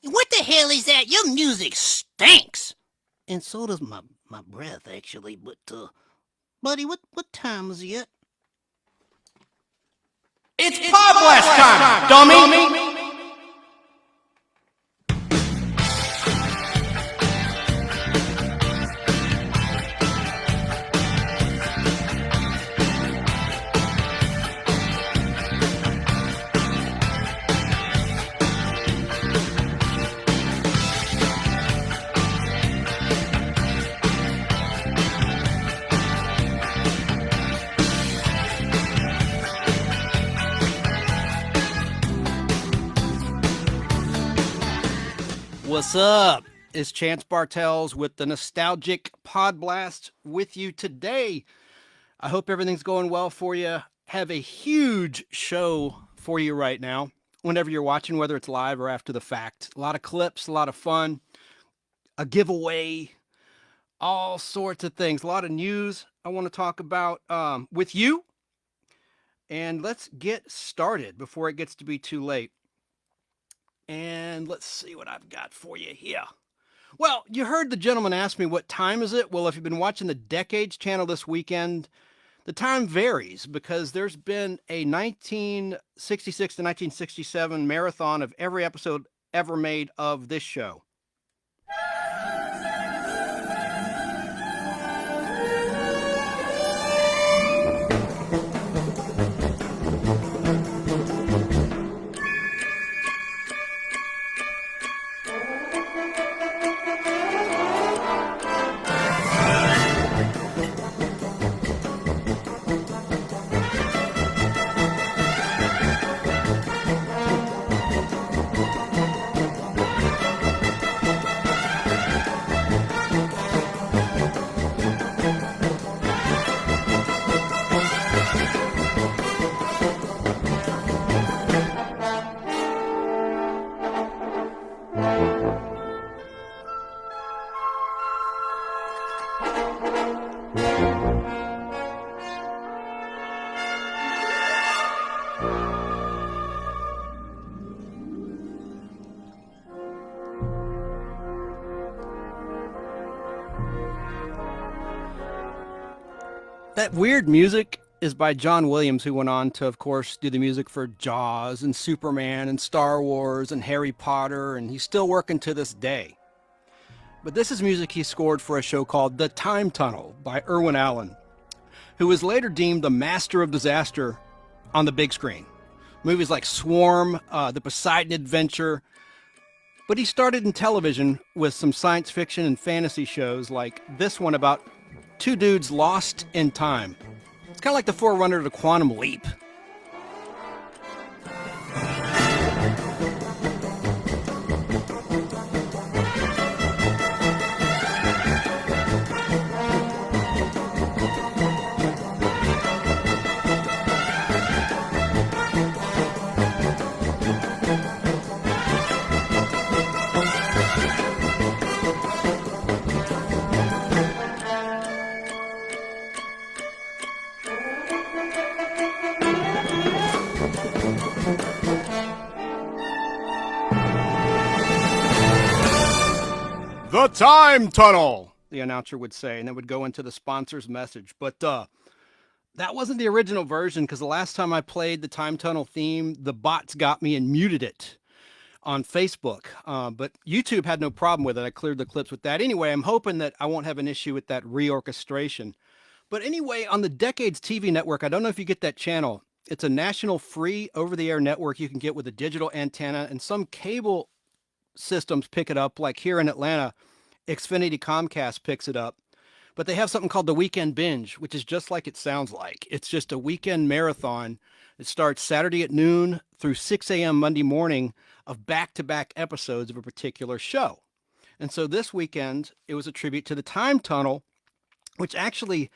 What the hell is that? Your music stinks. And so does my breath, actually. But, buddy, what time is it? It's Podblast time, dummy! What's up? It's Chance Bartels with the nostalgic Podblast with you today. I hope everything's going well for you. Have a huge show for you right now, whenever you're watching, whether it's live or after the fact. A lot of clips, a lot of fun, a giveaway, all sorts of things. A lot of news I want to talk about with you. And let's get started before it gets to be too late. And let's see what I've got for you here. Well, you heard the gentleman ask me, what time is it? Well, if you've been watching the Decades channel this weekend, the time varies because there's been a 1966 to 1967 marathon of every episode ever made of this show. That weird music is by John Williams, who went on to, of course, do the music for Jaws and Superman and Star Wars and Harry Potter, and he's still working to this day. But this is music he scored for a show called The Time Tunnel by Irwin Allen, who was later deemed the master of disaster on the big screen. Movies like Swarm, The Poseidon Adventure. But he started in television with some science fiction and fantasy shows like this one about two dudes lost in time. It's kind of like the forerunner to Quantum Leap. The time tunnel, the announcer would say, and then would go into the sponsor's message. But that wasn't the original version, because the last time I played the time tunnel theme, the bots got me and muted it on Facebook. But YouTube had no problem with it. I cleared the clips with that. Anyway, I'm hoping that I won't have an issue with that reorchestration. But anyway, on the Decades TV network, I don't know if you get that channel. It's a national free over-the-air network you can get with a digital antenna, and some cable systems pick it up. Like here in Atlanta, Xfinity Comcast picks it up. But they have something called the Weekend Binge, which is just like it sounds like. It's just a weekend marathon. It starts Saturday at noon through 6 a.m. Monday morning of back-to-back episodes of a particular show. And so this weekend, it was a tribute to the Time Tunnel, which actually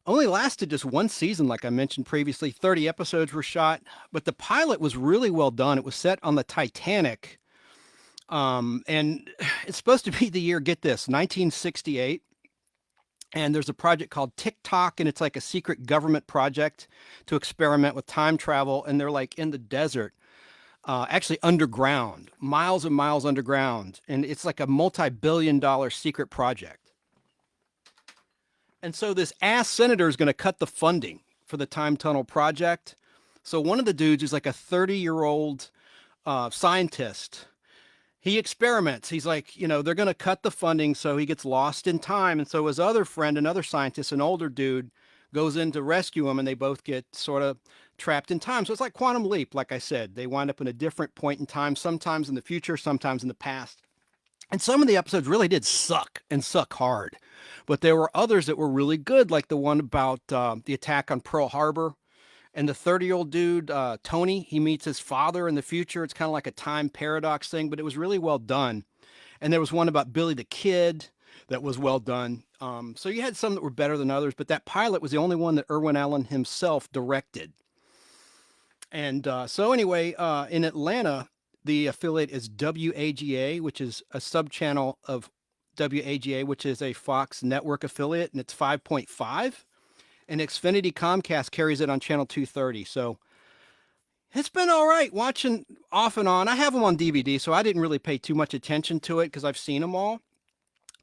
only lasted just one season, like I mentioned previously. 30 episodes were shot, but the pilot was really well done. It was set on the Titanic, and it's supposed to be the year, get this, 1968. And there's a project called TikTok, and it's like a secret government project to experiment with time travel. And they're like in the desert, actually underground, miles and miles underground. And it's like a multi-billion-dollar secret project. And so this ass senator is going to cut the funding for the time tunnel project. So one of the dudes is like a 30-year-old scientist. He experiments. He's like, they're going to cut the funding, so he gets lost in time. And so his other friend, another scientist, an older dude, goes in to rescue him, and they both get sort of trapped in time. So it's like Quantum Leap, like I said. They wind up in a different point in time, sometimes in the future, sometimes in the past. And some of the episodes really did suck, and suck hard. But there were others that were really good, like the one about the attack on Pearl Harbor. And the 30-year-old dude, Tony, he meets his father in the future. It's kind of like a time paradox thing, but it was really well done. And there was one about Billy the Kid that was well done. So you had some that were better than others, but that pilot was the only one that Irwin Allen himself directed. And so anyway, in Atlanta, the affiliate is WAGA, which is a sub-channel of WAGA, which is a Fox network affiliate, and it's 5.5. And Xfinity Comcast carries it on channel 230. So it's been all right watching off and on. I have them on DVD, so I didn't really pay too much attention to it because I've seen them all.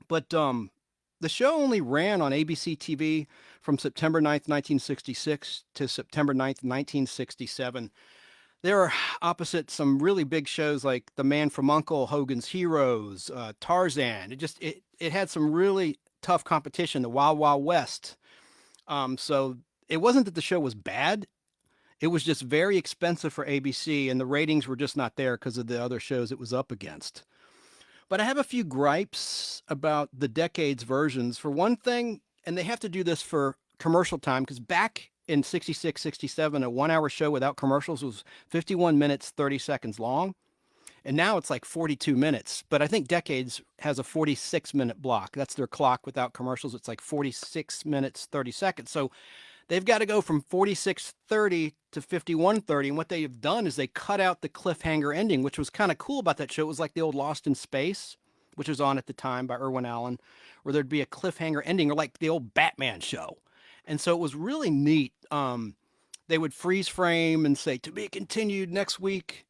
But the show only ran on ABC TV from September 9th, 1966 to September 9th, 1967. There are opposite some really big shows like The Man from U.N.C.L.E., Hogan's Heroes, Tarzan. It had some really tough competition, the Wild Wild West. So it wasn't that the show was bad. It was just very expensive for ABC, and the ratings were just not there because of the other shows it was up against. But I have a few gripes about the Decades versions. For one thing, and they have to do this for commercial time, because back in 66, 67, a 1-hour show without commercials was 51 minutes, 30 seconds long. And now it's like 42 minutes. But I think Decades has a 46-minute block. That's their clock without commercials. It's like 46 minutes, 30 seconds. So they've got to go from 46:30 to 51:30. And what they've done is they cut out the cliffhanger ending, which was kind of cool about that show. It was like the old Lost in Space, which was on at the time by Irwin Allen, where there'd be a cliffhanger ending, or like the old Batman show. And so it was really neat. They would freeze frame and say, "To be continued next week.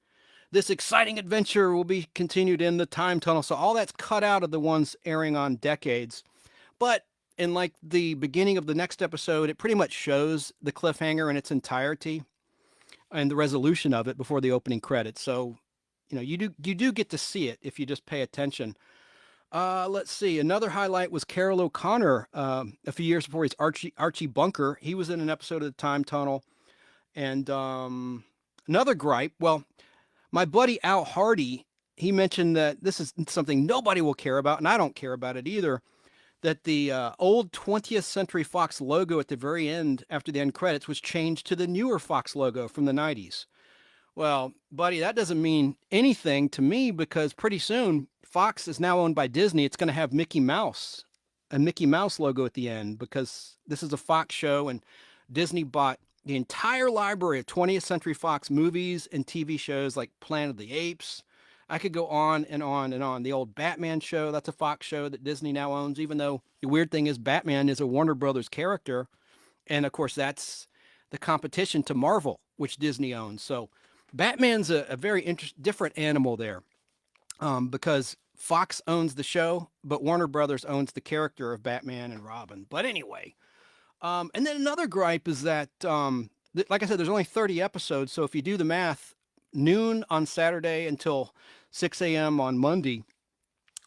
This exciting adventure will be continued in the time tunnel." So all that's cut out of the ones airing on Decades. But in like the beginning of the next episode, it pretty much shows the cliffhanger in its entirety and the resolution of it before the opening credits. So, you do get to see it if you just pay attention. Let's see. Another highlight was Carroll O'Connor. A few years before he's Archie Bunker. He was in an episode of the Time Tunnel. And another gripe, well, my buddy Al Hardy, he mentioned that this is something nobody will care about, and I don't care about it either, that the old 20th Century Fox logo at the very end, after the end credits, was changed to the newer Fox logo from the 90s. Well, buddy, that doesn't mean anything to me, because pretty soon Fox is now owned by Disney. It's going to have a Mickey Mouse logo at the end, because this is a Fox show, and Disney bought the entire library of 20th Century Fox movies and TV shows like Planet of the Apes. I could go on and on and on. The old Batman show, that's a Fox show that Disney now owns, even though the weird thing is Batman is a Warner Brothers character. And of course, that's the competition to Marvel, which Disney owns. So Batman's a very different animal there, because Fox owns the show, but Warner Brothers owns the character of Batman and Robin. But anyway, and then another gripe is that, like I said, there's only 30 episodes. So if you do the math, noon on Saturday until 6 a.m. on Monday,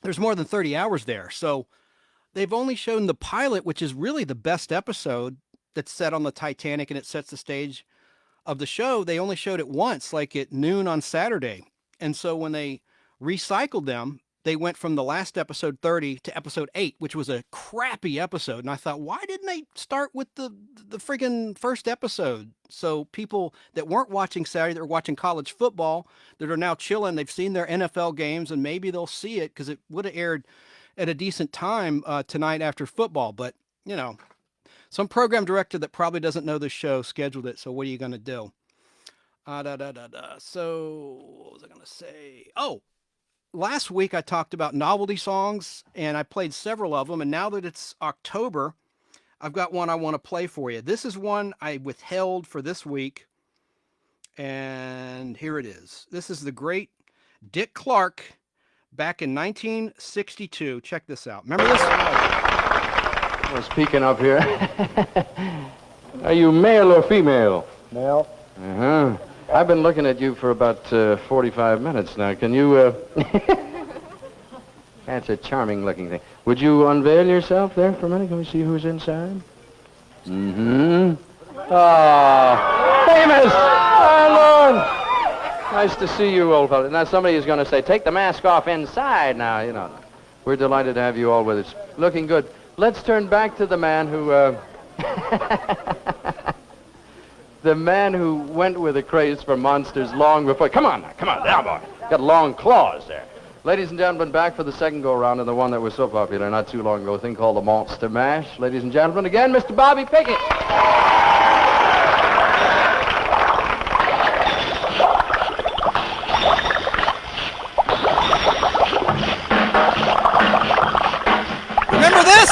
there's more than 30 hours there. So they've only shown the pilot, which is really the best episode that's set on the Titanic and it sets the stage of the show. They only showed it once, like at noon on Saturday. And so when they recycled them, they went from the last episode 30 to episode 8, which was a crappy episode. And I thought, why didn't they start with the friggin' first episode? So people that weren't watching Saturday, that were watching college football, that are now chilling, they've seen their NFL games, and maybe they'll see it because it would have aired at a decent time tonight after football. But, you know, some program director that probably doesn't know the show scheduled it. So what are you going to do? So what was I going to say? Oh, last week I talked about novelty songs and I played several of them. And now that it's October, I've got one I want to play for you. This is one I withheld for this week. And here it is. This is the great Dick Clark back in 1962. Check this out. Remember this? Well, speaking up here, are you male or female? Male. Uh-huh. I've been looking at you for about 45 minutes now. Can you, That's a charming-looking thing. Would you unveil yourself there for a minute? Can we see who's inside? Mm-hmm. Oh, famous! Oh, Lord! Nice to see you, old fellow. Now, somebody is going to say, take the mask off inside now, you know. We're delighted to have you all with us. Looking good. Let's turn back to the man who, the man who went with a craze for monsters long before. Come on, down, boy. Got long claws there. Ladies and gentlemen, back for the second go-around of the one that was so popular not too long ago, a thing called the Monster Mash. Ladies and gentlemen, again, Mr. Bobby Pickett. Remember this?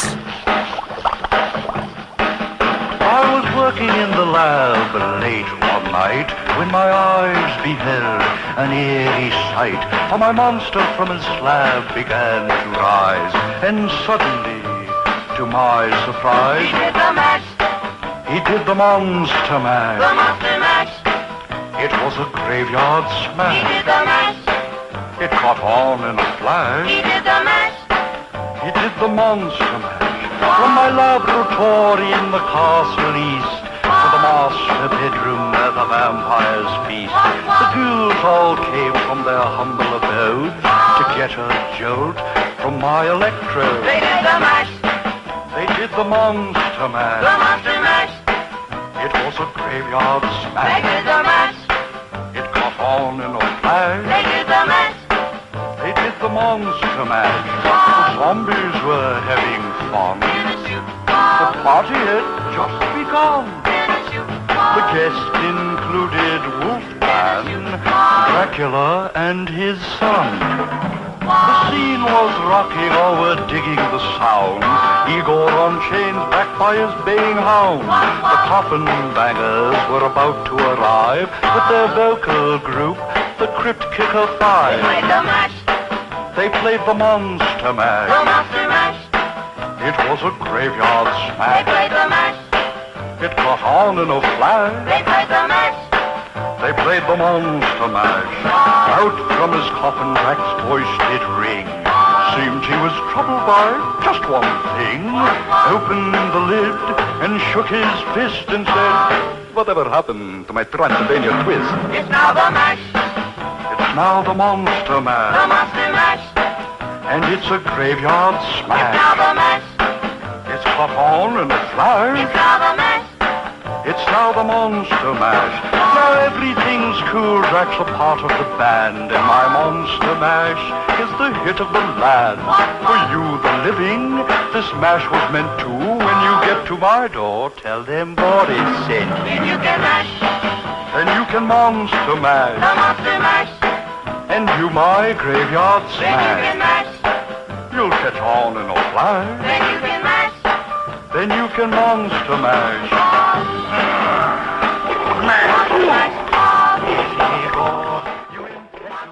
I was working in the lab late one night when my eyes beheld an eerie sight. For my monster from his slab began to rise, and suddenly, to my surprise, He did the mash, he did the monster mash. the monster mash. It was a graveyard He smash. did the mash, It caught on in a he flash. did the mash. He did the monster mash. From my laboratory in the castle east to the master bedroom where the vampires feast. The ghouls all came from their humble abode to get a jolt from my electrode. They did the mash, They did the monster the mash. monster mash. It was a graveyard They smash. did the mash, It caught on in a flash. they did the mash. They did the monster mash. The zombies were having fun. In a shoot, The party had just begun. in a shoot, The guests included Wolfman, Dracula, and his son. The scene was rocking, all were digging the sound. Igor on chains, backed by his baying hound. The coffin bangers were about to arrive with their vocal group, the Crypt Kicker they Five. played the mash, They played the Monster the Mash. monster mash. It was a graveyard They smash. played the mash, It caught on in a flash. they played the mash. They played the Monster Mash. Out from his coffin, Drac's voice did ring. Seemed he was troubled by just one thing. Opened the lid and shook his fist and said, whatever happened to my Transylvania twist? It's now the mash, It's now the Monster the Mash. monster mash. And it's a graveyard It's now smash. the mash, It's caught on in a flash. it's now the mash. It's now the Monster Mash. Now everything's cool, Drac's a part of the band, and my Monster Mash is the hit of the land. For you, the living, this mash was meant to. When you get to my door, tell them Boris sent. Then you can mash, Then you can Monster the Mash, monster mash. and you my graveyard Then you can smash. mash, You'll catch on in a flash, then you can mash. then you can Monster Mash.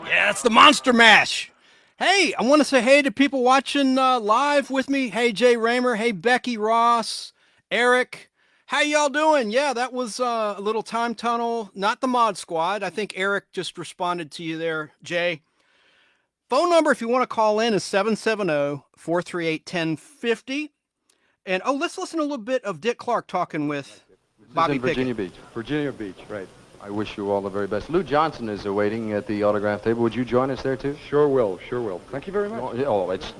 Yeah, it's the Monster Mash. Hey, I want to say hey to people watching live with me. Hey, Jay Raymer. Hey, Becky Ross. Eric. How y'all doing? Yeah, that was a little time tunnel. Not the Mod Squad. I think Eric just responded to you there, Jay. Phone number, if you want to call in, is 770-438-1050. And, let's listen to a little bit of Dick Clark talking with Bobby in Virginia Pickett. Beach. Virginia Beach, right. I wish you all the very best. Lou Johnson is awaiting at the autograph table. Would you join us there, too? Sure will. Thank you very much. It's.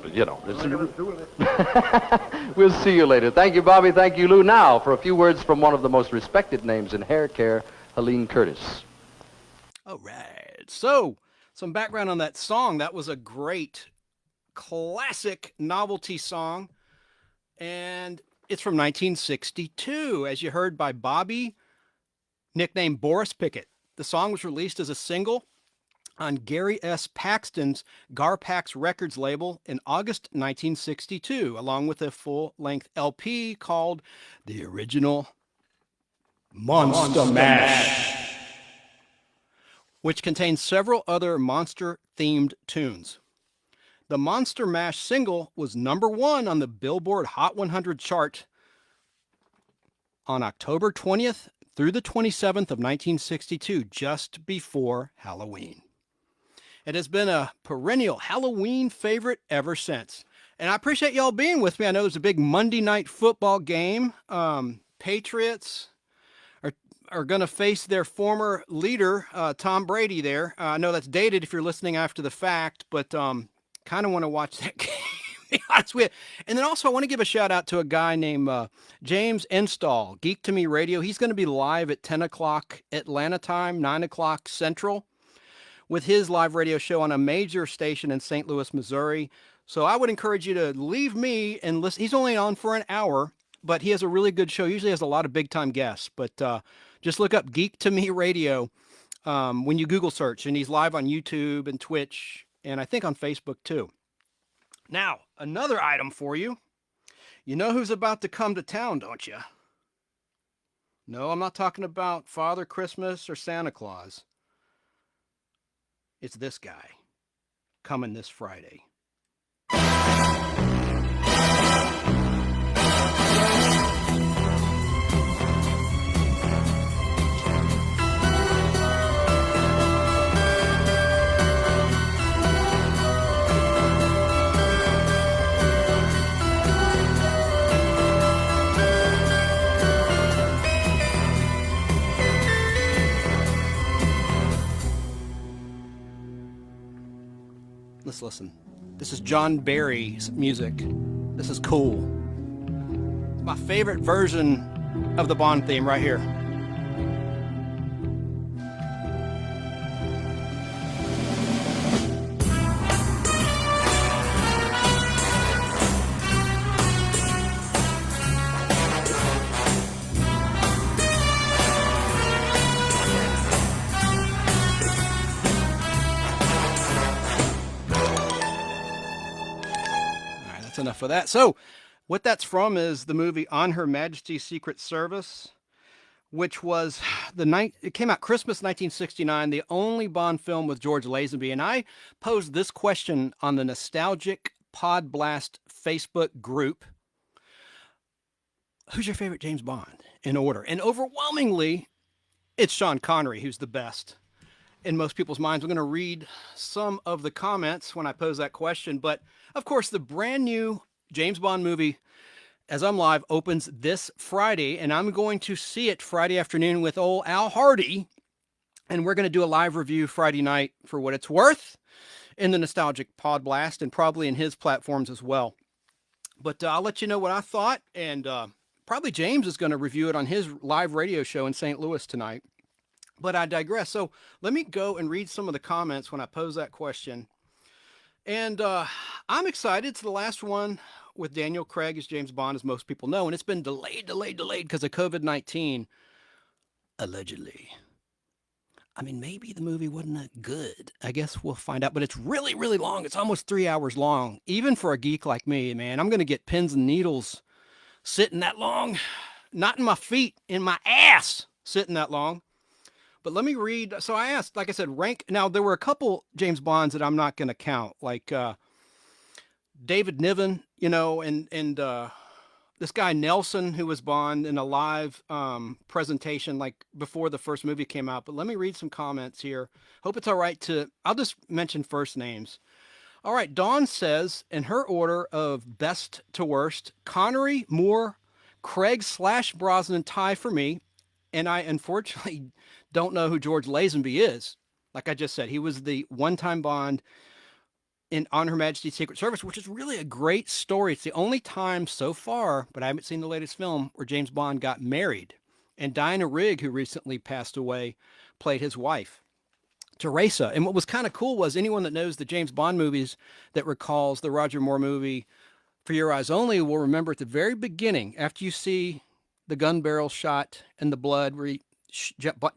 We'll see you later. Thank you, Bobby. Thank you, Lou. Now, for a few words from one of the most respected names in hair care, Helene Curtis. All right. So, some background on that song. That was a great classic novelty song. And it's from 1962, as you heard by Bobby, nicknamed Boris Pickett. The song was released as a single on Gary S. Paxton's Garpax Records label in August 1962, along with a full-length LP called The Original Monster Mash, which contains several other monster-themed tunes. The Monster Mash single was #1 on the Billboard Hot 100 chart on October 20th through the 27th of 1962, just before Halloween. It has been a perennial Halloween favorite ever since. And I appreciate y'all being with me. I know there's a big Monday night football game. Patriots are going to face their former leader, Tom Brady there. I know that's dated if you're listening after the fact, but kind of want to watch that game, to be honest with you. And then also I want to give a shout out to a guy named James Enstall, Geek to Me Radio. He's going to be live at 10 o'clock Atlanta time, 9 o'clock Central, with his live radio show on a major station in St. Louis, Missouri. So I would encourage you to leave me and listen. He's only on for an hour, but he has a really good show. Usually has a lot of big time guests, but just look up Geek to Me Radio when you Google search, and he's live on YouTube and Twitch, and I think on Facebook too. Now, another item for you. You know who's about to come to town, don't you? No, I'm not talking about Father Christmas or Santa Claus. It's this guy coming this Friday. Let's listen. This is John Barry's music. This is cool. It's my favorite version of the Bond theme right here. Enough of that. So what that's from is the movie On Her Majesty's Secret Service, which was it came out Christmas 1969, the only Bond film with George Lazenby. And I posed this question on the Nostalgic Podblast Facebook group. Who's your favorite James Bond in order? And overwhelmingly, it's Sean Connery who's the best in most people's minds. I'm going to read some of the comments when I pose that question. But of course, the brand new James Bond movie, As I'm Live, opens this Friday, and I'm going to see it Friday afternoon with old Al Hardy. And we're going to do a live review Friday night for what it's worth in the Nostalgic Podblast and probably in his platforms as well. But I'll let you know what I thought. And probably James is going to review it on his live radio show in St. Louis tonight. But I digress. So let me go and read some of the comments when I pose that question. And I'm excited. It's the last one with Daniel Craig as James Bond, as most people know. And it's been delayed because of COVID-19. Allegedly. I mean, maybe the movie wasn't that good. I guess we'll find out. But it's really, really long. It's almost 3 hours long. Even for a geek like me, man, I'm going to get pins and needles sitting that long. Not in my feet, in my ass sitting that long. But let me read. So I asked, like I said, rank. Now, there were a couple James Bonds that I'm not going to count, like David Niven, and this guy Nelson, who was Bond in a live presentation like before the first movie came out. But let me read some comments here. Hope it's all right I'll just mention first names. All right, Dawn says, in her order of best to worst, Connery, Moore, Craig / Brosnan tie for me. And I unfortunately don't know who George Lazenby is. Like I just said, he was the one-time Bond in On Her Majesty's Secret Service, which is really a great story. It's the only time so far, but I haven't seen the latest film, where James Bond got married. And Diana Rigg, who recently passed away, played his wife, Teresa. And what was kind of cool was anyone that knows the James Bond movies that recalls the Roger Moore movie For Your Eyes Only will remember at the very beginning, after you see the gun barrel shot and the blood, where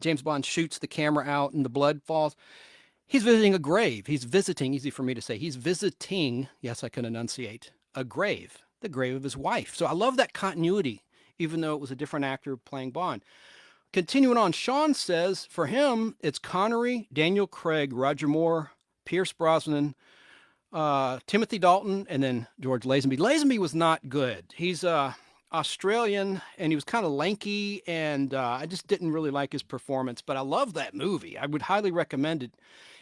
James Bond shoots the camera out and the blood falls, he's visiting a grave. He's visiting, easy for me to say, he's visiting, yes, I can enunciate, a grave, the grave of his wife. So I love that continuity, even though it was a different actor playing Bond. Continuing on, Sean says, for him, it's Connery, Daniel Craig, Roger Moore, Pierce Brosnan, Timothy Dalton, and then George Lazenby. Lazenby was not good. He's Australian, and he was kind of lanky, and I just didn't really like his performance. But I love that movie. I would highly recommend it,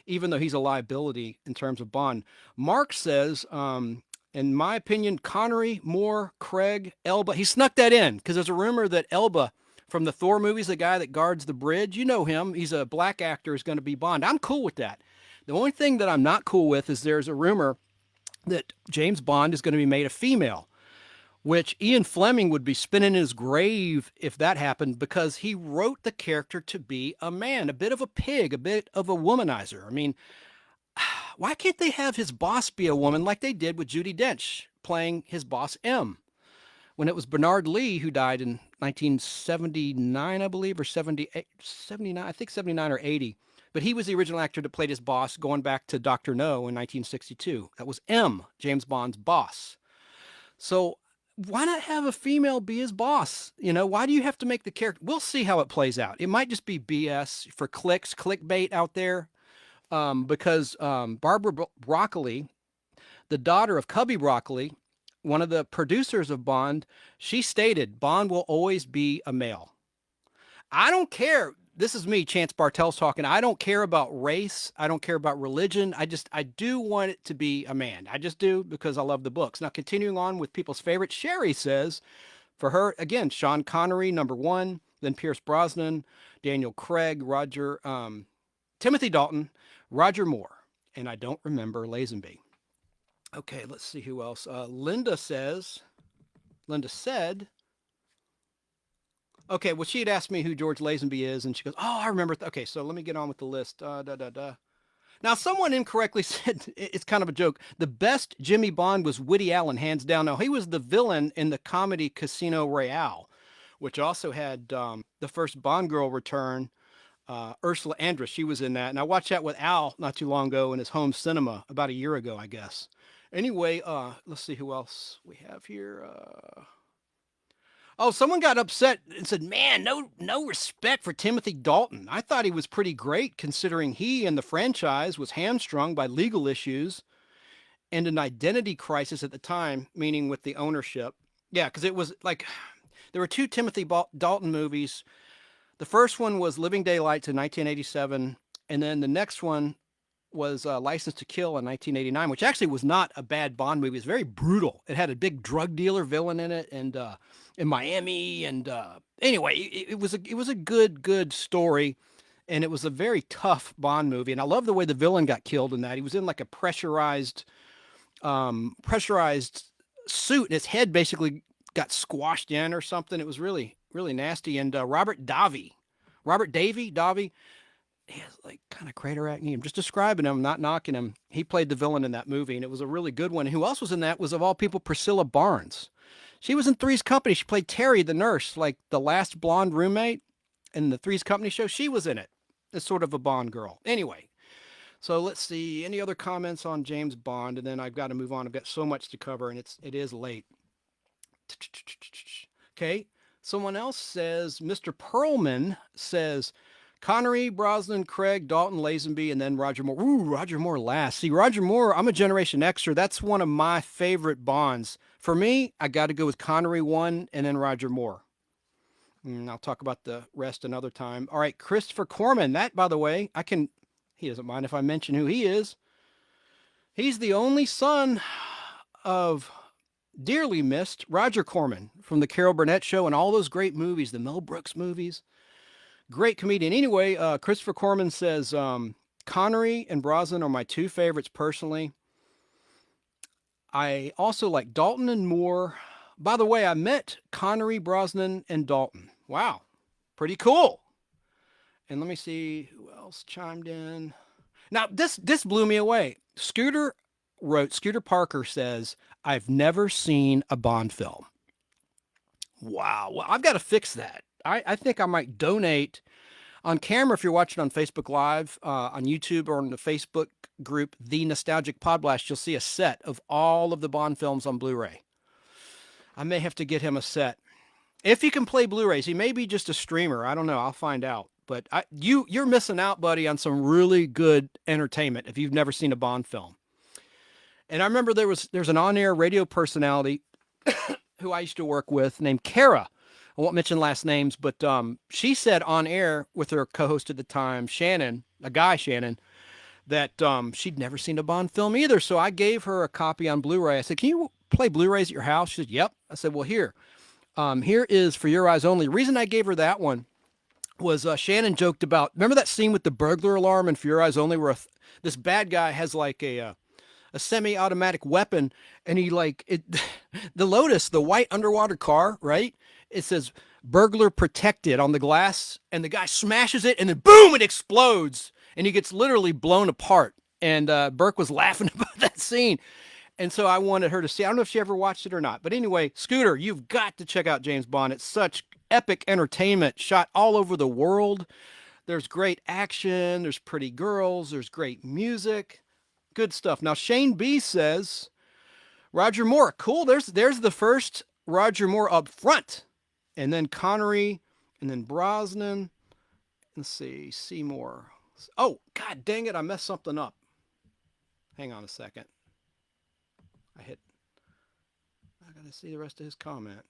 even though he's a liability in terms of Bond. Mark says, in my opinion, Connery, Moore, Craig, Elba. He snuck that in because there's a rumor that Elba from the Thor movies, the guy that guards the bridge, you know him. He's a black actor, is going to be Bond. I'm cool with that. The only thing that I'm not cool with is there's a rumor that James Bond is going to be made a female, which Ian Fleming would be spinning in his grave if that happened, because he wrote the character to be a man, a bit of a pig, a bit of a womanizer. I mean, why can't they have his boss be a woman like they did with Judi Dench playing his boss M? When it was Bernard Lee who died in 1979, I believe, or 79, I think 79 or 80. But he was the original actor that played his boss going back to Dr. No in 1962. That was M, James Bond's boss. So why not have a female be his boss? Why do you have to make the character? We'll see how it plays out. It might just be BS for clicks, clickbait out there, because Barbara Broccoli, the daughter of Cubby Broccoli, one of the producers of Bond, she stated Bond will always be a male. I don't care. This is me, Chance Bartels, talking. I don't care about race. I don't care about religion. I do want it to be a man. I just do, because I love the books. Now, continuing on with people's favorites, Sherry says, for her, again, Sean Connery, number one, then Pierce Brosnan, Daniel Craig, Timothy Dalton, Roger Moore, and I don't remember Lazenby. Okay, let's see who else. Linda said, okay, well, she had asked me who George Lazenby is, and she goes, oh, I remember. Okay, so let me get on with the list. Now, someone incorrectly said, it's kind of a joke, the best Jimmy Bond was Woody Allen, hands down. No, he was the villain in the comedy Casino Royale, which also had the first Bond girl return, Ursula Andress. She was in that. And I watched that with Al not too long ago in his home cinema, about a year ago, I guess. Anyway, let's see who else we have here. Oh, someone got upset and said, man, no respect for Timothy Dalton. I thought he was pretty great, considering he and the franchise was hamstrung by legal issues and an identity crisis at the time, meaning with the ownership. Yeah, because it was like, there were two Timothy Dalton movies. The first one was Living Daylights in 1987, and then the next one was License to Kill in 1989, which actually was not a bad Bond movie. It was very brutal. It had a big drug dealer villain in it, and in Miami, and anyway, it was a good story, and it was a very tough Bond movie. And I love the way the villain got killed in that. He was in like a pressurized suit, and his head basically got squashed in or something. It was really nasty. And Robert Davi, he has like kind of crater acne. I'm just describing him, not knocking him. He played the villain in that movie, and it was a really good one. And who else was in that was, of all people, Priscilla Barnes. She was in Three's Company. She played Terry, the nurse, like the last blonde roommate in the Three's Company show. She was in it. It's sort of a Bond girl. Anyway, so let's see. Any other comments on James Bond? And then I've got to move on. I've got so much to cover, and it is late. Okay. Someone else says, Mr. Perlman says, Connery, Brosnan, Craig, Dalton, Lazenby, and then Roger Moore. Ooh, Roger Moore last. See, Roger Moore, I'm a Generation Xer. That's one of my favorite Bonds. For me, I got to go with Connery 1 and then Roger Moore. I'll talk about the rest another time. All right, Christopher Corman. That, by the way, he doesn't mind if I mention who he is. He's the only son of dearly missed Roger Corman from the Carol Burnett Show and all those great movies, the Mel Brooks movies. Great comedian. Anyway, Christopher Corman says Connery and Brosnan are my two favorites personally. I also like Dalton and Moore. By the way, I met Connery, Brosnan, and Dalton. Wow, pretty cool. And let me see who else chimed in. Now, this blew me away. Scooter Parker says, I've never seen a Bond film. Wow. Well, I've got to fix that. I think I might donate on camera if you're watching on Facebook Live, on YouTube, or on the Facebook group, The Nostalgic Podblast. You'll see a set of all of the Bond films on Blu-ray. I may have to get him a set. If he can play Blu-rays, he may be just a streamer. I don't know. I'll find out. But you're missing out, buddy, on some really good entertainment if you've never seen a Bond film. And I remember there's an on-air radio personality who I used to work with named Kara. I won't mention last names, but she said on air with her co-host at the time, Shannon, that she'd never seen a Bond film either. So I gave her a copy on Blu-ray. I said, can you play Blu-rays at your house? She said, yep. I said, well, here is For Your Eyes Only. The reason I gave her that one was Shannon joked about, remember that scene with the burglar alarm in For Your Eyes Only where this bad guy has like a semi-automatic weapon, and he the Lotus, the white underwater car, right? It says burglar protected on the glass, and the guy smashes it, and then boom, it explodes, and he gets literally blown apart. And Burke was laughing about that scene. And so I wanted her to see. I don't know if she ever watched it or not. But anyway, Scooter, you've got to check out James Bond. It's such epic entertainment shot all over the world. There's great action. There's pretty girls. There's great music. Good stuff. Now, Shane B says, Roger Moore. Cool. There's the first Roger Moore up front. And then Connery. And then Brosnan. Let's see. Seymour. Oh, God dang it. I messed something up. Hang on a second. I got to see the rest of his comment.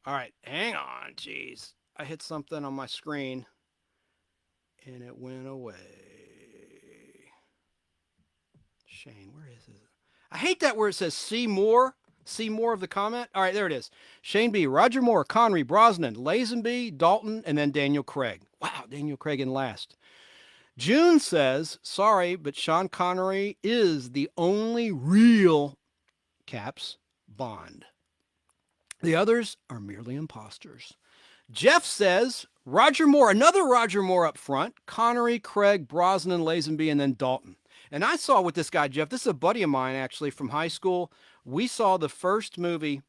All right. Hang on. Jeez. I hit something on my screen. And it went away. Shane, where is it? I hate that where it says see more. See more of the comment. All right, there it is. Shane B, Roger Moore, Connery, Brosnan, Lazenby, Dalton, and then Daniel Craig. Wow, Daniel Craig in last. June says, sorry, but Sean Connery is the only real caps Bond. The others are merely imposters. Jeff says, Roger Moore, another Roger Moore up front, Connery, Craig, Brosnan, Lazenby, and then Dalton. And I saw with this guy, Jeff, this is a buddy of mine actually from high school. We saw the first movie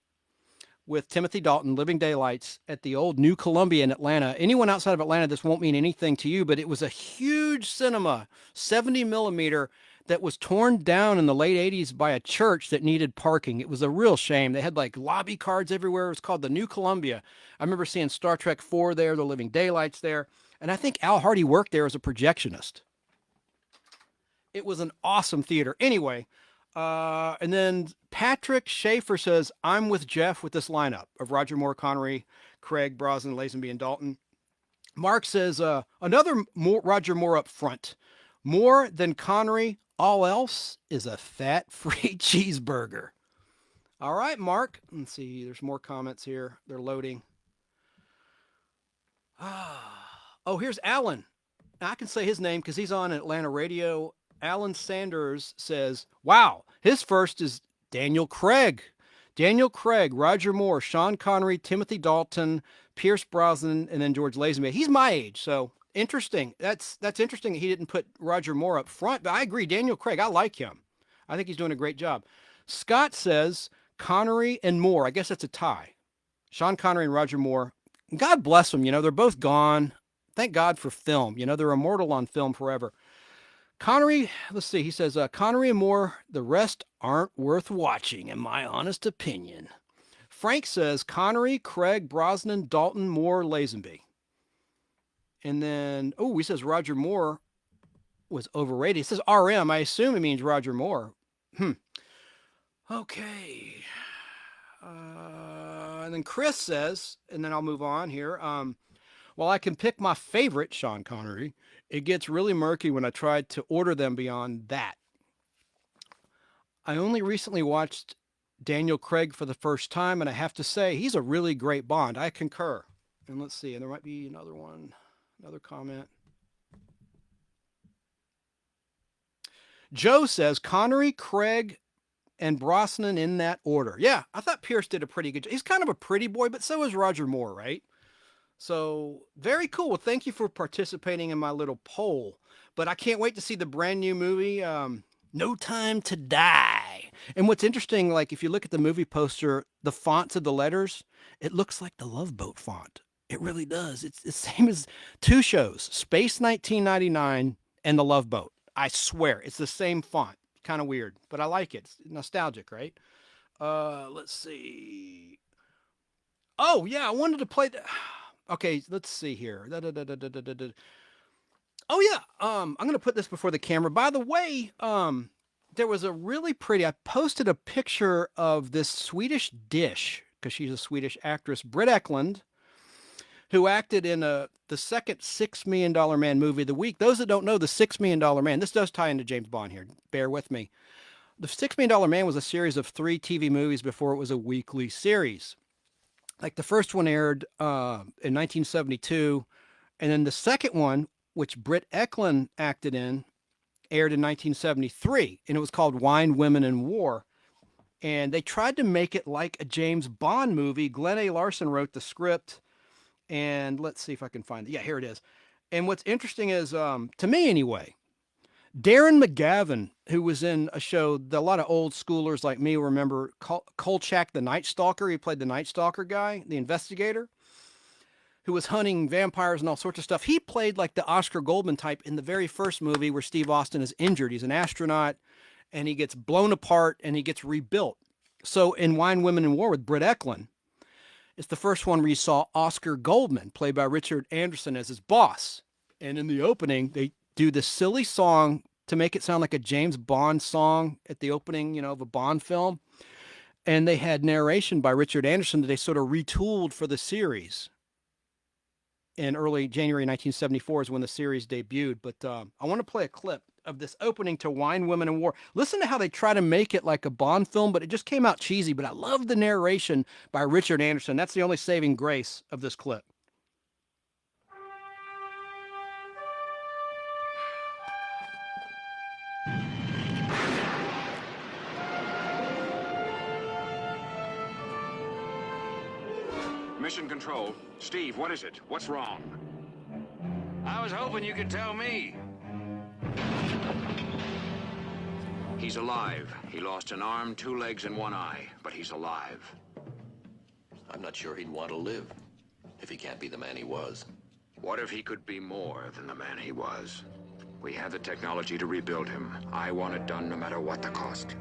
with Timothy Dalton, Living Daylights, at the old New Columbia in Atlanta. Anyone outside of Atlanta, this won't mean anything to you, but it was a huge cinema, 70 millimeter, that was torn down in the late 80s by a church that needed parking. It was a real shame. They had like lobby cards everywhere. It was called the New Columbia. I remember seeing Star Trek 4 there, The Living Daylights there. And I think Al Hardy worked there as a projectionist. It was an awesome theater. Anyway, and then Patrick Schaefer says, I'm with Jeff with this lineup of Roger Moore, Connery, Craig, Brosnan, Lazenby, and Dalton. Mark says, another Roger Moore up front. More than Connery, all else is a fat-free cheeseburger. All right, Mark. Let's see. There's more comments here. They're loading. Oh, here's Alan. I can say his name because he's on Atlanta radio. Alan Sanders says, wow, his first is Daniel Craig. Daniel Craig, Roger Moore, Sean Connery, Timothy Dalton, Pierce Brosnan, and then George Lazenby. He's my age, so interesting. That's interesting that he didn't put Roger Moore up front, but I agree. Daniel Craig, I like him. I think he's doing a great job. Scott says Connery and Moore. I guess that's a tie. Sean Connery and Roger Moore. God bless them. You know, they're both gone. Thank God for film. You know, they're immortal on film forever. Connery, let's see, he says, Connery and Moore, the rest aren't worth watching, in my honest opinion. Frank says, Connery, Craig, Brosnan, Dalton, Moore, Lazenby. And then, oh, he says Roger Moore was overrated. It says RM. I assume it means Roger Moore. Okay. And then Chris says, and then I'll move on here. While I can pick my favorite, Sean Connery, it gets really murky when I try to order them beyond that. I only recently watched Daniel Craig for the first time, and I have to say, he's a really great Bond. I concur. And let's see, and there might be another one, another comment. Joe says Connery, Craig, and Brosnan in that order. Yeah, I thought Pierce did a pretty good job. He's kind of a pretty boy, but so is Roger Moore, right? So very cool. Well, thank you for participating in my little poll. But I can't wait to see the brand new movie, No Time to Die. And what's interesting, like if you look at the movie poster, the fonts of the letters, it looks like the Love Boat font. It really does. It's the same as two shows, Space 1999 and the Love Boat. I swear, it's the same font. Kind of weird, but I like it. It's nostalgic, right? Let's see. Oh, yeah, I wanted to play the... Okay, let's see here. Oh, yeah, I'm going to put this before the camera. By the way, there was a really pretty... I posted a picture of this Swedish dish, because she's a Swedish actress, Britt Ekland, who acted in the second $6 Million Man movie of the week. Those that don't know, the $6 Million Man, this does tie into James Bond here. Bear with me. The $6 Million Man was a series of 3 TV movies before it was a weekly series. Like the first one aired in 1972, and then the second one, which Britt Ekland acted in, aired in 1973, and it was called Wine, Women, and War. And they tried to make it like a James Bond movie. Glenn A. Larson wrote the script. And let's see if I can find it. Yeah, here it is. And what's interesting is, to me anyway, Darren McGavin, who was in a show that a lot of old schoolers like me remember, Kolchak the Night Stalker. He played the Night Stalker guy, the investigator, who was hunting vampires and all sorts of stuff. He played like the Oscar Goldman type in the very first movie where Steve Austin is injured. He's an astronaut, and he gets blown apart, and he gets rebuilt. So in Wine, Women, and War with Britt Ekland, it's the first one where you saw Oscar Goldman, played by Richard Anderson, as his boss. And in the opening, they do this silly song to make it sound like a James Bond song at the opening, of a Bond film. And they had narration by Richard Anderson that they sort of retooled for the series. In early January 1974 is when the series debuted. But I want to play a clip of this opening to Wine, Women, and War. Listen to how they try to make it like a Bond film, but it just came out cheesy. But I love the narration by Richard Anderson. That's the only saving grace of this clip. Mission Control. Steve, what is it? What's wrong? I was hoping you could tell me. He's alive. He lost an arm, 2 legs, and 1 eye, but he's alive. I'm not sure he'd want to live if he can't be the man he was. What if he could be more than the man he was? We have the technology to rebuild him. I want it done no matter what the cost.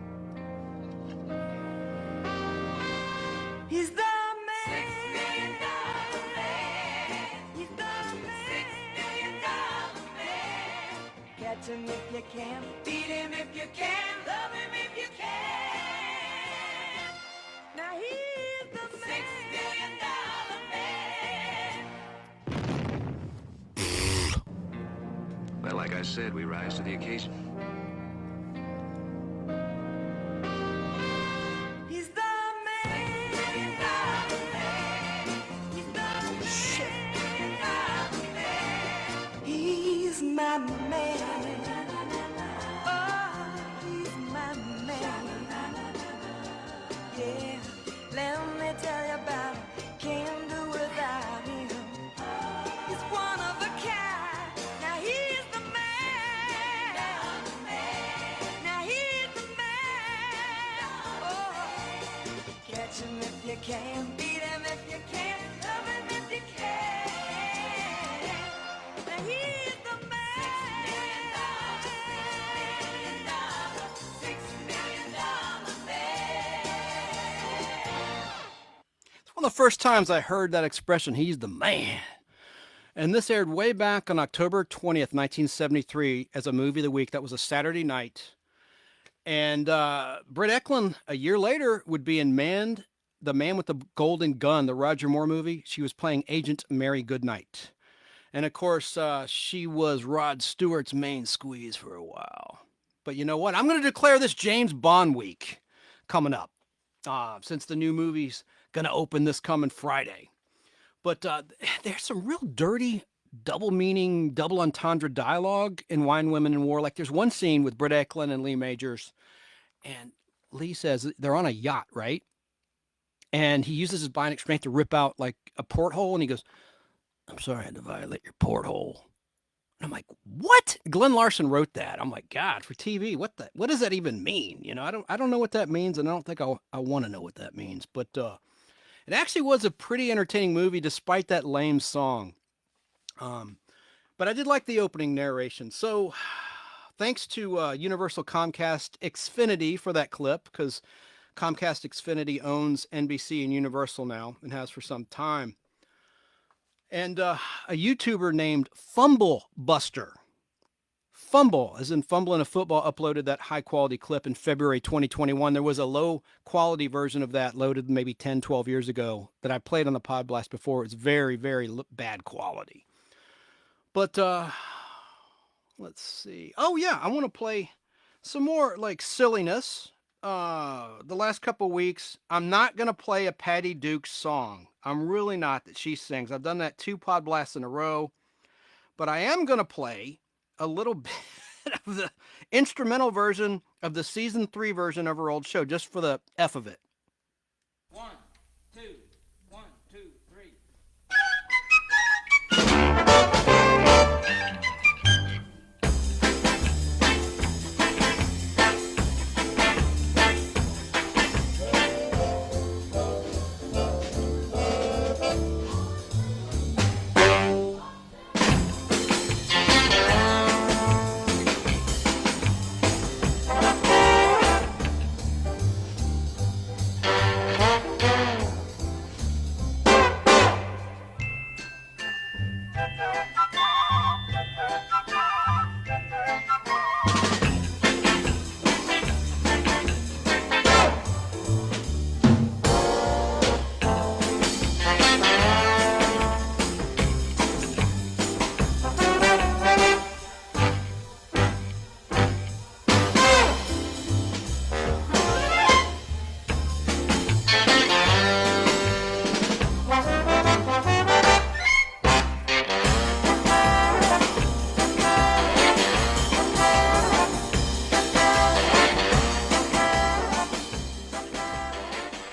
He's the man. $6 million man. He's the man. $6 million man. Catch him if you can. Beat him if you can. Love him if you can. Now he's the $6 million man. Well, like I said, we rise to the occasion. He's the man. He's the man. He's my man. Oh, he's my man. Yeah, let me tell you about him. Can't do without him. He's one of a kind. Now he's the man. Now he's the man. Oh, catch him if you can, beat him if you can, love him if you can. Now he's the man. $6 million man. It's one of the first times I heard that expression, he's the man. And this aired way back on October 20th, 1973, as a movie of the week. That was a Saturday night. And Britt Eklund, a year later, would be in The Man with the Golden Gun, the Roger Moore movie. She was playing Agent Mary Goodnight. And of course, she was Rod Stewart's main squeeze for a while. But you know what? I'm going to declare this James Bond week coming up, since the new movie's going to open this coming Friday. But there's some real dirty, double meaning, double entendre dialogue in Wine, Women, and War. Like there's one scene with Britt Eklund and Lee Majors, and Lee says they're on a yacht, right? And he uses his bionic strength to rip out like a porthole, and he goes, "I'm sorry I had to violate your porthole." And I'm like, "What?" Glenn Larson wrote that. I'm like, God, for TV, what does that even mean? You know, I don't know what that means, and I don't think I want to know what that means. But it actually was a pretty entertaining movie, despite that lame song. But I did like the opening narration. So thanks to Universal Comcast Xfinity for that clip, because Comcast Xfinity owns NBC and Universal now and has for some time. And a YouTuber named Fumble Buster, Fumble, as in fumbling a football, uploaded that high-quality clip in February 2021. There was a low-quality version of that loaded maybe 10, 12 years ago that I played on the Podblast before. It's very, very bad quality. But let's see. Oh, yeah, I want to play some more, like, silliness. The last couple weeks, I'm not going to play a Patty Duke song. I'm really not, that she sings. I've done that 2 Podblasts in a row. But I am going to play a little bit of the instrumental version of the season 3 version of her old show, just for the F of it. 1, 2, 1, 2, 3.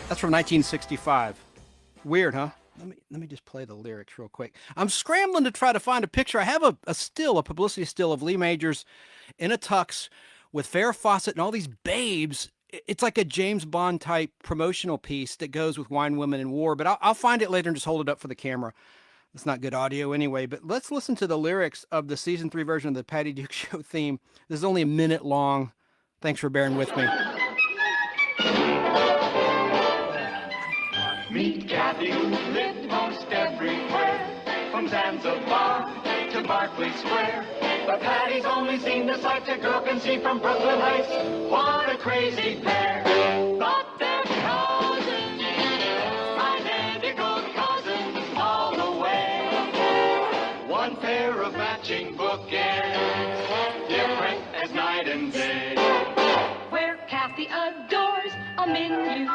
That's from 1965. Weird, huh? Let me just play the lyrics real quick. I'm scrambling to try to find a picture. I have a publicity still of Lee Majors in a tux with Farrah Fawcett and all these babes. It's like a James Bond type promotional piece that goes with Wine, Women, and War. But I'll find it later and just hold it up for the camera. It's not good audio anyway. But let's listen to the lyrics of the season 3 version of the Patty Duke Show theme. This is only a minute long. Thanks for bearing with me. Meet Kathy, who lived most everywhere, from Zanzibar to Berkeley Square. But Patty's only seen the sights a girl can see from Brooklyn Heights. What a crazy pair! But they're cousins, identical cousins all the way. One pair of matching bookends, different as night and day. Where Kathy adores a minuet,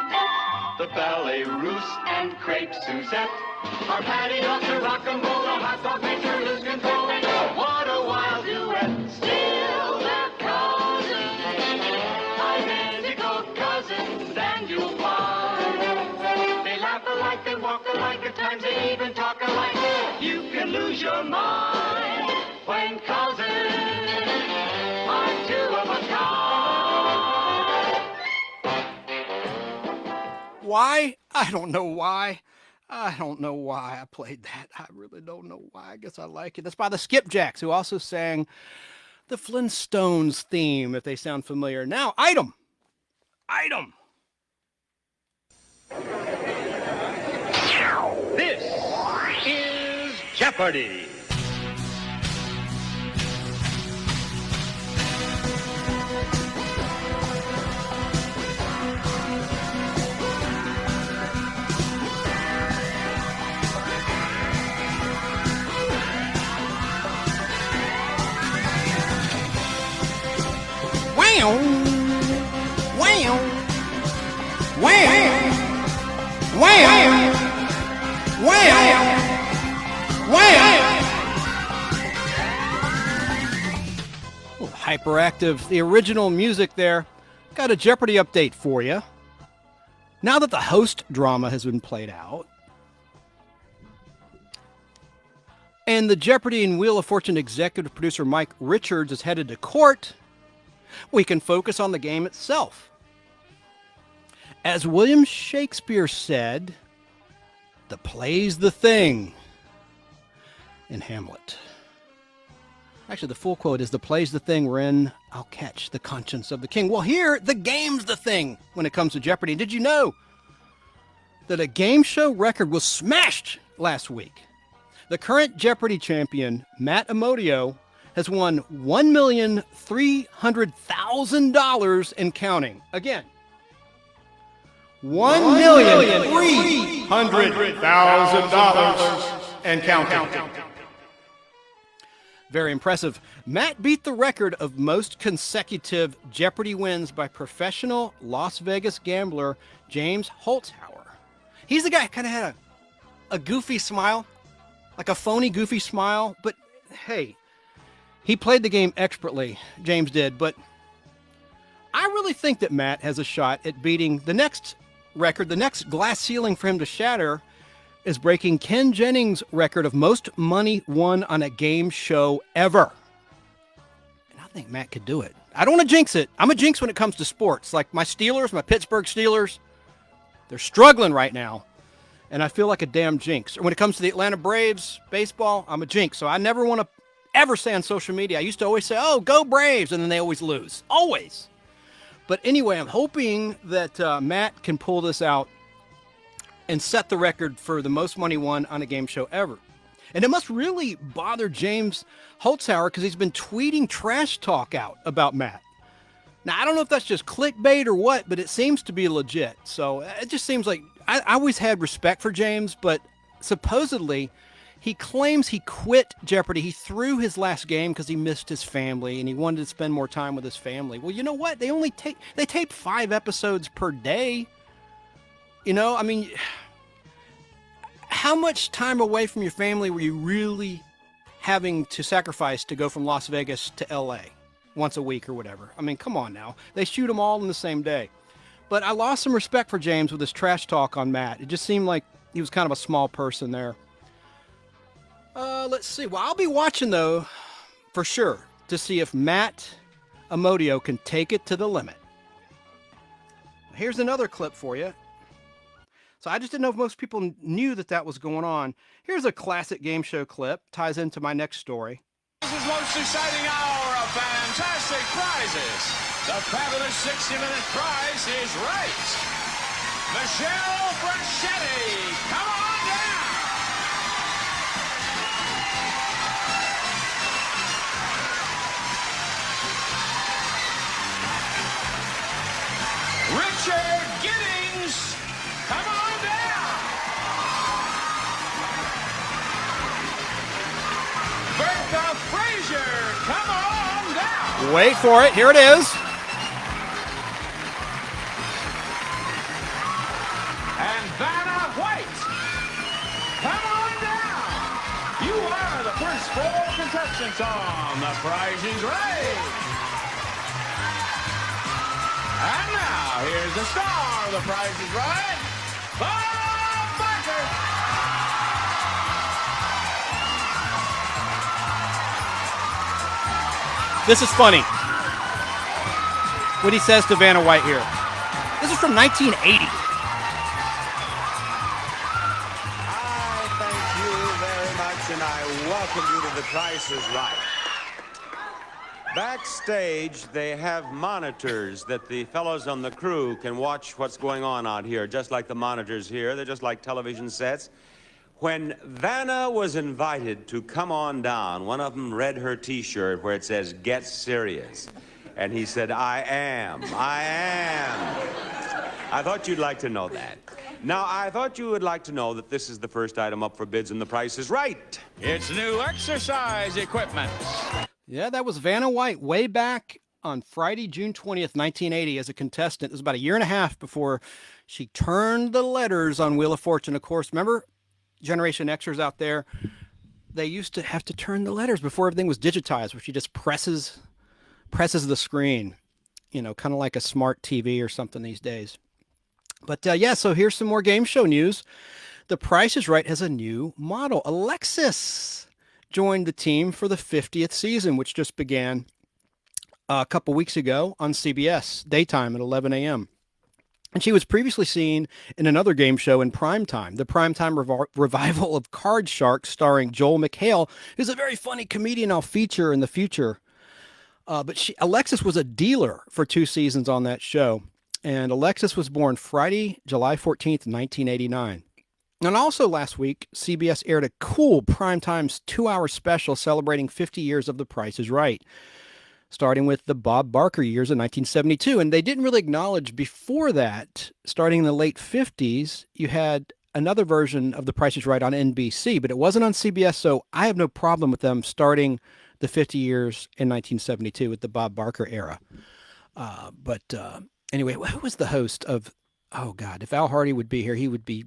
The ballet russe and crepe Suzette are Patty off to rock and roll. A hot dog makes her lose control. What a wild duet! Still they're cousins, identical cousins, and you'll find they laugh alike, they walk alike, at times they even talk alike. You can lose your mind when cousins are 2 of a kind. Why? I don't know why. I don't know why I played that. I really don't know why. I guess I like it. That's by the Skipjacks, who also sang the Flintstones theme, if they sound familiar. Now, item. This is Jeopardy! Wow. Wow. Wow. Wow. Wow. Wow. Hyperactive, the original music there. Got a Jeopardy update for you. Now that the host drama has been played out, and the Jeopardy and Wheel of Fortune executive producer Mike Richards is headed to court, we can focus on the game itself. As William Shakespeare said, the play's the thing in Hamlet. Actually, the full quote is, the play's the thing wherein I'll catch the conscience of the king. Well, here, the game's the thing when it comes to Jeopardy. Did you know that a game show record was smashed last week? The current Jeopardy champion, Matt Amodio, has won $1,300,000 and counting. Again, $1,300,000 and counting. Very impressive. Matt beat the record of most consecutive Jeopardy wins by professional Las Vegas gambler James Holzhauer. He's the guy who kind of had a goofy smile, like a phony goofy smile, but hey, he played the game expertly, James did, but I really think that Matt has a shot at beating the next record. The next glass ceiling for him to shatter is breaking Ken Jennings' record of most money won on a game show ever. And I think Matt could do it. I don't want to jinx it. I'm a jinx when it comes to sports. Like my Steelers, my Pittsburgh Steelers, they're struggling right now. And I feel like a damn jinx. Or when it comes to the Atlanta Braves baseball, I'm a jinx. So I never want to ever say on social media, I used to always say, oh, go Braves. And then they always lose. Always. But anyway, I'm hoping that Matt can pull this out and set the record for the most money won on a game show ever. And it must really bother James Holzhauer because he's been tweeting trash talk out about Matt. Now, I don't know if that's just clickbait or what, but it seems to be legit. So it just seems like I always had respect for James, but supposedly he claims he quit Jeopardy. He threw his last game because he missed his family and he wanted to spend more time with his family. Well, you know what? They tape 5 episodes per day. You know, I mean, how much time away from your family were you really having to sacrifice to go from Las Vegas to LA once a week or whatever? I mean, come on now. They shoot them all in the same day. But I lost some respect for James with his trash talk on Matt. It just seemed like he was kind of a small person there. Let's see. Well, I'll be watching, though, for sure, to see if Matt Amodio can take it to the limit. Here's another clip for you. So I just didn't know if most people knew that was going on. Here's a classic game show clip. Ties into my next story. This is most exciting hour of fantastic prizes. The fabulous 60-minute prize is right. Michelle Brachetti, come on down. Richard Giddings, come on down. Bertha Frazier, come on down. Wait for it. Here it is. And Vanna White, come on down. You are the first 4 contestants on The Price is Right. And now, here's the star of The Price is Right, Bob Barker. This is funny. What he says to Vanna White here. This is from 1980. I thank you very much, and I welcome you to The Price is Right. Backstage, they have monitors that the fellows on the crew can watch what's going on out here, just like the monitors here. They're just like television sets. When Vanna was invited to come on down, one of them read her T-shirt where it says, "Get serious." And he said, I am. I thought you'd like to know that. Now, I thought you would like to know that this is the first item up for bids and The Price is Right. It's new exercise equipment. Yeah, that was Vanna White way back on Friday, June 20th, 1980 as a contestant. It was about a year and a half before she turned the letters on Wheel of Fortune. Of course, remember Generation Xers out there, they used to have to turn the letters before everything was digitized, where she just presses the screen, kind of like a smart TV or something these days. But so here's some more game show news. The Price is Right has a new model. Alexis joined the team for the 50th season, which just began a couple weeks ago on CBS, daytime at 11 a.m. And she was previously seen in another game show in primetime, the primetime revival of Card Shark, starring Joel McHale, who's a very funny comedian I'll feature in the future. But Alexis was a dealer for 2 seasons on that show. And Alexis was born Friday, July 14th, 1989. And also last week, CBS aired a cool primetime's 2-hour special celebrating 50 years of The Price is Right, starting with the Bob Barker years in 1972. And they didn't really acknowledge before that, starting in the late 50s, you had another version of The Price is Right on NBC, but it wasn't on CBS, so I have no problem with them starting the 50 years in 1972 with the Bob Barker era. Anyway, who was the host of, oh God, if Al Hardy would be here, he would be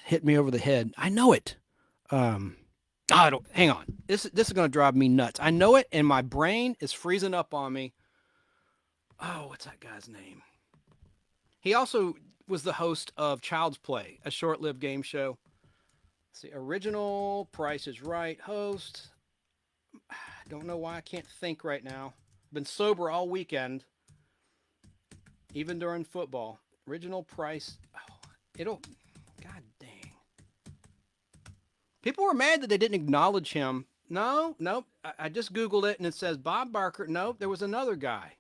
hit me over the head. I know it. Hang on. This is going to drive me nuts. I know it, and my brain is freezing up on me. Oh, what's that guy's name? He also was the host of Child's Play, a short-lived game show. Let's see, original Price is Right host. I don't know why I can't think right now. Been sober all weekend, even during football. Original Price. God dang. People were mad that they didn't acknowledge him. Nope. I just Googled it and it says Bob Barker. Nope, there was another guy.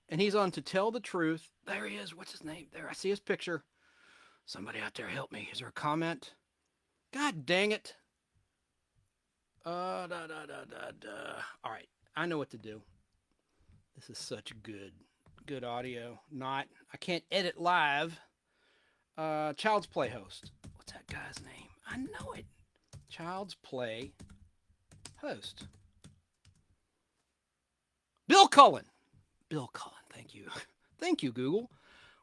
And he's on To Tell the Truth. There he is. What's his name? There, I see his picture. Somebody out there help me. Is there a comment? God dang it. All right, I know what to do. This is such good audio. I can't edit live. Child's Play host. What's that guy's name? I know it. Child's Play host. Bill Cullen. Thank you. Thank you, Google.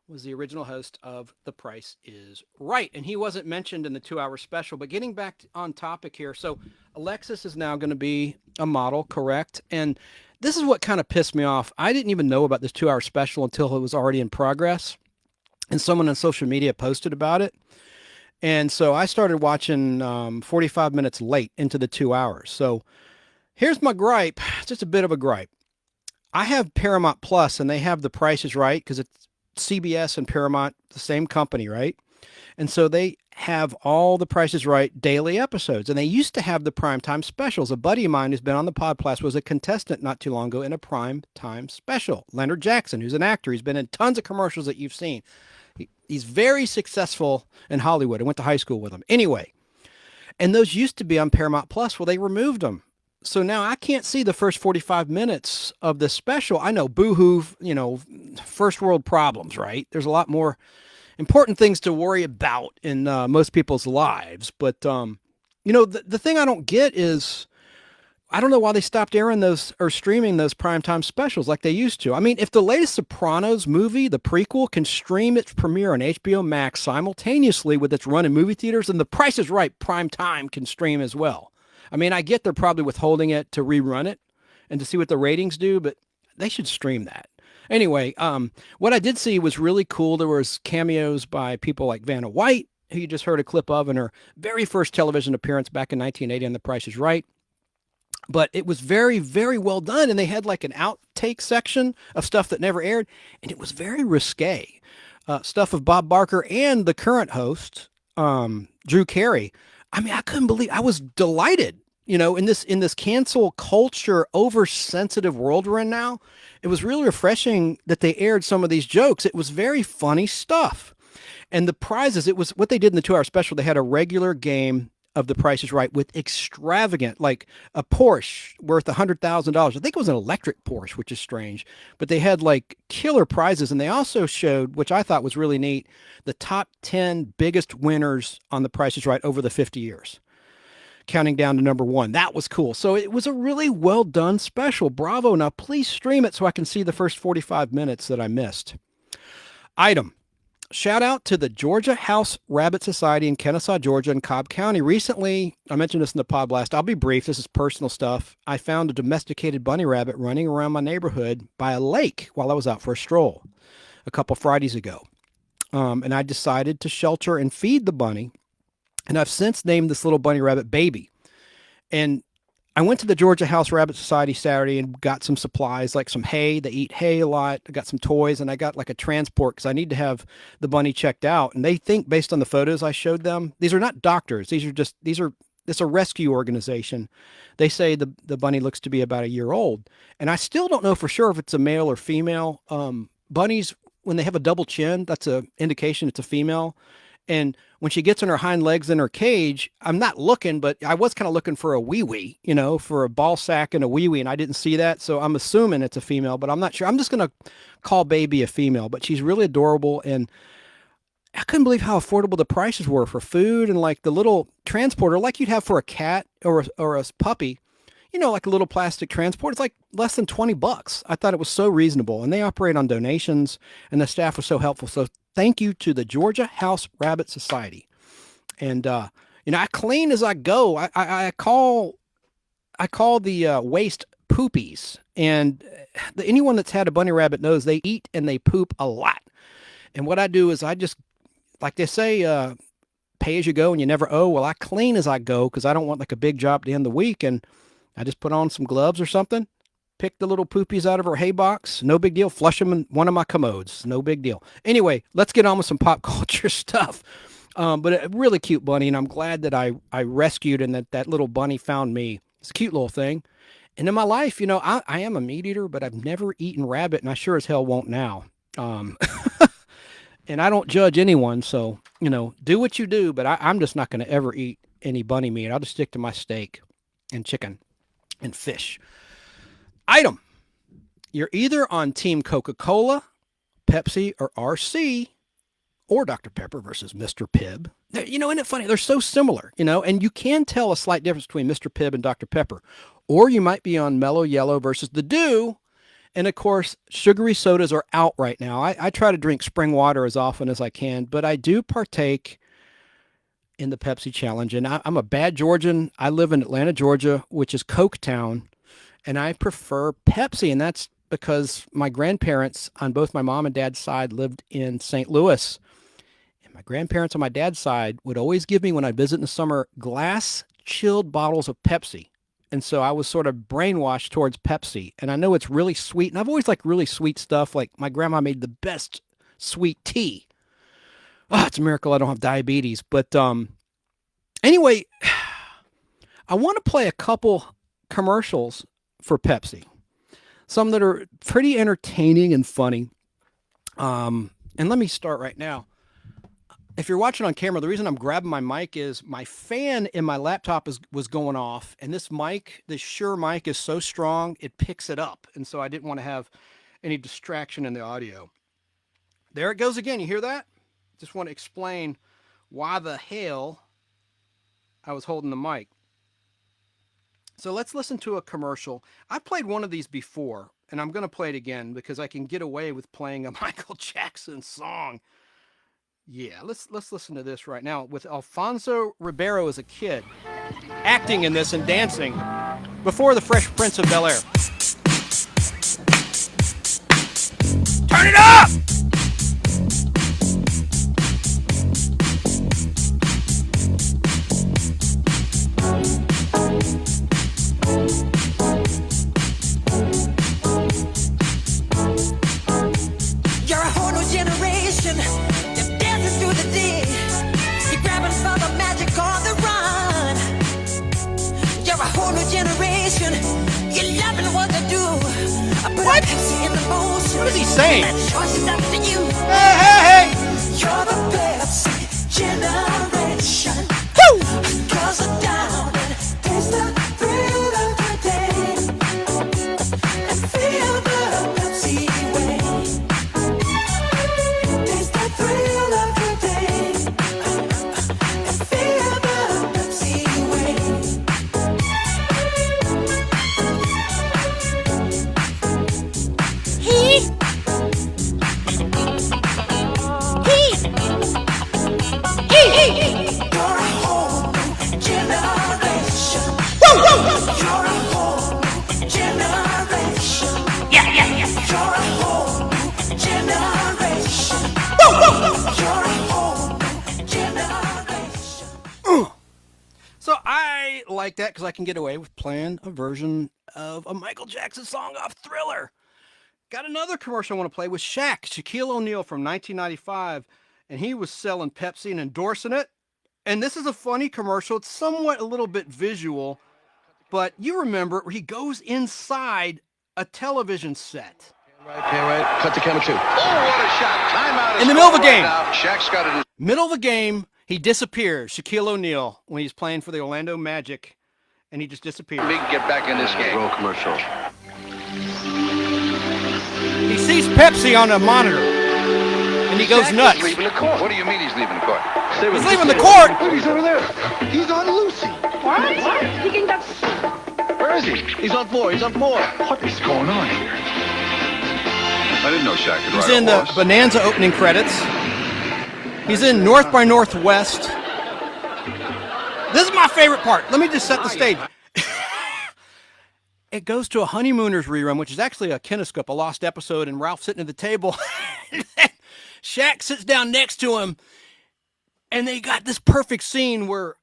Was the original host of The Price is Right. And he wasn't mentioned in the 2-hour special, but getting back on topic here. So Alexis is now going to be a model, correct? And this is what kind of pissed me off. I didn't even know about this 2-hour special until it was already in progress. And someone on social media posted about it. And so I started watching 45 minutes late into the 2 hours. So here's my gripe. It's just a bit of a gripe. I have Paramount Plus, and they have The Price is Right because it's CBS and Paramount, the same company, right? And so they have all The Price is Right daily episodes. And they used to have the primetime specials. A buddy of mine who's been on the Podblast was a contestant not too long ago in a primetime special. Leonard Jackson, who's an actor. He's been in tons of commercials that you've seen. He's very successful in Hollywood. I went to high school with him. Anyway, and those used to be on Paramount Plus. Well, they removed them. So now I can't see the first 45 minutes of this special. I know, boo-hoo, first world problems, right? There's a lot more important things to worry about in most people's lives. But, the thing I don't get is, I don't know why they stopped airing those or streaming those primetime specials like they used to. I mean, if the latest Sopranos movie, the prequel, can stream its premiere on HBO Max simultaneously with its run in movie theaters, then The Price is Right primetime can stream as well. I mean, I get they're probably withholding it to rerun it and to see what the ratings do, but they should stream that. Anyway, what I did see was really cool. There was cameos by people like Vanna White, who you just heard a clip of in her very first television appearance back in 1980 on The Price is Right. But it was very, very well done, and they had like an outtake section of stuff that never aired, and it was very risque. Stuff of Bob Barker and the current host, Drew Carey. I mean, I couldn't believe, I was delighted, in this cancel culture, oversensitive world we're in now. It was really refreshing that they aired some of these jokes. It was very funny stuff. And the prizes, it was what they did in the 2-hour special. They had a regular game of The Price is Right with extravagant, like a Porsche worth $100,000. I think it was an electric Porsche, which is strange. But they had like killer prizes. And they also showed, which I thought was really neat, the top 10 biggest winners on The Price is Right over the 50 years. counting down to number 1. That was cool. So it was a really well done special. Bravo. Now please stream it so I can see the first 45 minutes that I missed. Item. Shout out to the Georgia House Rabbit Society in Kennesaw, Georgia, in Cobb County. Recently, I mentioned this in the Podblast. I'll be brief. This is personal stuff. I found a domesticated bunny rabbit running around my neighborhood by a lake while I was out for a stroll a couple Fridays ago. And I decided to shelter and feed the bunny. And I've since named this little bunny rabbit Baby. And I went to the Georgia House Rabbit Society Saturday and got some supplies, like some hay. They eat hay a lot. I got some toys, and I got like a transport because I need to have the bunny checked out. And they think, based on the photos I showed them, these are not doctors. It's a rescue organization. They say the bunny looks to be about a year old. And I still don't know for sure if it's a male or female. Bunnies, when they have a double chin, that's an indication it's a female. And when she gets on her hind legs in her cage, I'm not looking, but I was kind of looking for a wee-wee, for a ball sack and a wee-wee, and I didn't see that. So I'm assuming it's a female, but I'm not sure. I'm just going to call Baby a female, but she's really adorable. And I couldn't believe how affordable the prices were for food and like the little transporter, like you'd have for a cat or a puppy, like a little plastic transport. It's like less than $20. I thought it was so reasonable, and they operate on donations, and the staff was so helpful. So thank you to the Georgia House Rabbit Society. And, I clean as I go. I call the waste poopies. And anyone that's had a bunny rabbit knows they eat and they poop a lot. And what I do is I just, like they say, pay as you go and you never owe. Well, I clean as I go because I don't want like a big job at the end of the week. And I just put on some gloves or something, pick the little poopies out of her hay box. No big deal. Flush them in one of my commodes. No big deal. Anyway, let's get on with some pop culture stuff. But a really cute bunny, and I'm glad that I rescued and that little bunny found me. It's a cute little thing. And in my life, I am a meat eater, but I've never eaten rabbit, and I sure as hell won't now. And I don't judge anyone, so, do what you do, but I'm just not going to ever eat any bunny meat. I'll just stick to my steak and chicken and fish. Item. You're either on Team Coca-Cola, Pepsi, or RC, or Dr. Pepper versus Mr. Pibb. Isn't it funny? They're so similar, and you can tell a slight difference between Mr. Pibb and Dr. Pepper. Or you might be on Mellow Yellow versus the Dew. And of course, sugary sodas are out right now. I try to drink spring water as often as I can, but I do partake in the Pepsi challenge. And I'm a bad Georgian. I live in Atlanta, Georgia, which is Coke Town, and I prefer Pepsi. And that's because my grandparents on both my mom and dad's side lived in St. Louis. And my grandparents on my dad's side would always give me, when I'd visit in the summer, glass chilled bottles of Pepsi. And so I was sort of brainwashed towards Pepsi. And I know it's really sweet. And I've always liked really sweet stuff. Like my grandma made the best sweet tea. Oh, it's a miracle I don't have diabetes. But anyway, I want to play a couple commercials for Pepsi. Some that are pretty entertaining and funny. And let me start right now. If you're watching on camera, the reason I'm grabbing my mic is my fan in my laptop was going off, and this Shure mic is so strong, it picks it up. And so I didn't want to have any distraction in the audio. There it goes again. You hear that? Just want to explain why the hell I was holding the mic. So let's listen to a commercial. I played one of these before, and I'm going to play it again because I can get away with playing a Michael Jackson song. Yeah, let's listen to this right now with Alfonso Ribeiro as a kid, acting in this and dancing before the Fresh Prince of Bel-Air. Turn it up! You're a whole new generation. You're dancing through the day. You're grabbing for the magic on the run. You're a whole new generation. You're loving what they do. What? What is he saying? Hey, hey, hey! You're the Pepsi generation. Woo! 'Cause the down and taste the thrill of the day. And feel the Pepsi way. Taste the thrill of the day. And feel the Pepsi way. like that because I can get away with playing a version of a Michael Jackson song off Thriller. Got another commercial I want to play with Shaquille O'Neal from 1995, and he was selling Pepsi and endorsing it. And this is a funny commercial. It's somewhat a little bit visual, but you remember where he goes inside a television set. Right. Cut the camera too. Oh, what a shot. Timeout. In the middle of the game. Shaq's got it. Middle of the game, he disappears. Shaquille O'Neal, when he's playing for the Orlando Magic, and he just disappears. We can get back in this game. Roll commercial. He sees Pepsi on a monitor, and he goes nuts. He's leaving the court. What do you mean he's leaving the court? He's leaving the court. Look, he's over there. He's on Lucy. What? He can go. Where is he? He's on 4. He's on 4. What is going on here? I didn't know Shaq could He's ride in a the horse. Bonanza opening credits. He's in North by Northwest. This is my favorite part. Let me just set the stage. It goes to a Honeymooners rerun, which is actually a kinescope, a lost episode, and Ralph sitting at the table. Shaq sits down next to him, and they got this perfect scene where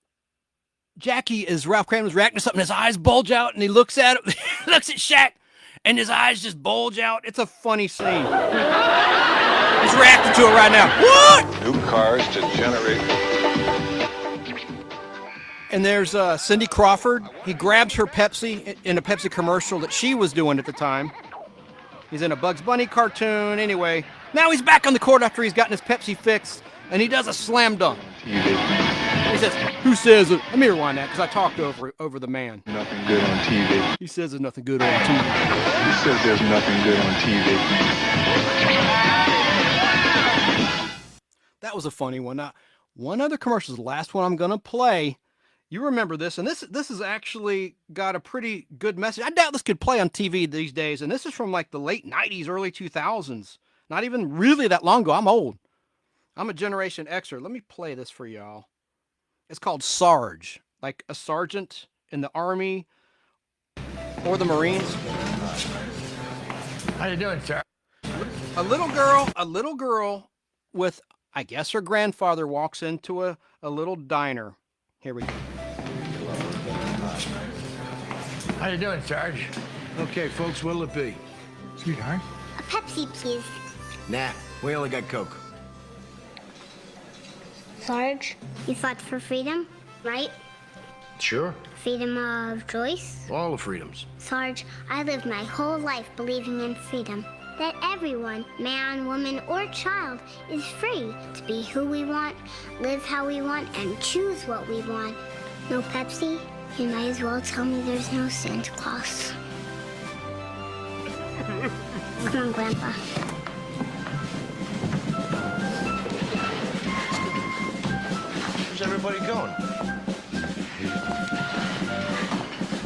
Jackie, as Ralph Cramden's reacting to something, his eyes bulge out, and he looks at it, looks at Shaq, and his eyes just bulge out. It's a funny scene. He's reacting to it right now. What? New cars to generate. And there's Cindy Crawford. He grabs her Pepsi in a Pepsi commercial that she was doing at the time. He's in a Bugs Bunny cartoon. Anyway, now he's back on the court after he's gotten his Pepsi fix, and he does a slam dunk. He says, "Who says it?" Let me rewind that because I talked over the man. Nothing good on TV. He says there's nothing good on TV. He says there's nothing good on TV. That was a funny one. Now, one other commercial is the last one I'm going to play. You remember this, and this has actually got a pretty good message. I doubt this could play on TV these days, and this is from like the late 90s, early 2000s. Not even really that long ago. I'm old. I'm a Generation Xer. Let me play this for y'all. It's called Sarge, like a sergeant in the Army or the Marines. How you doing, sir? A little girl with, I guess her grandfather walks into a little diner. Here we go. How you doing, Sarge? Okay, folks, what'll it be? Sweetheart? A Pepsi, please. Nah, we only got Coke. Sarge, you fought for freedom, right? Sure. Freedom of choice? All the freedoms. Sarge, I lived my whole life believing in freedom. That everyone, man, woman, or child, is free to be who we want, live how we want, and choose what we want. No Pepsi? You might as well tell me there's no Santa Claus. Come on, Grandpa. Where's everybody going?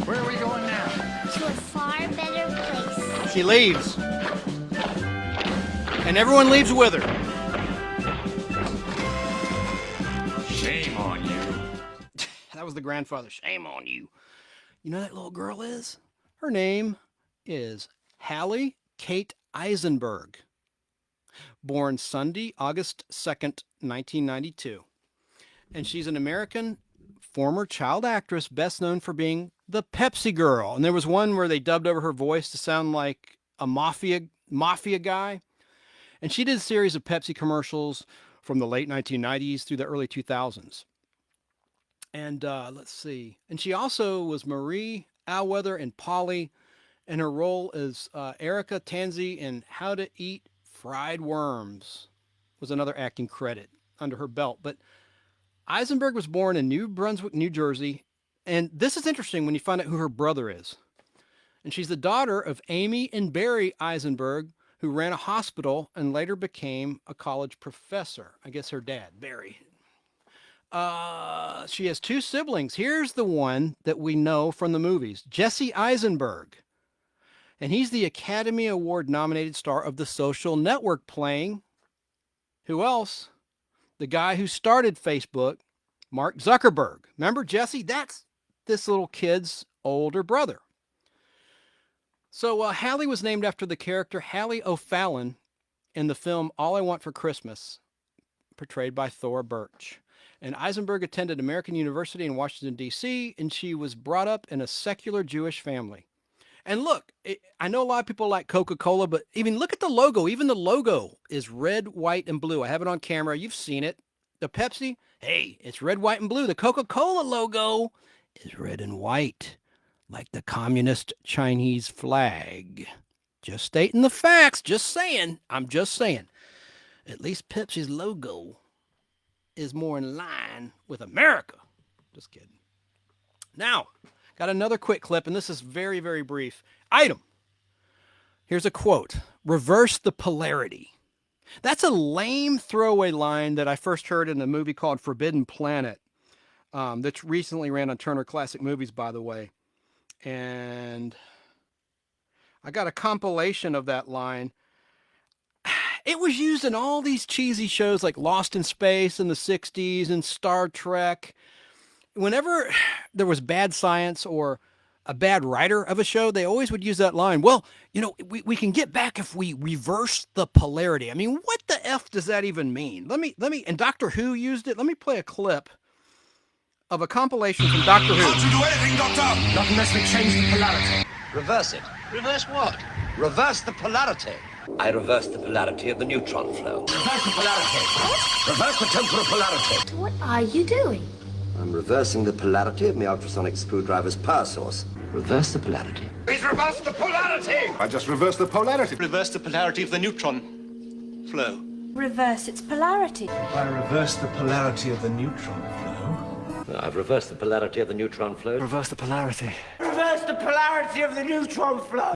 Where are we going now? To a far better place. She leaves. And everyone leaves with her. Shame on you. That was the grandfather. Shame on you. You know who that little girl is? Her name is Hallie Kate Eisenberg. Born Sunday, August 2nd, 1992. And she's an American former child actress best known for being the Pepsi Girl. And there was one where they dubbed over her voice to sound like a mafia guy. And she did a series of Pepsi commercials from the late 1990s through the early 2000s. And let's see. And she also was Marie Allweather in Polly. And her role is Erica Tansey in How to Eat Fried Worms was another acting credit under her belt. But Eisenberg was born in New Brunswick, New Jersey. And this is interesting when you find out who her brother is. And she's the daughter of Amy and Barry Eisenberg, who ran a hospital and later became a college professor. I guess her dad, Barry. She has two siblings. Here's the one that we know from the movies, Jesse Eisenberg. And he's the Academy Award nominated star of The Social Network, playing, who else? The guy who started Facebook, Mark Zuckerberg. Remember Jesse? That's this little kid's older brother. So Hallie was named after the character Hallie O'Fallon in the film All I Want for Christmas, portrayed by Thora Birch. And Eisenberg attended American University in Washington, D.C., and she was brought up in a secular Jewish family. And look, I know a lot of people like Coca-Cola, but even look at the logo. Even the logo is red, white, and blue. I have it on camera. You've seen it. The Pepsi, hey, it's red, white, and blue. The Coca-Cola logo is red and white, like the communist Chinese flag. Just stating the facts. Just saying. I'm just saying. At least Pepsi's logo is more in line with America. Just kidding. Now, got another quick clip, and this is very, very brief. Item. Here's a quote. Reverse the polarity. That's a lame throwaway line that I first heard in a movie called Forbidden Planet that recently ran on Turner Classic Movies, by the way. And I got a compilation of that line. It was used in all these cheesy shows like Lost in Space in the 60s and Star Trek. Whenever there was bad science or a bad writer of a show, they always would use that line. Well, you know, we can get back if we reverse the polarity. I mean, what the F does that even mean? Let me, and Doctor Who used it. Let me play a clip of a compilation from Doctor Who. Can't you do anything, Doctor? Not unless we change the polarity. Reverse it. Reverse what? Reverse the polarity. I reverse the polarity of the neutron flow. Reverse the polarity. Reverse the temporal polarity. What are you doing? I'm reversing the polarity of my ultrasonic screwdriver's power source. Reverse the polarity. He's reversed the polarity! I just reversed the polarity. Reverse the polarity of the neutron flow. Reverse its polarity. I reverse the polarity of the neutron flow. I've reversed the polarity of the neutron flow. Reverse the polarity. Reverse the polarity of the neutron flow!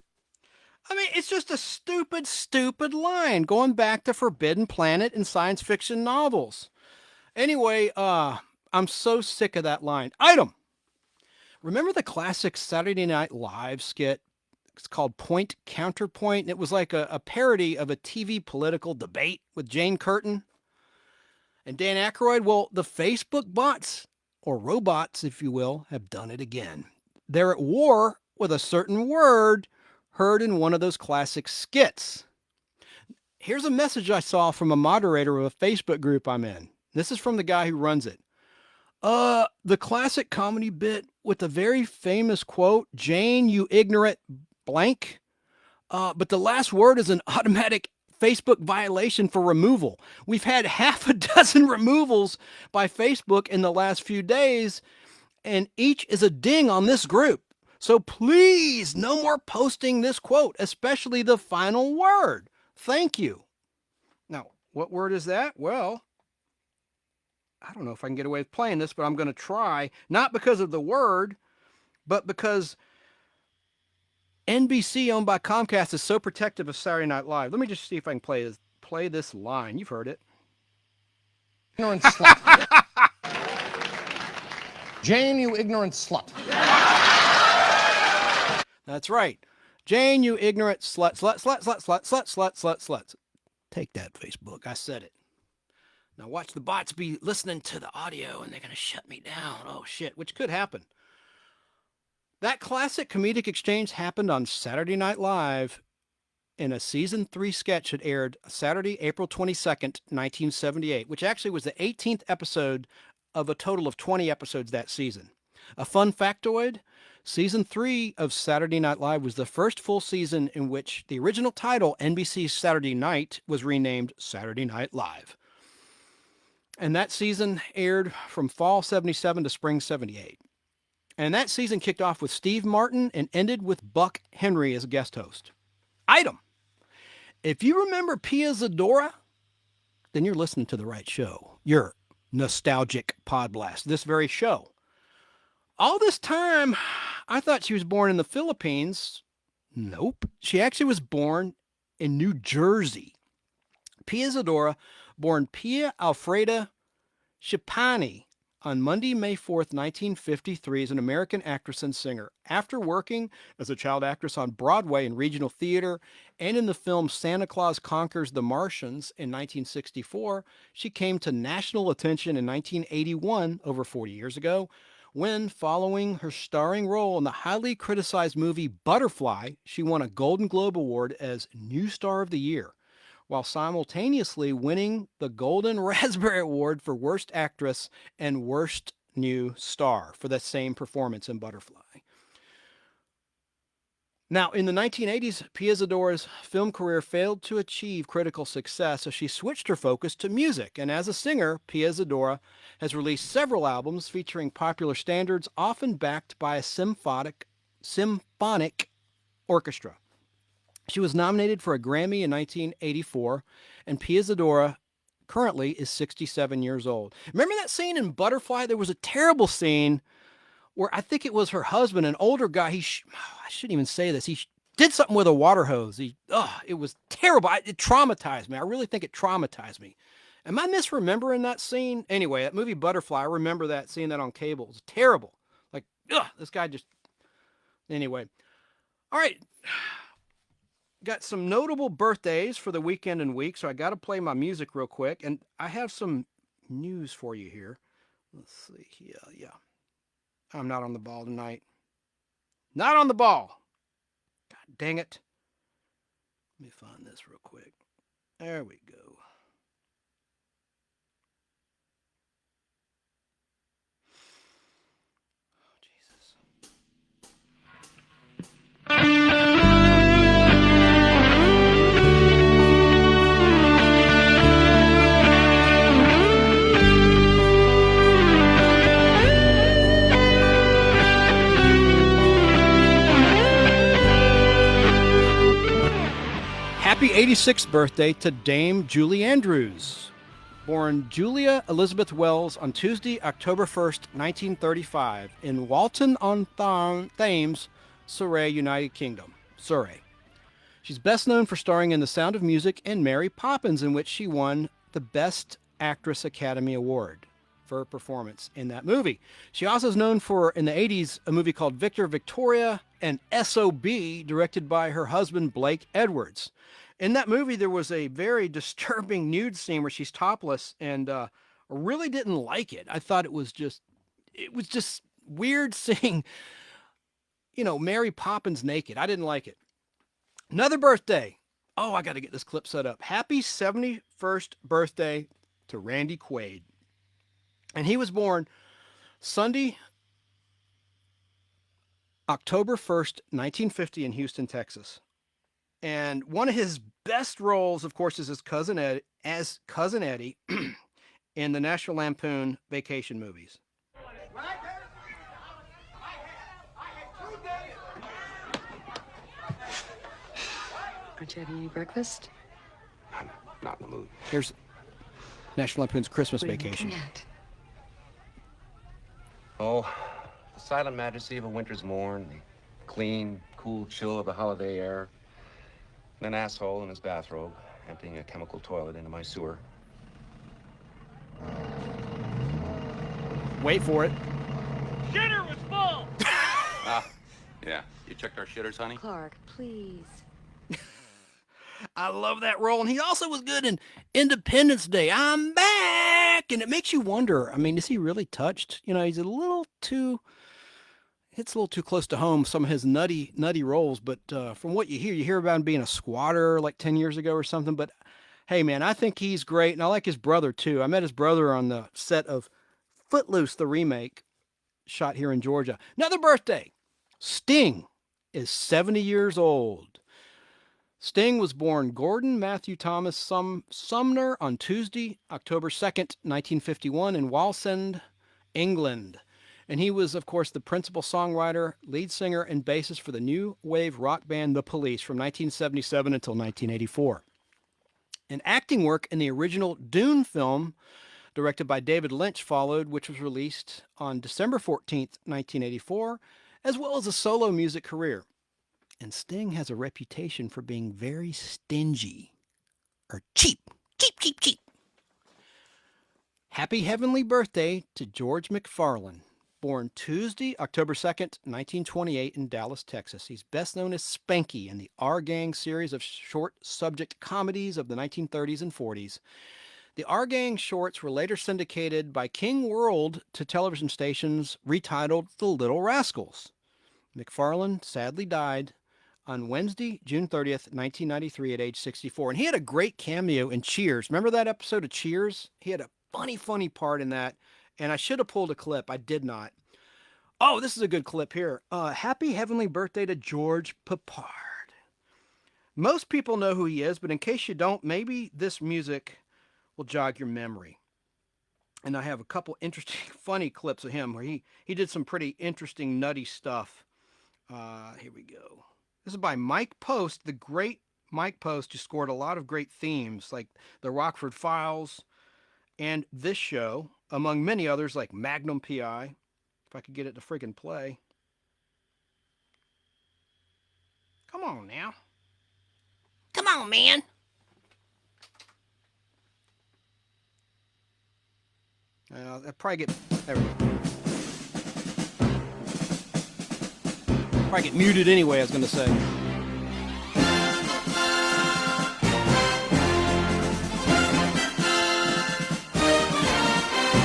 I mean, it's just a stupid, stupid line going back to Forbidden Planet and science fiction novels. Anyway, I'm so sick of that line. Item. Remember the classic Saturday Night Live skit? It's called Point Counterpoint. And it was like a parody of a TV political debate with Jane Curtin and Dan Aykroyd. Well, the Facebook bots, or robots, if you will, have done it again. They're at war with a certain word heard in one of those classic skits. Here's a message I saw from a moderator of a Facebook group I'm in. This is from the guy who runs it. The classic comedy bit with the very famous quote, Jane, you ignorant blank. But the last word is an automatic Facebook violation for removal. We've had half a dozen removals by Facebook in the last few days, and each is a ding on this group. So please, no more posting this quote, especially the final word. Thank you. Now, what word is that? Well, I don't know if I can get away with playing this, but I'm going to try. Not because of the word, but because NBC, owned by Comcast, is so protective of Saturday Night Live. Let me just see if I can play this line. You've heard it. Ignorant slut. Jane, you ignorant slut. That's right. Jane, you ignorant slut, slut, slut, slut, slut, slut, slut, slut, slut. Take that, Facebook. I said it. Now watch the bots be listening to the audio and they're going to shut me down. Oh, shit, which could happen. That classic comedic exchange happened on Saturday Night Live in a season 3 sketch that aired Saturday, April 22nd, 1978, which actually was the 18th episode of a total of 20 episodes that season. A fun factoid, season 3 of Saturday Night Live was the first full season in which the original title, NBC's Saturday Night, was renamed Saturday Night Live. And that season aired from fall 77 to spring 78. And that season kicked off with Steve Martin and ended with Buck Henry as a guest host. Item. If you remember Pia Zadora, then you're listening to the right show. Your nostalgic Podblast, this very show. All this time, I thought she was born in the Philippines. Nope. She actually was born in New Jersey. Pia Zadora, born Pia Alfreda Shipani on Monday, May 4th, 1953, is an American actress and singer. After working as a child actress on Broadway in regional theater and in the film Santa Claus Conquers the Martians in 1964, she came to national attention in 1981, over 40 years ago, when, following her starring role in the highly criticized movie Butterfly, she won a Golden Globe Award as New Star of the Year. while simultaneously winning the Golden Raspberry Award for Worst Actress and Worst New Star for the same performance in Butterfly. Now, in the 1980s, Pia Zadora's film career failed to achieve critical success, so she switched her focus to music. And as a singer, Pia Zadora has released several albums featuring popular standards, often backed by a symphonic orchestra. She was nominated for a Grammy in 1984, and Pia Zadora currently is 67 years old. Remember that scene in Butterfly? There was a terrible scene where I think it was her husband, an older guy. I shouldn't even say this. He did something with a water hose. It was terrible. It traumatized me. I really think it traumatized me. Am I misremembering that scene? Anyway, that movie Butterfly, I remember that, seeing that on cable. It was terrible. Like, this guy just... Anyway. All right. Got some notable birthdays for the weekend and week, so I got to play my music real quick. And I have some news for you here. Let's see. Yeah. I'm not on the ball tonight. Not on the ball. God dang it. Let me find this real quick. There we go. Oh, Jesus. Happy 86th birthday to Dame Julie Andrews. Born Julia Elizabeth Wells on Tuesday, October 1st, 1935, in Walton-on-Thames, Surrey, United Kingdom. Surrey. She's best known for starring in The Sound of Music and Mary Poppins, in which she won the Best Actress Academy Award for her performance in that movie. She also is known for, in the 80s, a movie called Victor Victoria and S.O.B., directed by her husband, Blake Edwards. In that movie, there was a very disturbing nude scene where she's topless, and I really didn't like it. I thought it was just weird seeing, Mary Poppins naked. I didn't like it. Another birthday. Oh, I got to get this clip set up. Happy 71st birthday to Randy Quaid. And he was born Sunday, October 1st, 1950 in Houston, Texas. And one of his best roles, of course, is as Cousin Eddie in the National Lampoon Vacation movies. Aren't you having any breakfast? I'm not in the mood. Here's National Lampoon's Christmas What are you Vacation. looking at? Oh, the silent majesty of a winter's morn, the clean, cool chill of the holiday air, and an asshole in his bathrobe emptying a chemical toilet into my sewer. Wait for it. Shitter was full! Yeah. You checked our shitters, honey? Clark, please. I love that role. And he also was good in Independence Day. I'm back! And it makes you wonder, is he really touched? He's hits a little too close to home, some of his nutty roles. But from what you hear about him being a squatter like 10 years ago or something. But hey, man, I think he's great. And I like his brother, too. I met his brother on the set of Footloose, the remake, shot here in Georgia. Another birthday. Sting is 70 years old. Sting was born Gordon Matthew Thomas Sumner on Tuesday, October 2nd, 1951 in Wallsend, England. And he was, of course, the principal songwriter, lead singer, and bassist for the new wave rock band The Police from 1977 until 1984. An acting work in the original Dune film, directed by David Lynch, followed, which was released on December 14th, 1984, as well as a solo music career. And Sting has a reputation for being very stingy or cheap. Cheap. Happy heavenly birthday to George McFarlane. Born Tuesday, October 2nd, 1928 in Dallas, Texas. He's best known as Spanky in the Our Gang series of short subject comedies of the 1930s and 40s. The Our Gang shorts were later syndicated by King World to television stations retitled The Little Rascals. McFarlane sadly died on Wednesday, June 30th, 1993 at age 64. And he had a great cameo in Cheers. Remember that episode of Cheers? He had a funny part in that. And I should have pulled a clip. I did not. Oh, this is a good clip here. Happy heavenly birthday to George Peppard. Most people know who he is, but in case you don't, maybe this music will jog your memory. And I have a couple interesting, funny clips of him where he did some pretty interesting, nutty stuff. Here we go. This is by Mike Post, the great Mike Post, who scored a lot of great themes like The Rockford Files and this show, among many others like Magnum P.I. If I could get it to freaking play. Come on now. Come on, man. I'll probably get... There we go. Probably get muted anyway, I was going to say.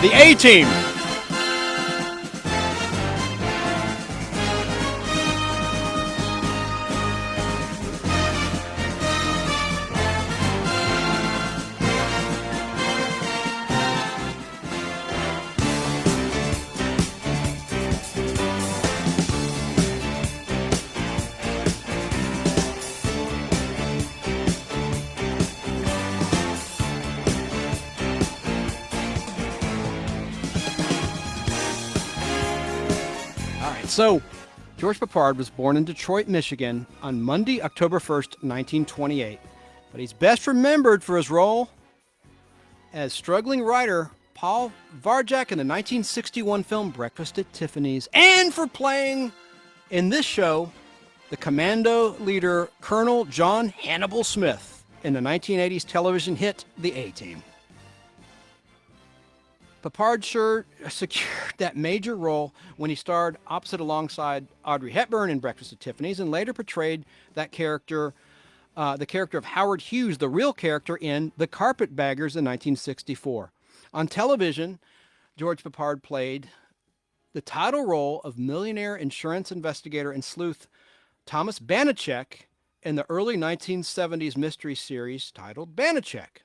The A-Team. So, George Peppard was born in Detroit, Michigan on Monday, October 1st, 1928. But he's best remembered for his role as struggling writer Paul Varjak in the 1961 film Breakfast at Tiffany's, and for playing in this show the commando leader Colonel John Hannibal Smith in the 1980s television hit The A-Team. Peppard sure secured that major role when he starred opposite alongside Audrey Hepburn in Breakfast at Tiffany's and later portrayed that character, the character of Howard Hughes, the real character in The Carpetbaggers in 1964. On television, George Peppard played the title role of millionaire insurance investigator and sleuth Thomas Banachek in the early 1970s mystery series titled Banachek.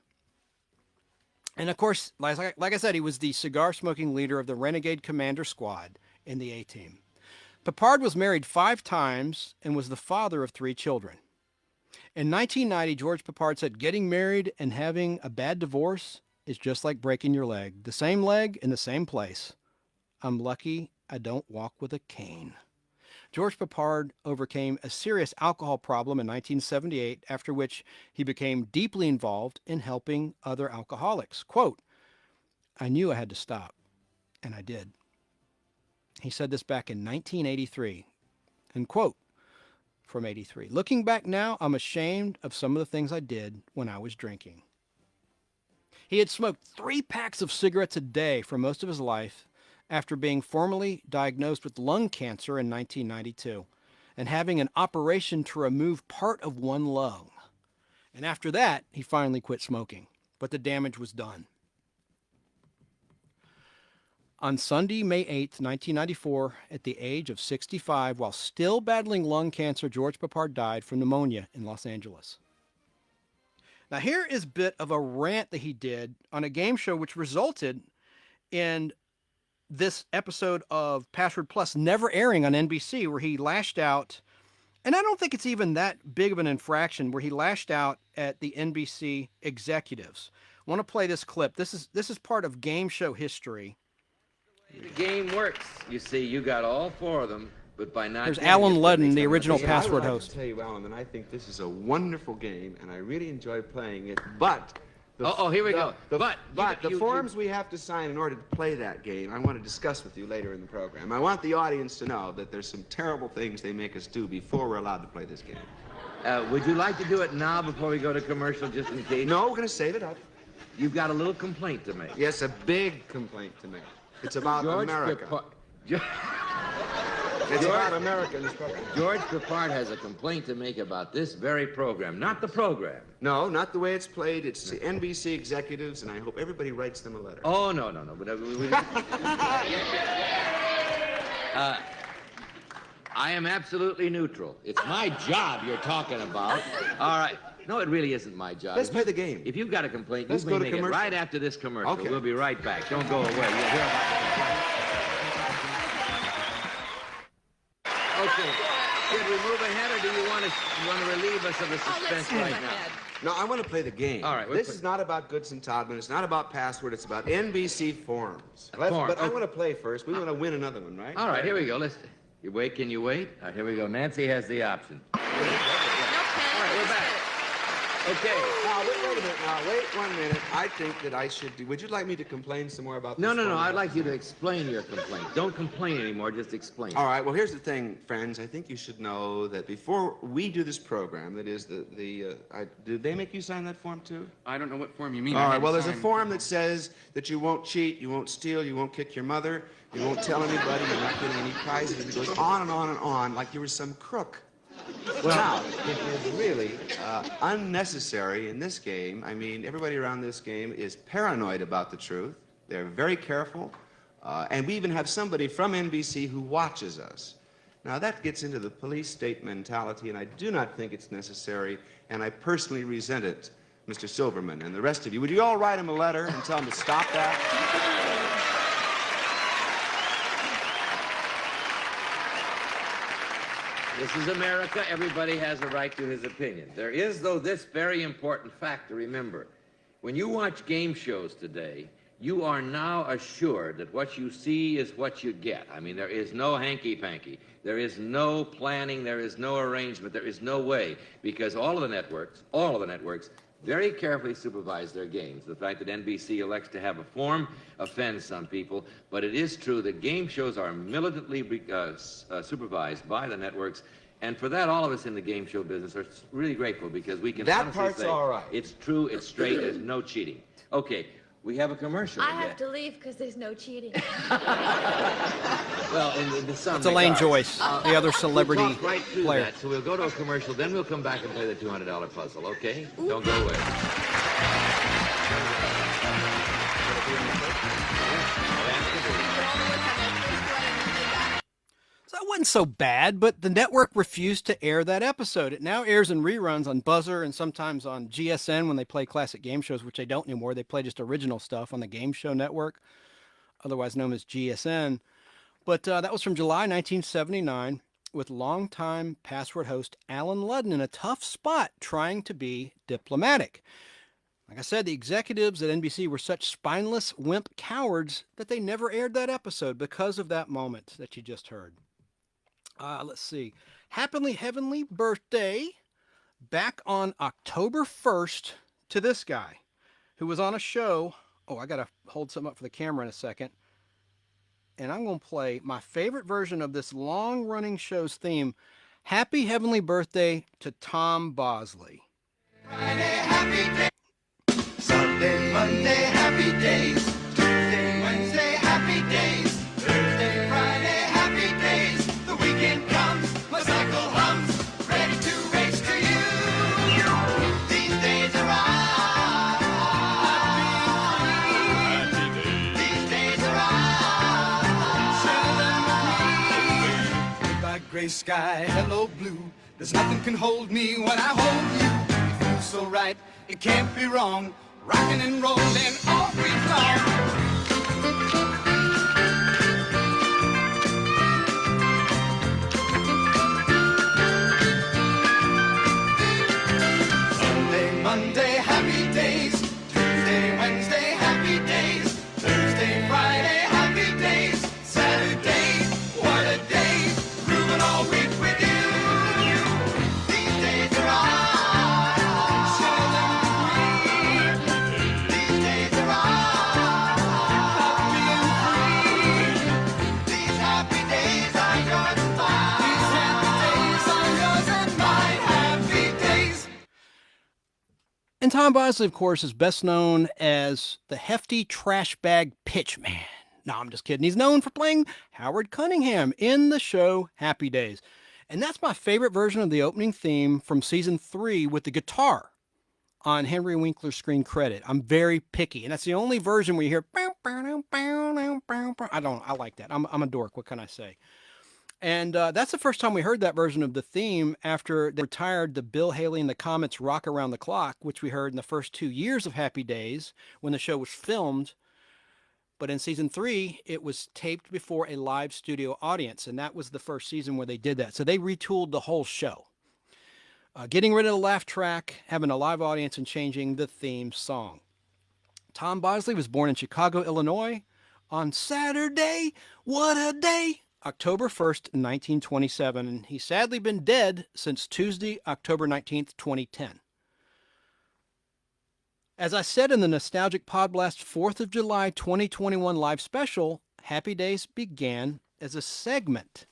And of course, like I said, he was the cigar-smoking leader of the Renegade Commander Squad in the A-Team. Peppard was married 5 times and was the father of 3 children. In 1990, George Peppard said, "Getting married and having a bad divorce is just like breaking your leg. The same leg in the same place. I'm lucky I don't walk with a cane." George Peppard overcame a serious alcohol problem in 1978, after which he became deeply involved in helping other alcoholics. Quote, "I knew I had to stop, and I did." He said this back in 1983. And quote from 83, "Looking back now, I'm ashamed of some of the things I did when I was drinking." He had smoked 3 packs of cigarettes a day for most of his life, after being formally diagnosed with lung cancer in 1992 and having an operation to remove part of one lung. And after that, he finally quit smoking, but the damage was done. On Sunday, May 8th, 1994, at the age of 65, while still battling lung cancer, George Peppard died from pneumonia in Los Angeles. Now, here is a bit of a rant that he did on a game show which resulted in this episode of Password Plus never airing on NBC, where he lashed out, and I don't think it's even that big of an infraction, where he lashed out at the NBC executives. I want to play this clip. This is part of game show history. The game works. You see, you got all 4 of them, but by not... There's Alan Ludden, the original Password host. I would like to tell you, Alan, that I think this is a wonderful game, and I really enjoy playing it, but... Here we go. But the forms we have to sign in order to play that game, I want to discuss with you later in the program. I want the audience to know that there's some terrible things they make us do before we're allowed to play this game. Would you like to do it now before we go to commercial, just in case? No, we're going to save it up. You've got a little complaint to make. Yes, a big complaint to make. It's about America. It's about America in this program. George Peppard has a complaint to make about this very program, not the program. No, not the way it's played. It's the NBC executives, and I hope everybody writes them a letter. Oh, no. I am absolutely neutral. It's my job you're talking about. All right. No, it really isn't my job. Let's play the game. If you've got a complaint, Let's you go may to make it commercial. right after this commercial. Okay. We'll be right back. Don't go away. You'll hear about the complaint. Okay. Should we move ahead, or do you want to relieve us of the suspense right now? No, I want to play the game. All right, This is not about Goodson Todman. It's not about password. It's about NBC forums. But I okay. want to play first. We want to win another one, right? All right, here we go. Listen. You wait, can you wait? All right, here we go. Nancy has the option. All right, we're back. Okay. Now, wait a minute. Now, wait 1 minute. I think that I should do... Would you like me to complain some more about this? No. format? I'd like you to explain your complaint. Don't complain anymore. Just explain. All right. Well, here's the thing, friends. I think you should know that before we do this program, that is did they make you sign that form too? I don't know what form you mean. All right. Well, there's a form that says that you won't cheat, you won't steal, you won't kick your mother, you won't tell anybody, you're not getting any prizes. It goes on and on and on, like you were some crook. Well, now, it is really unnecessary in this game. I mean, everybody around this game is paranoid about the truth. They're very careful. And we even have somebody from NBC who watches us. Now, that gets into the police state mentality, and I do not think it's necessary, and I personally resent it, Mr. Silverman and the rest of you. Would you all write him a letter and tell him to stop that? This is America. Everybody has a right to his opinion. There is, though, this very important fact to remember. When you watch game shows today, you are now assured that what you see is what you get. I mean, there is no hanky-panky. There is no planning. There is no arrangement. There is no way, because all of the networks very carefully supervise their games. The fact that NBC elects to have a form offends some people, but it is true that game shows are militantly supervised by the networks, and for that, all of us in the game show business are really grateful, because we can That honestly part's say all right. it's true, it's straight, there's no cheating. Okay, we have a commercial I again. have to leave because there's no cheating. Well, in some It's Elaine regards. Joyce, the other celebrity we'll talk right through player. That, so we'll go to a commercial, then we'll come back and play the $200 puzzle, okay? Don't go away. So that wasn't so bad, but the network refused to air that episode. It now airs in reruns on Buzzer and sometimes on GSN when they play classic game shows, which they don't anymore. They play just original stuff on the Game Show Network, otherwise known as GSN. But that was from July 1979 with longtime Password host Alan Ludden in a tough spot trying to be diplomatic. Like I said, the executives at NBC were such spineless wimp cowards that they never aired that episode because of that moment that you just heard. Let's see. Happily Heavenly Birthday back on October 1st to this guy who was on a show. Oh, I got to hold something up for the camera in a second. And I'm going to play my favorite version of this long-running show's theme. Happy Heavenly Birthday to Tom Bosley. Sunday, Monday, happy days. Tuesday, Wednesday, happy days. Thursday, Friday, happy days. The weekend comes, my cycle hums, ready to race to you. These days are ours. These days are ours. Goodbye, gray sky, hello, blue. There's nothing can hold me when I hold you. It feels so right, it can't be wrong. Rocking and rolling all week long. Sunday, Monday, happy days. Tuesday, Wednesday, happy days. Thursday, Friday, happy days. Saturday, what a day. Grooving all week with you. These days are ours. Share them with me. These days are ours. Happy and free. These happy days are yours and mine. These happy days are yours and mine. Happy days. And Tom Bosley, of course, is best known as the hefty trash bag pitch man. No, I'm just kidding. He's known for playing Howard Cunningham in the show Happy Days. And that's my favorite version of the opening theme from season 3 with the guitar on Henry Winkler's screen credit. I'm very picky. And that's the only version where you hear, I like that. I'm a dork. What can I say? And that's the first time we heard that version of the theme after they retired the Bill Haley and the Comets Rock Around the Clock, which we heard in the first 2 years of Happy Days when the show was filmed. But in season 3, it was taped before a live studio audience, and that was the first season where they did that. So they retooled the whole show, getting rid of the laugh track, having a live audience, and changing the theme song. Tom Bosley was born in Chicago, Illinois on Saturday. What a day! October 1st, 1927, and he's sadly been dead since Tuesday, October 19th, 2010. As I said in the nostalgic Podblast 4th of July 2021 live special, Happy Days began as a segment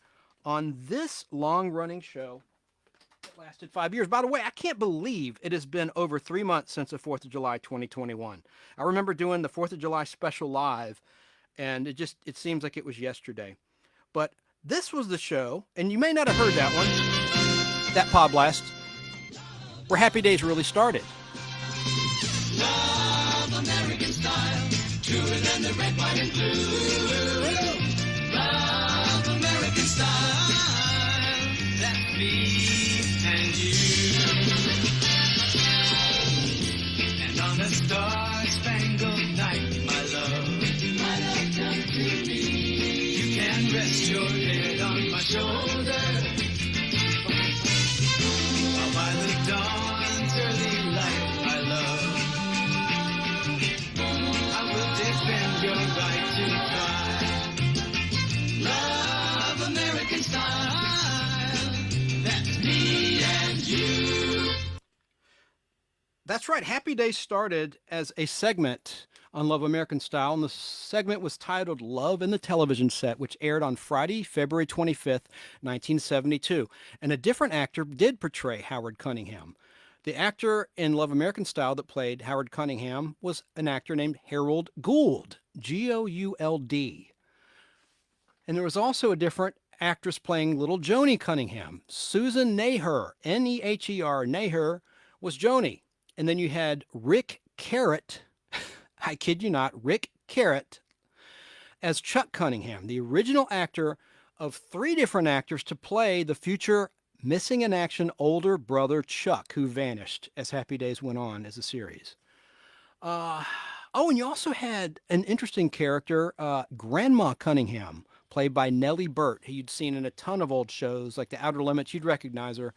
on this long-running show that lasted 5 years. By the way, I can't believe it has been over 3 months since the 4th of July 2021. I remember doing the 4th of July special live, and it seems like it was yesterday. But this was the show, and you may not have heard that one, that Podblast, where Happy Days really started. Love American style, truer than the red, white, and blue. Love American style, that's me and you. And on a star-spangled night, my love, come to me. You can rest your head on my shoulder, while by the dawn's early light, my love, defend your right to cry. Love American style, that's me and you. That's right. Happy Days started as a segment on Love American Style, and the segment was titled Love in the Television Set, which aired on Friday, February 25th, 1972. And a different actor did portray Howard Cunningham. The actor in Love American Style that played Howard Cunningham was an actor named Harold Gould, Gould. And there was also a different actress playing little Joni Cunningham. Susan Naher, Neher, Naher was Joni. And then you had Rick Carrot, I kid you not, Rick Carrot as Chuck Cunningham, the original actor of 3 different actors to play the future missing in action older brother Chuck, who vanished as Happy Days went on as a series. And you also had an interesting character, Grandma Cunningham, played by Nellie Burt, who you'd seen in a ton of old shows like The Outer Limits. You'd recognize her.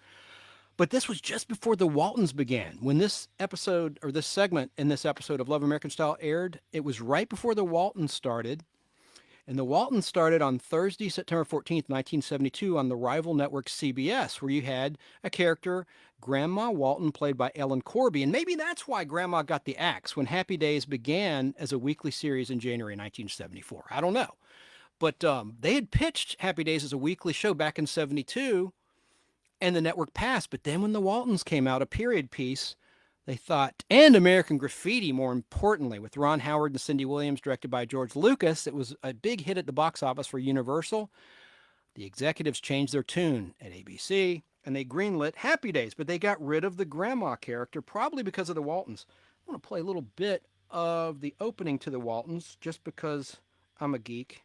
But this was just before the Waltons began. When this episode, or this segment in this episode of Love American Style aired, it was right before the Waltons started. And the Waltons started on Thursday, September 14th, 1972 on the rival network CBS, where you had a character, Grandma Walton, played by Ellen Corby. And maybe that's why Grandma got the axe when Happy Days began as a weekly series in January 1974. I don't know. But they had pitched Happy Days as a weekly show back in 72, and the network passed. But then when the Waltons came out, a period piece, they thought, and American Graffiti, more importantly, with Ron Howard and Cindy Williams, directed by George Lucas. It was a big hit at the box office for Universal. The executives changed their tune at ABC, and they greenlit Happy Days, but they got rid of the grandma character, probably because of the Waltons. I want to play a little bit of the opening to the Waltons, just because I'm a geek.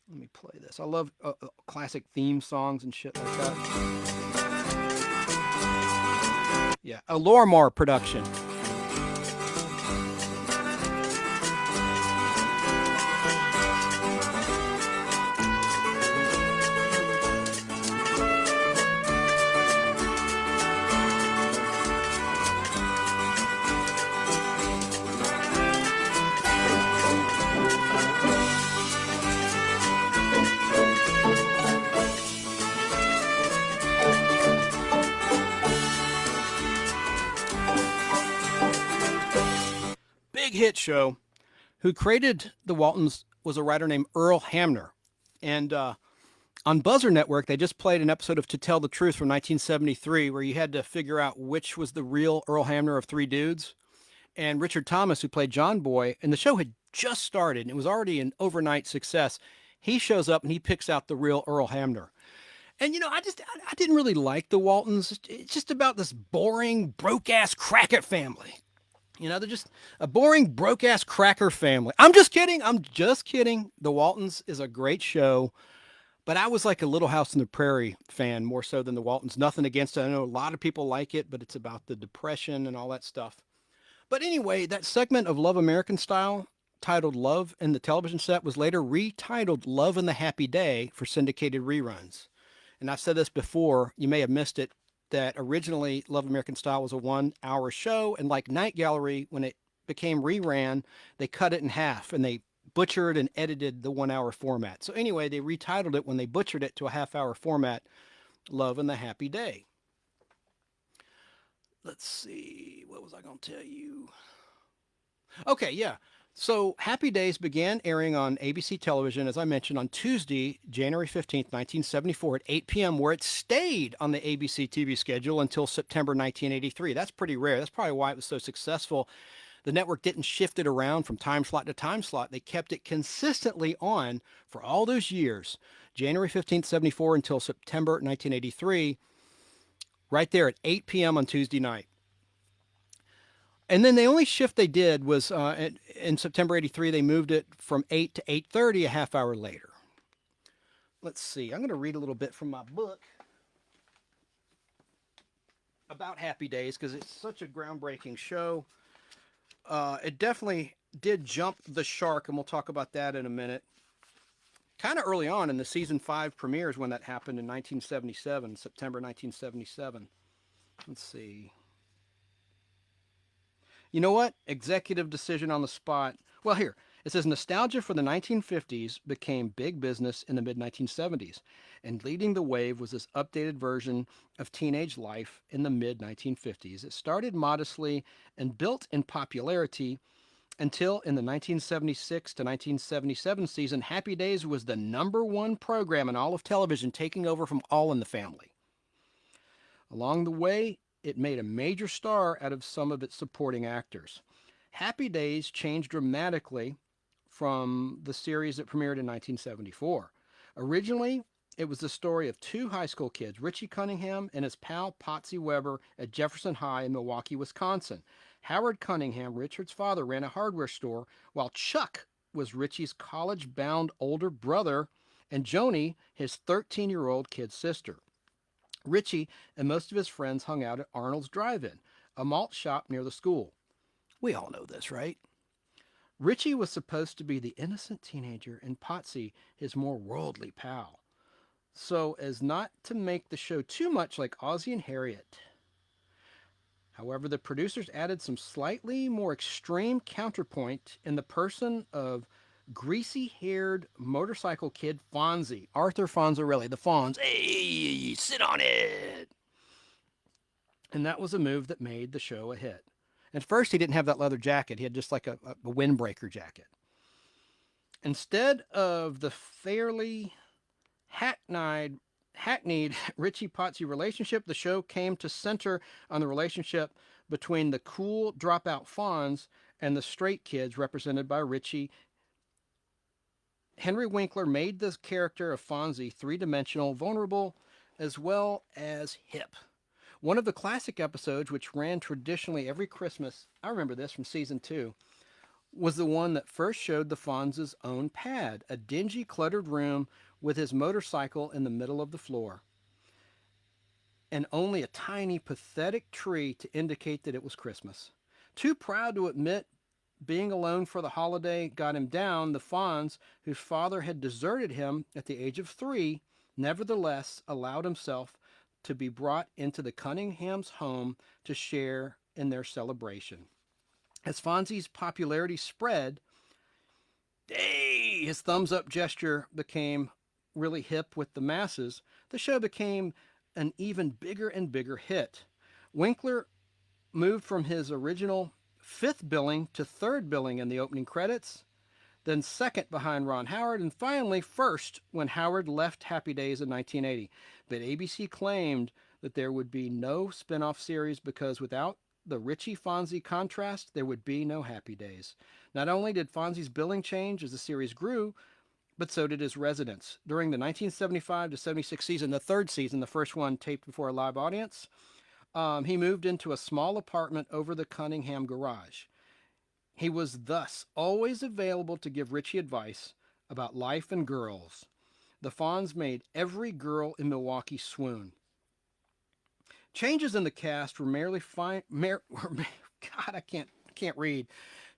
Let me play this. I love classic theme songs and shit like that. Yeah, a Lorimar production. Hit show. Who created the Waltons was a writer named Earl Hamner. And on Buzzer Network, they just played an episode of To Tell the Truth from 1973 where you had to figure out which was the real Earl Hamner of Three Dudes. And Richard Thomas, who played John Boy, and the show had just started, and it was already an overnight success. He shows up and he picks out the real Earl Hamner. And, you know, I didn't really like the Waltons. It's just about this boring, broke-ass Crackett family. You know, they're just a boring, broke-ass cracker family. I'm just kidding. The Waltons is a great show, But I was like a Little House on the Prairie fan more so than the Waltons. Nothing against it. I know a lot of people like it, but it's about the Depression and all that stuff. But anyway, that segment of Love American Style, titled Love in the Television Set, was later retitled Love in the Happy Day for syndicated reruns. And I've said this before, you may have missed it, that originally Love American Style was a 1 hour show. And like Night Gallery, when it became reran, they cut it in half and they butchered and edited the 1 hour format. So anyway, they retitled it when they butchered it to a half-hour format, Love in the Happy Day. Let's see, what was I going to tell you? Okay, yeah. So Happy Days began airing on ABC television, as I mentioned, on Tuesday, January 15th, 1974 at 8 p.m., where it stayed on the ABC TV schedule until September 1983. That's pretty rare. That's probably why it was so successful. The network didn't shift it around from time slot to time slot. They kept it consistently on for all those years, January 15th, 74 until September 1983, right there at 8 p.m. on Tuesday night. And then the only shift they did was in September 83, they moved it from 8 to 8:30, a half hour later. Let's see. I'm going to read a little bit from my book about Happy Days because it's such a groundbreaking show. It definitely did jump the shark, and we'll talk about that in a minute. Kind of early on in the season 5 premieres when that happened in 1977, September 1977. Let's see. You know what? Executive decision on the spot. Well, here, it says nostalgia for the 1950s became big business in the mid-1970s, and leading the wave was this updated version of teenage life in the mid-1950s. It started modestly and built in popularity until in the 1976 to 1977 season, Happy Days was the #1 program in all of television, taking over from All in the Family. Along the way, it made a major star out of some of its supporting actors. Happy Days changed dramatically from the series that premiered in 1974. Originally, it was the story of 2 high school kids, Richie Cunningham and his pal Potsy Weber at Jefferson High in Milwaukee, Wisconsin. Howard Cunningham, Richard's father, ran a hardware store, while Chuck was Richie's college-bound older brother, and Joni, his 13-year-old kid sister. Richie and most of his friends hung out at Arnold's Drive-In, a malt shop near the school. We all know this, right? Richie was supposed to be the innocent teenager and Potsy his more worldly pal, so as not to make the show too much like Ozzie and Harriet. However, the producers added some slightly more extreme counterpoint in the person of greasy-haired motorcycle kid Fonzie, Arthur Fonzarelli, the Fonz. Hey, sit on it! And that was a move that made the show a hit. At first, he didn't have that leather jacket. He had just like a windbreaker jacket. Instead of the fairly hackneyed Richie-Potsy relationship, the show came to center on the relationship between the cool dropout Fonz and the straight kids represented by Richie. Henry Winkler made the character of Fonzie three-dimensional, vulnerable, as well as hip. One of the classic episodes, which ran traditionally every Christmas, I remember this from season 2, was the one that first showed the Fonz's own pad, a dingy, cluttered room with his motorcycle in the middle of the floor, and only a tiny, pathetic tree to indicate that it was Christmas. Too proud to admit being alone for the holiday got him down, the Fonz, whose father had deserted him at the age of 3, nevertheless allowed himself to be brought into the Cunninghams' home to share in their celebration. As Fonzie's popularity spread, his thumbs-up gesture became really hip with the masses. The show became an even bigger and bigger hit. Winkler moved from his original 5th billing to 3rd billing in the opening credits, then 2nd behind Ron Howard, and finally 1st when Howard left Happy Days in 1980. But ABC claimed that there would be no spin-off series because without the Richie-Fonzie contrast, there would be no Happy Days. Not only did Fonzie's billing change as the series grew, but so did his residence. During the 1975 to 76 season, the 3rd season, the first one taped before a live audience, he moved into a small apartment over the Cunningham garage. He was thus always available to give Richie advice about life and girls. The Fonz made every girl in Milwaukee swoon. Changes in the cast were merely fine. God, I can't read.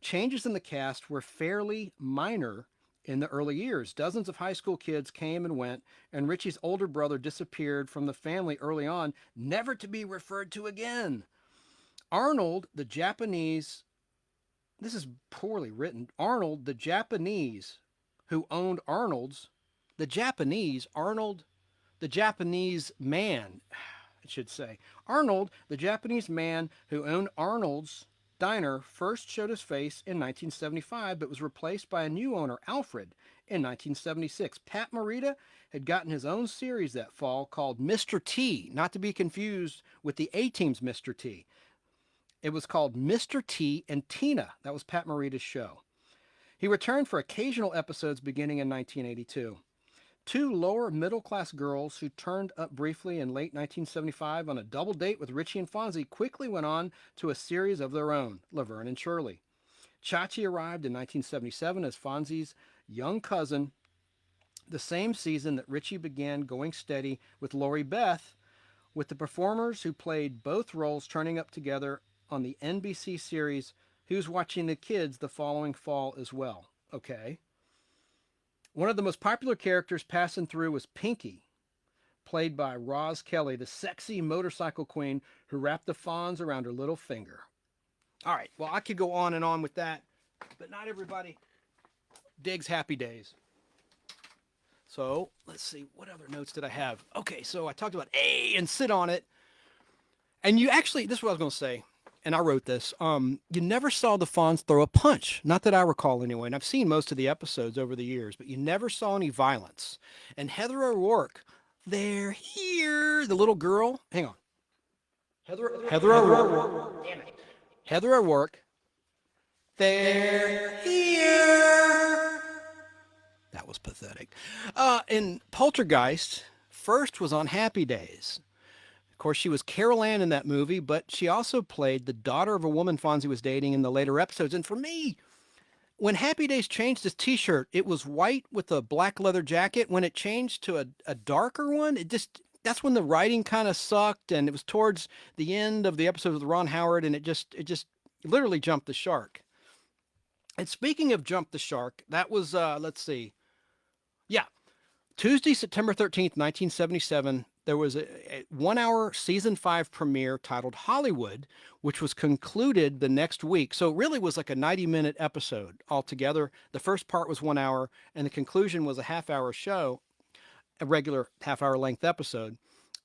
Changes in the cast were fairly minor in the early years. Dozens of high school kids came and went, and Richie's older brother disappeared from the family early on, never to be referred to again. Arnold, the Japanese, this is poorly written. Arnold, the Japanese who owned Arnold's, Arnold, the Japanese man, it should say. Arnold, the Japanese man who owned Arnold's Diner, first showed his face in 1975, but was replaced by a new owner, Alfred, in 1976. Pat Morita had gotten his own series that fall called Mr. T, not to be confused with the A-Team's Mr. T. It was called Mr. T and Tina. That was Pat Morita's show. He returned for occasional episodes beginning in 1982. Two lower middle class girls who turned up briefly in late 1975 on a double date with Richie and Fonzie quickly went on to a series of their own, Laverne and Shirley. Chachi arrived in 1977 as Fonzie's young cousin, the same season that Richie began going steady with Lori Beth, with the performers who played both roles turning up together on the NBC series Who's Watching the Kids the following fall as well. Okay. One of the most popular characters passing through was Pinky, played by Roz Kelly, the sexy motorcycle queen who wrapped the Fonz around her little finger. All right, well, I could go on and on with that, but not everybody digs Happy Days. So let's see, what other notes did I have? Okay, so I talked about A and sit on it. And you actually, this is what I was going to say, and I wrote this. You never saw the Fonz throw a punch. Not that I recall anyway. And I've seen most of the episodes over the years, but you never saw any violence. And Heather O'Rourke, they're here. The little girl. Hang on. Heather O'Rourke. Damn it. Heather O'Rourke. They're here. That was pathetic. In Poltergeist, first was on Happy Days. Of course, she was Carol Ann in that movie, but she also played the daughter of a woman Fonzie was dating in the later episodes. And for me, when Happy Days changed his t-shirt, it was white with a black leather jacket. When it changed to a darker one, that's when the writing kind of sucked, and it was towards the end of the episode with Ron Howard, and it just literally jumped the shark. And speaking of jump the shark, that was, let's see. Yeah, Tuesday, September 13th, 1977, there was a 1 hour season 5 premiere titled Hollywood, which was concluded the next week. So it really was like a 90-minute episode altogether. The first part was 1 hour, and the conclusion was a half-hour show, a regular half-hour length episode.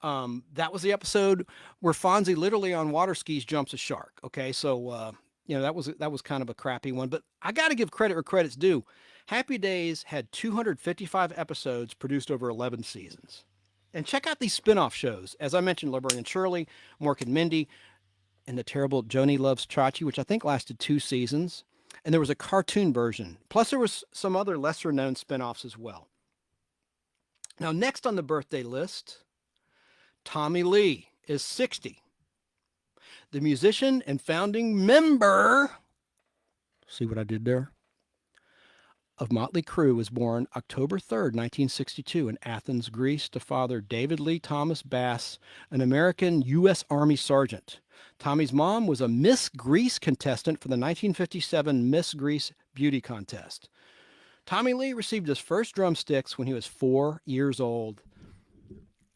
That was the episode where Fonzie literally on water skis jumps a shark. Okay, so that was kind of a crappy one, but I got to give credit where credit's due. Happy Days had 255 episodes produced over 11 seasons. And check out these spin-off shows. As I mentioned, Laverne and Shirley, Mork and Mindy, and the terrible Joni Loves Chachi, which I think lasted 2 seasons. And there was a cartoon version. Plus there was some other lesser-known spin-offs as well. Now, next on the birthday list, Tommy Lee is 60. The musician and founding member, see what I did there, of Motley Crue was born October 3rd, 1962 in Athens, Greece, to father David Lee Thomas Bass, an American U.S. Army sergeant. Tommy's mom was a Miss Greece contestant for the 1957 Miss Greece Beauty Contest. Tommy Lee received his first drumsticks when he was 4 years old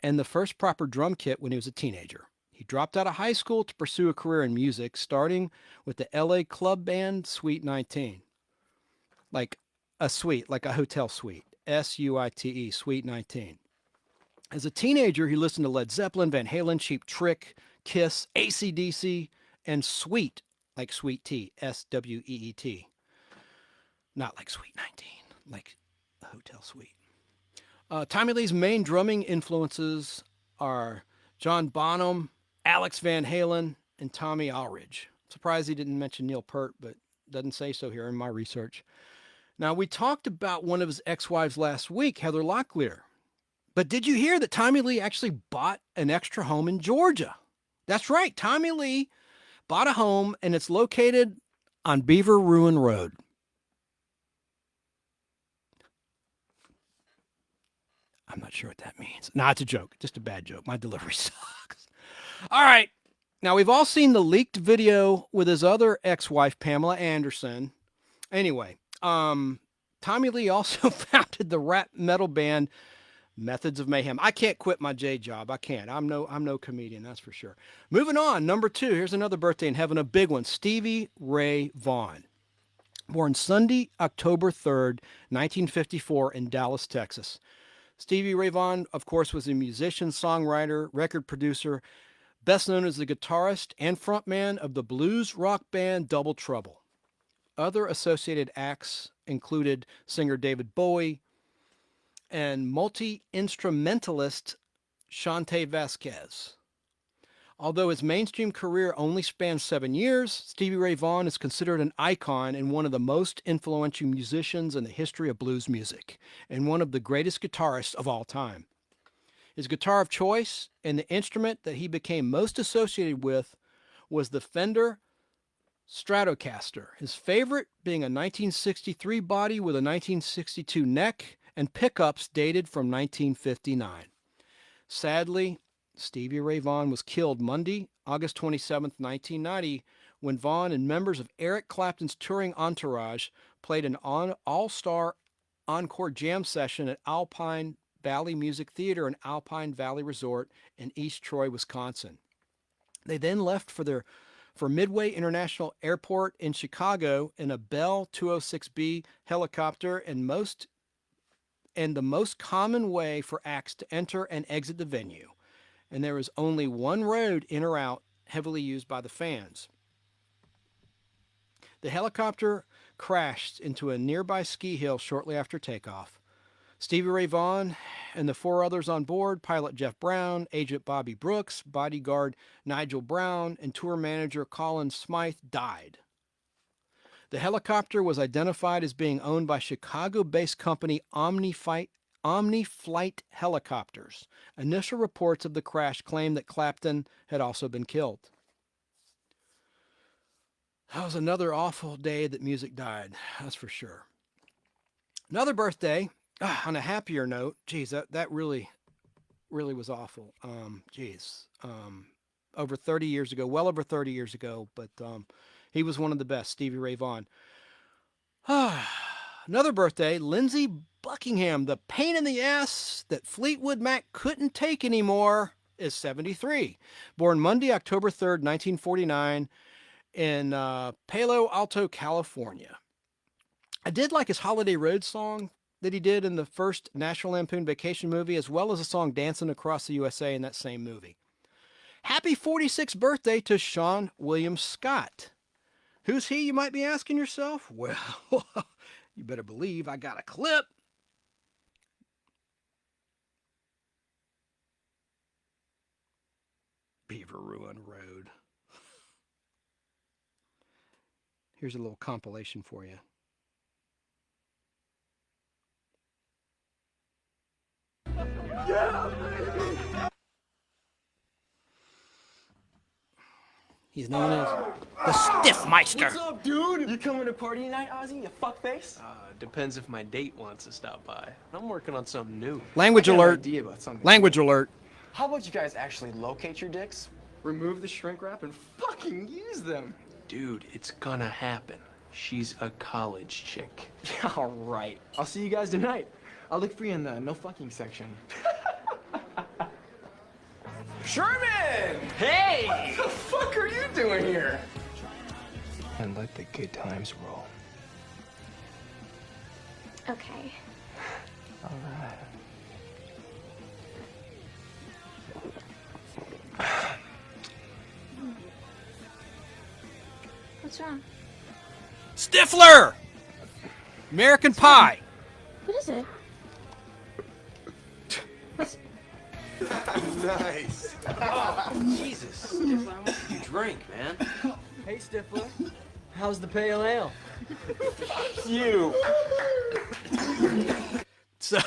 and the first proper drum kit when he was a teenager. He dropped out of high school to pursue a career in music, starting with the LA club band Suite 19. Like a suite, like a hotel suite. S-U-I-T-E, Suite 19. As a teenager, he listened to Led Zeppelin, Van Halen, Cheap Trick, Kiss, AC/DC, and Sweet, like Sweet Tea, S-W-E-E-T. Not like Suite 19, like a hotel suite. Tommy Lee's main drumming influences are John Bonham, Alex Van Halen, and Tommy Aldridge. Surprised he didn't mention Neil Peart, but doesn't say so here in my research. Now, we talked about one of his ex-wives last week, Heather Locklear. But did you hear that Tommy Lee actually bought an extra home in Georgia? That's right. Tommy Lee bought a home, and it's located on Beaver Ruin Road. I'm not sure what that means. Nah, it's a joke. Just a bad joke. My delivery sucks. All right. Now, we've all seen the leaked video with his other ex-wife, Pamela Anderson. Anyway, Tommy Lee also founded the rap metal band Methods of Mayhem. I can't quit my J job. I can't. I'm no comedian, that's for sure. Moving on, number 2. Here's another birthday in heaven, a big one. Stevie Ray Vaughan. Born Sunday, October 3rd, 1954 in Dallas, Texas. Stevie Ray Vaughan, of course, was a musician, songwriter, record producer, best known as the guitarist and frontman of the blues rock band Double Trouble. Other associated acts included singer David Bowie and multi-instrumentalist Shante Vasquez. Although his mainstream career only spanned 7 years, Stevie Ray Vaughan is considered an icon and one of the most influential musicians in the history of blues music, and one of the greatest guitarists of all time. His guitar of choice and the instrument that he became most associated with was the Fender Stratocaster, his favorite being a 1963 body with a 1962 neck and pickups dated from 1959. Sadly, Stevie Ray Vaughan was killed Monday, August 27, 1990, when Vaughan and members of Eric Clapton's touring entourage played an all-star encore jam session at Alpine Valley Music Theater and Alpine Valley Resort in East Troy, Wisconsin. They then left for Midway International Airport in Chicago in a Bell 206B helicopter, and the most common way for acts to enter and exit the venue. And there was only one road in or out, heavily used by the fans. The helicopter crashed into a nearby ski hill shortly after takeoff. Stevie Ray Vaughan and the 4 others on board, pilot Jeff Brown, agent Bobby Brooks, bodyguard Nigel Brown, and tour manager Colin Smythe, died. The helicopter was identified as being owned by Chicago-based company Omni-Flight Helicopters. Initial reports of the crash claim that Clapton had also been killed. That was another awful day that music died, that's for sure. Another birthday, on a happier note, geez, that really was awful. Over 30 years ago, well over 30 years ago, but he was one of the best, Stevie Ray Vaughan. Another birthday, Lindsey Buckingham, the pain in the ass that Fleetwood Mac couldn't take anymore, is 73. Born Monday, October 3rd, 1949, in Palo Alto, California. I did like his Holiday Road song that he did in the first National Lampoon Vacation movie, as well as a song Dancing Across the USA in that same movie. Happy 46th birthday to Sean William Scott. Who's he, you might be asking yourself? Well, you better believe I got a clip. Beaver Ruin Road. Here's a little compilation for you. Yeah, baby. He's known as the Stiffmeister. What's up, dude? You coming to party tonight, Ozzy, you fuckface? Depends if my date wants to stop by. I'm working on something new. Language I got an alert. idea about something Language cool. alert. How about you guys actually locate your dicks, remove the shrink wrap, and fucking use them? Dude, it's gonna happen. She's a college chick. All right. I'll see you guys tonight. I'll look for you in the no fucking section. Sherman! Hey! What the fuck are you doing here? And let the good times roll. Okay. All right. What's wrong? Stifler! American Pie. What is it? Nice. Oh, Jesus. Stifler, how much did you drink, man? Hey, Stifler. How's the pale ale? You. So,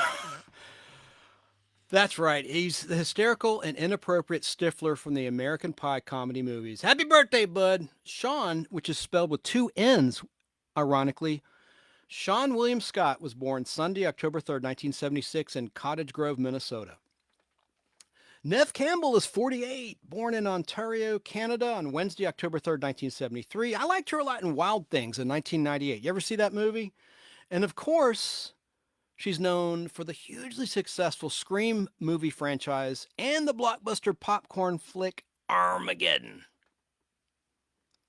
that's right. He's the hysterical and inappropriate Stifler from the American Pie comedy movies. Happy birthday, bud. Sean, which is spelled with 2 N's, ironically, Sean William Scott was born Sunday, October 3rd, 1976 in Cottage Grove, Minnesota. Nev Campbell is 48, born in Ontario, Canada on Wednesday, October 3rd, 1973. I liked her a lot in Wild Things in 1998. You ever see that movie? And of course, she's known for the hugely successful Scream movie franchise and the blockbuster popcorn flick Armageddon.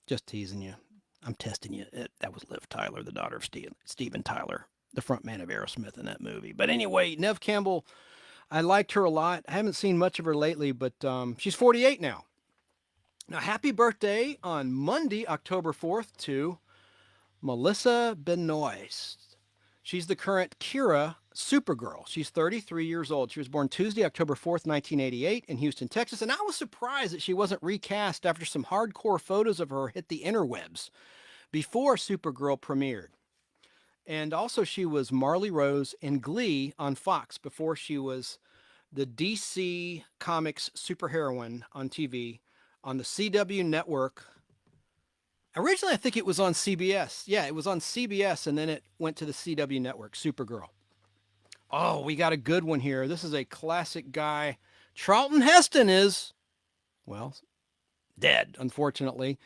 Just teasing you. I'm testing you. That was Liv Tyler, the daughter of Steven Tyler, the front man of Aerosmith in that movie. But anyway, Nev Campbell, I liked her a lot. I haven't seen much of her lately, but she's 48 now. Now, happy birthday on Monday, October 4th to Melissa Benoist. She's the current Kira Supergirl. She's 33 years old. She was born Tuesday, October 4th, 1988 in Houston, Texas. And I was surprised that she wasn't recast after some hardcore photos of her hit the interwebs before Supergirl premiered. And also she was Marley Rose in Glee on Fox before she was the DC Comics superheroine on TV on the CW network. Originally, I think it was on CBS. Yeah, it was on CBS, and then it went to the CW network, Supergirl. Oh, we got a good one here. This is a classic guy. Charlton Heston is, well, dead, unfortunately.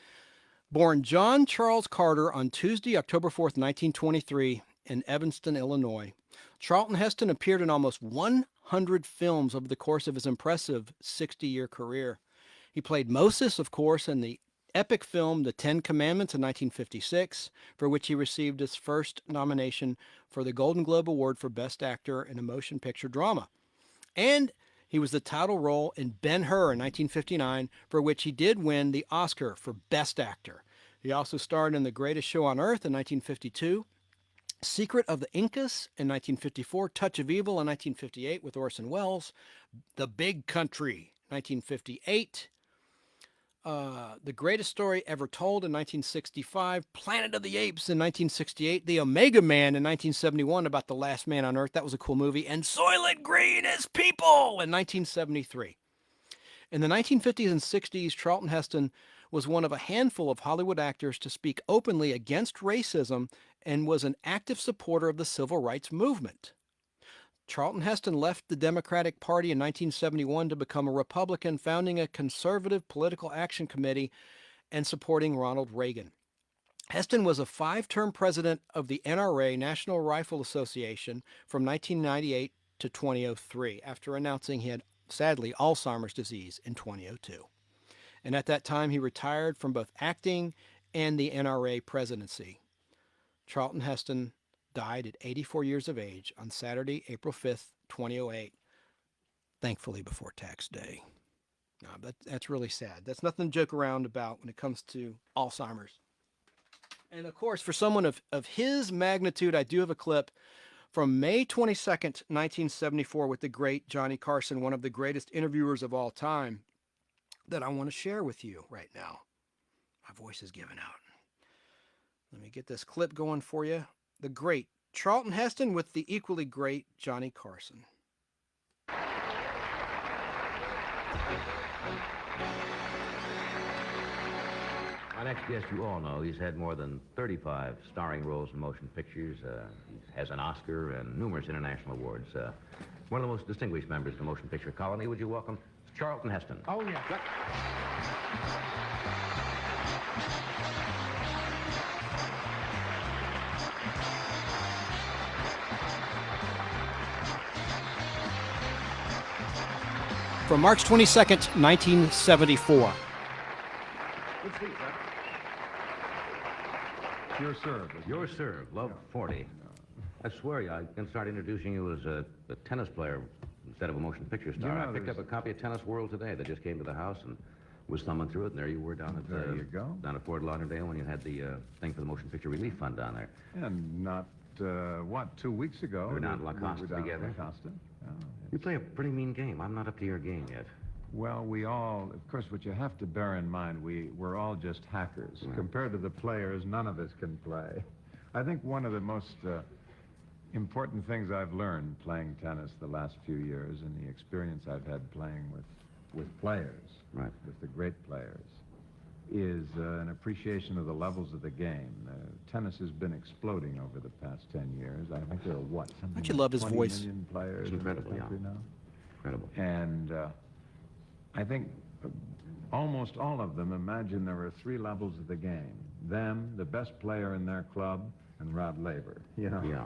Born John Charles Carter on Tuesday, October 4th, 1923, in Evanston, Illinois. Charlton Heston appeared in almost 100 films over the course of his impressive 60-year career. He played Moses, of course, in the epic film The Ten Commandments in 1956, for which he received his first nomination for the Golden Globe Award for Best Actor in a Motion Picture Drama. And he was the title role in Ben-Hur in 1959, for which he did win the Oscar for Best Actor. He also starred in The Greatest Show on Earth in 1952, Secret of the Incas in 1954, Touch of Evil in 1958 with Orson Welles, The Big Country 1958, The Greatest Story Ever Told in 1965, Planet of the Apes in 1968, The Omega Man in 1971 about the last man on Earth. That was a cool movie. And Soylent Green as People in 1973. In the 1950s and 60s, Charlton Heston was one of a handful of Hollywood actors to speak openly against racism and was an active supporter of the civil rights movement. Charlton Heston left the Democratic Party in 1971 to become a Republican, founding a conservative political action committee and supporting Ronald Reagan. Heston was a 5-term president of the NRA, National Rifle Association, from 1998 to 2003, after announcing he had, sadly, Alzheimer's disease in 2002. And at that time, he retired from both acting and the NRA presidency. Charlton Heston died at 84 years of age on Saturday, April 5th, 2008, thankfully before tax day. No, that's really sad. That's nothing to joke around about when it comes to Alzheimer's. And of course, for someone of his magnitude, I do have a clip from May 22nd, 1974 with the great Johnny Carson, one of the greatest interviewers of all time, that I want to share with you right now. My voice is giving out. Let me get this clip going for you. The great Charlton Heston with the equally great Johnny Carson. My next guest, you all know, he's had more than 35 starring roles in motion pictures. He has an Oscar and numerous international awards. One of the most distinguished members of the motion picture colony. Would you welcome Charlton Heston? Oh, yeah. From March 22nd, 1974. Your serve. Your serve. Love 40. I swear, I can start introducing you as a tennis player instead of a motion picture star. I picked up a copy of Tennis World today that just came to the house and was thumbing through it, and there you were down at There you go. down at Fort Lauderdale when you had the thing for the Motion Picture Relief Fund down there. And not, 2 weeks ago. We were down at La Costa together. La Costa. You play a pretty mean game. I'm not up to your game yet. Well, we all, of course, what you have to bear in mind, we're all just hackers. Right. Compared to the players, none of us can play. I think one of the most important things I've learned playing tennis the last few years and the experience I've had playing with players, right, with the great players, is an appreciation of the levels of the game. Tennis has been exploding over the past 10 years. I think there are, what, something Don't you like love his 20 voice? million players It's incredible, in the country now. Incredible. And I think almost all of them imagine there are 3 levels of the game. Them, the best player in their club, and Rod Laver, you know? Yeah.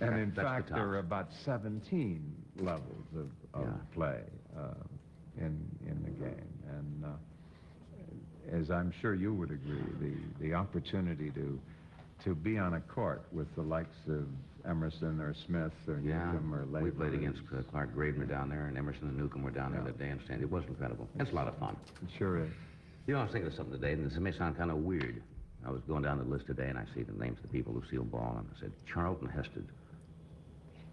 And in That's the fact, top. there are about 17 levels of play in the game. And as I'm sure you would agree, the opportunity to be on a court with the likes of Emerson or Smith or Newcomb or Laver. We played against Clark Graydon down there, and Emerson and Newcomb were down there that day and stand. It was incredible. It's a lot of fun. It sure is. You know, I was thinking of something today, and this may sound kind of weird. I was going down the list today, and I see the names of the people, Lucille Ball, and I said, Charlton Heston.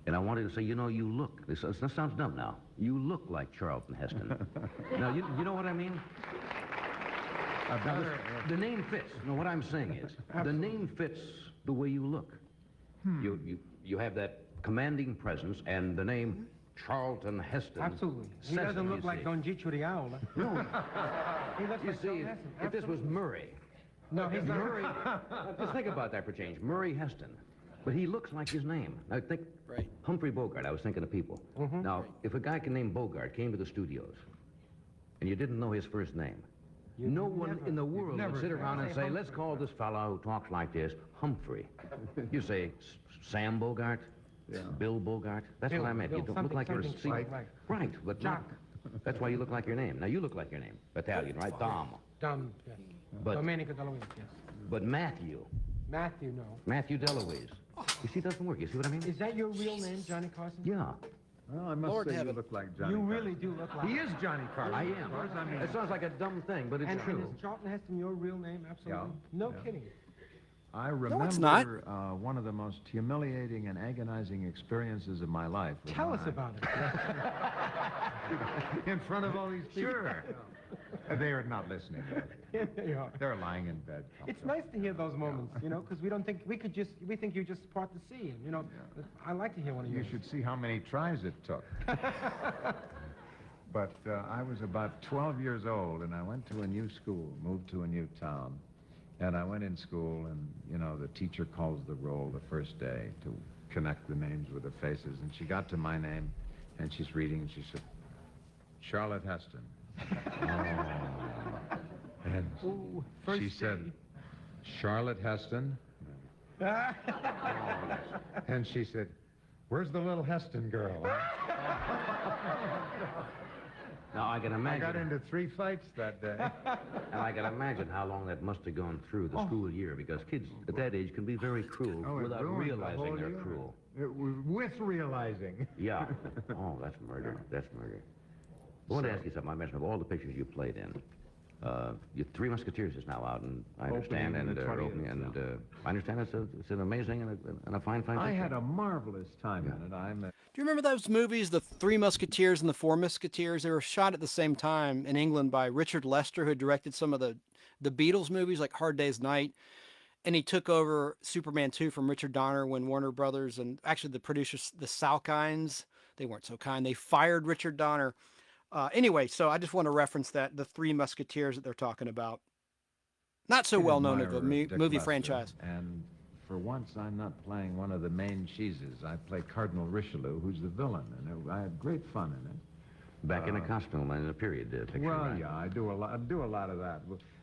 And I wanted to say, you know, you look, this sounds dumb now, you look like Charlton Heston. Now, you know what I mean? Now, the name fits. No, what I'm saying is, the name fits the way you look. You have that commanding presence, and the name Charlton Heston. Absolutely. He says doesn't it, look you like see. Don Gicho de Aula. No. He looks You like see, Charlton Heston. if this was Murray. No, he's not. Murray. Just think about that for change. Murray Heston. But he looks like his name. Now think, Humphrey Bogart, I was thinking of people. Now, if a guy named Bogart came to the studios, and you didn't know his first name, no one in the world would sit around and say, let's call this fellow who talks like this Humphrey. You say, Sam Bogart? Bill Bogart? That's what I meant. You don't look like your seat. Right, but not. That's why you look like your name. Now, you look like your name. Italian, right? Dom. Dom, yes. But- Domenico DeLuise, yes. But Matthew. Matthew, no. Matthew Deloise. You see, it doesn't work. You see what I mean? Is that your real name, Johnny Carson? Yeah. Well, I must Lord say heaven. you look like Johnny You Carson. really do look like He is Johnny Carson. I of am. course. I mean, It sounds like a dumb thing, but it's And true. is Charlton Heston your real name? Absolutely. No kidding. I remember it's not. One of the most humiliating and agonizing experiences of my life. was Tell when us I- about it. In front of all these people. Sure. They are not listening. Yeah. They're lying in bed. It's nice to hear those moments, you know, because we don't think we think you just part the sea, and you know, I like to hear one of You yours. should see how many tries it took. But I was about 12 years old, and I went to a new school, moved to a new town. And I went in school, and, you know, the teacher calls the roll the first day to connect the names with the faces. And she got to my name, and she's reading, and she said, Charlotte Heston. And she said, Charlotte Heston? And she said, where's the little Heston girl? Now, I can imagine. I got into 3 fights that day. And I can imagine how long that must have gone through the school year, because kids at that age can be very cruel Oh, it without ruined the realizing whole they're year. cruel. It was with realizing. Yeah. Oh, that's murder. That's murder. I want to ask you something. I mentioned of all the pictures you played in. Your Three Musketeers is now out, and I understand, Opening and the 20th, opening, and I understand it's an amazing and a fine picture. I had a marvelous time in it. Do you remember those movies, The Three Musketeers and The Four Musketeers? They were shot at the same time in England by Richard Lester, who had directed some of the Beatles movies like Hard Day's Night. And he took over Superman 2 from Richard Donner when Warner Brothers and actually the producers, the Salkinds, they weren't so kind. They fired Richard Donner. Anyway, so I just want to reference that, the Three Musketeers that they're talking about. Not so well known of a movie Lester, franchise. And for once, I'm not playing one of the main cheeses. I play Cardinal Richelieu, who's the villain, and I had great fun in it. Back in a costume and in a period picture. Well, right? yeah, I do a lot of that.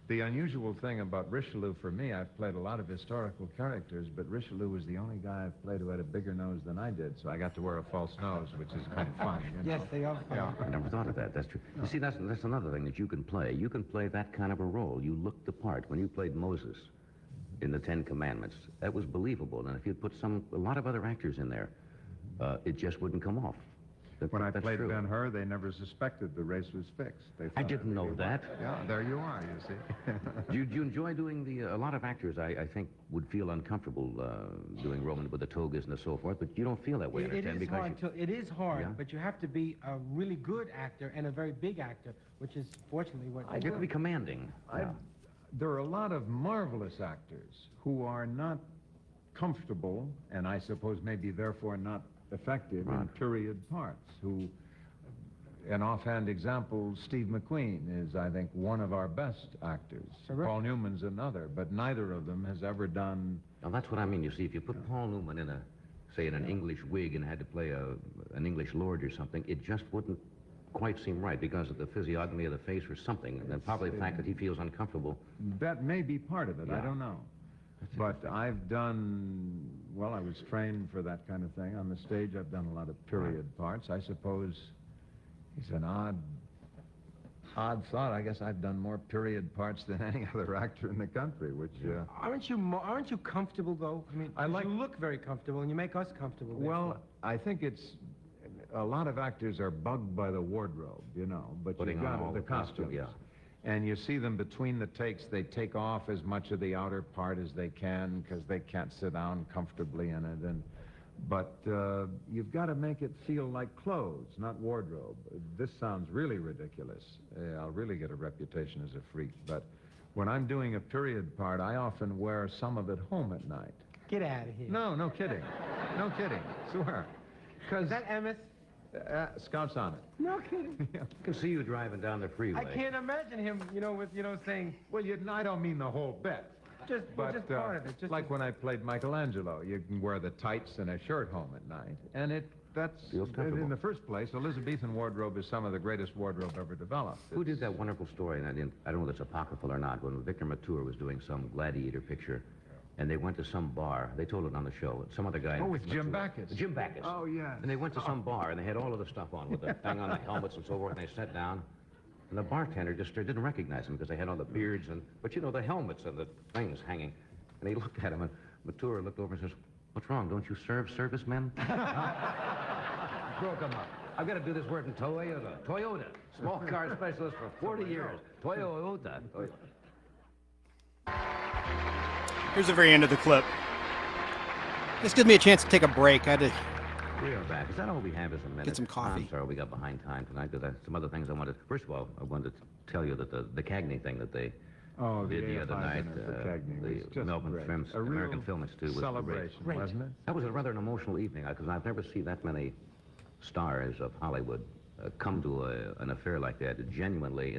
The unusual thing about Richelieu for me, I've played a lot of historical characters, but Richelieu was the only guy I've played who had a bigger nose than I did, so I got to wear a false nose, which is kind of fun. You know? Yes, they are. Yeah. I never thought of that. That's true. You see, that's another thing that you can play. You can play that kind of a role. You look the part. When you played Moses in the Ten Commandments, that was believable. And if you'd put a lot of other actors in there, it just wouldn't come off. When I That's played true. Ben-Hur, they never suspected the race was fixed. They I thought didn't know that. Yeah, there you are, you see. Do you enjoy doing a lot of actors, I think, would feel uncomfortable doing Roman with the togas and so forth, but you don't feel that way in It a 10 is because hard. It is hard, Yeah. but you have to be a really good actor and a very big actor, which is fortunately what you have to be commanding. There are a lot of marvelous actors who are not comfortable, and I suppose maybe therefore not effective in period parts, who an offhand example, Steve McQueen is, I think, one of our best actors. Paul Newman's another, but neither of them has ever done... Now, that's what I mean. You see, if you put Paul Newman in say, in an English wig and had to play an English lord or something, it just wouldn't quite seem right because of the physiognomy of the face or something, and then probably the fact that he feels uncomfortable. That may be part of it. I Yeah. don't know. But I've done, well, I was trained for that kind of thing. On the stage, I've done a lot of period parts. I suppose it's an odd thought. I guess I've done more period parts than any other actor in the country, which... Aren't you comfortable, though? I mean, you look very comfortable, and you make us comfortable. Well, I think it's... A lot of actors are bugged by the wardrobe, you know, but Putting you've on got all the the costume, costumes. yeah. And you see them between the takes, they take off as much of the outer part as they can because they can't sit down comfortably in it. But you've got to make it feel like clothes, not wardrobe. This sounds really ridiculous. I'll really get a reputation as a freak. But when I'm doing a period part, I often wear some of it home at night. Get out of here. No kidding. No kidding. Swear. Is that Emmett? Scout's on it. No kidding. I can see you driving down the freeway. I can't imagine him, saying... Well, I don't mean the whole bit. Just part of it. Like when I played Michelangelo, you can wear the tights and a shirt home at night. And that's... Feels comfortable. In the first place, Elizabethan wardrobe is some of the greatest wardrobe ever developed. Who did that wonderful story, and I don't know if it's apocryphal or not, when Victor Mature was doing some gladiator picture, and they went to some bar. They told it on the show. Some other guy... Oh, with Jim Backus. Jim Backus. Oh, yeah. And they went to some bar, and they had all of the stuff on with the thing on the helmets and so forth, and they sat down. And the bartender just didn't recognize them because they had all the beards but the helmets and the things hanging. And he looked at him, and Mature looked over and says, "What's wrong? Don't you serve servicemen?" Broke him up. I've got to do this word in Toyota. Small car specialist for 40 years. Toyota. Here's the very end of the clip. This gives me a chance to take a break. I had to We are back. Is that all we have is a minute? Get some coffee. I'm sorry we got behind time tonight because some other things I wanted. First of all, I wanted to tell you that the Cagney thing that they did the other night, the Melbourne American Film Institute was celebration, great. wasn't it? That was a rather an emotional evening because I've never seen that many stars of Hollywood come to an affair like that genuinely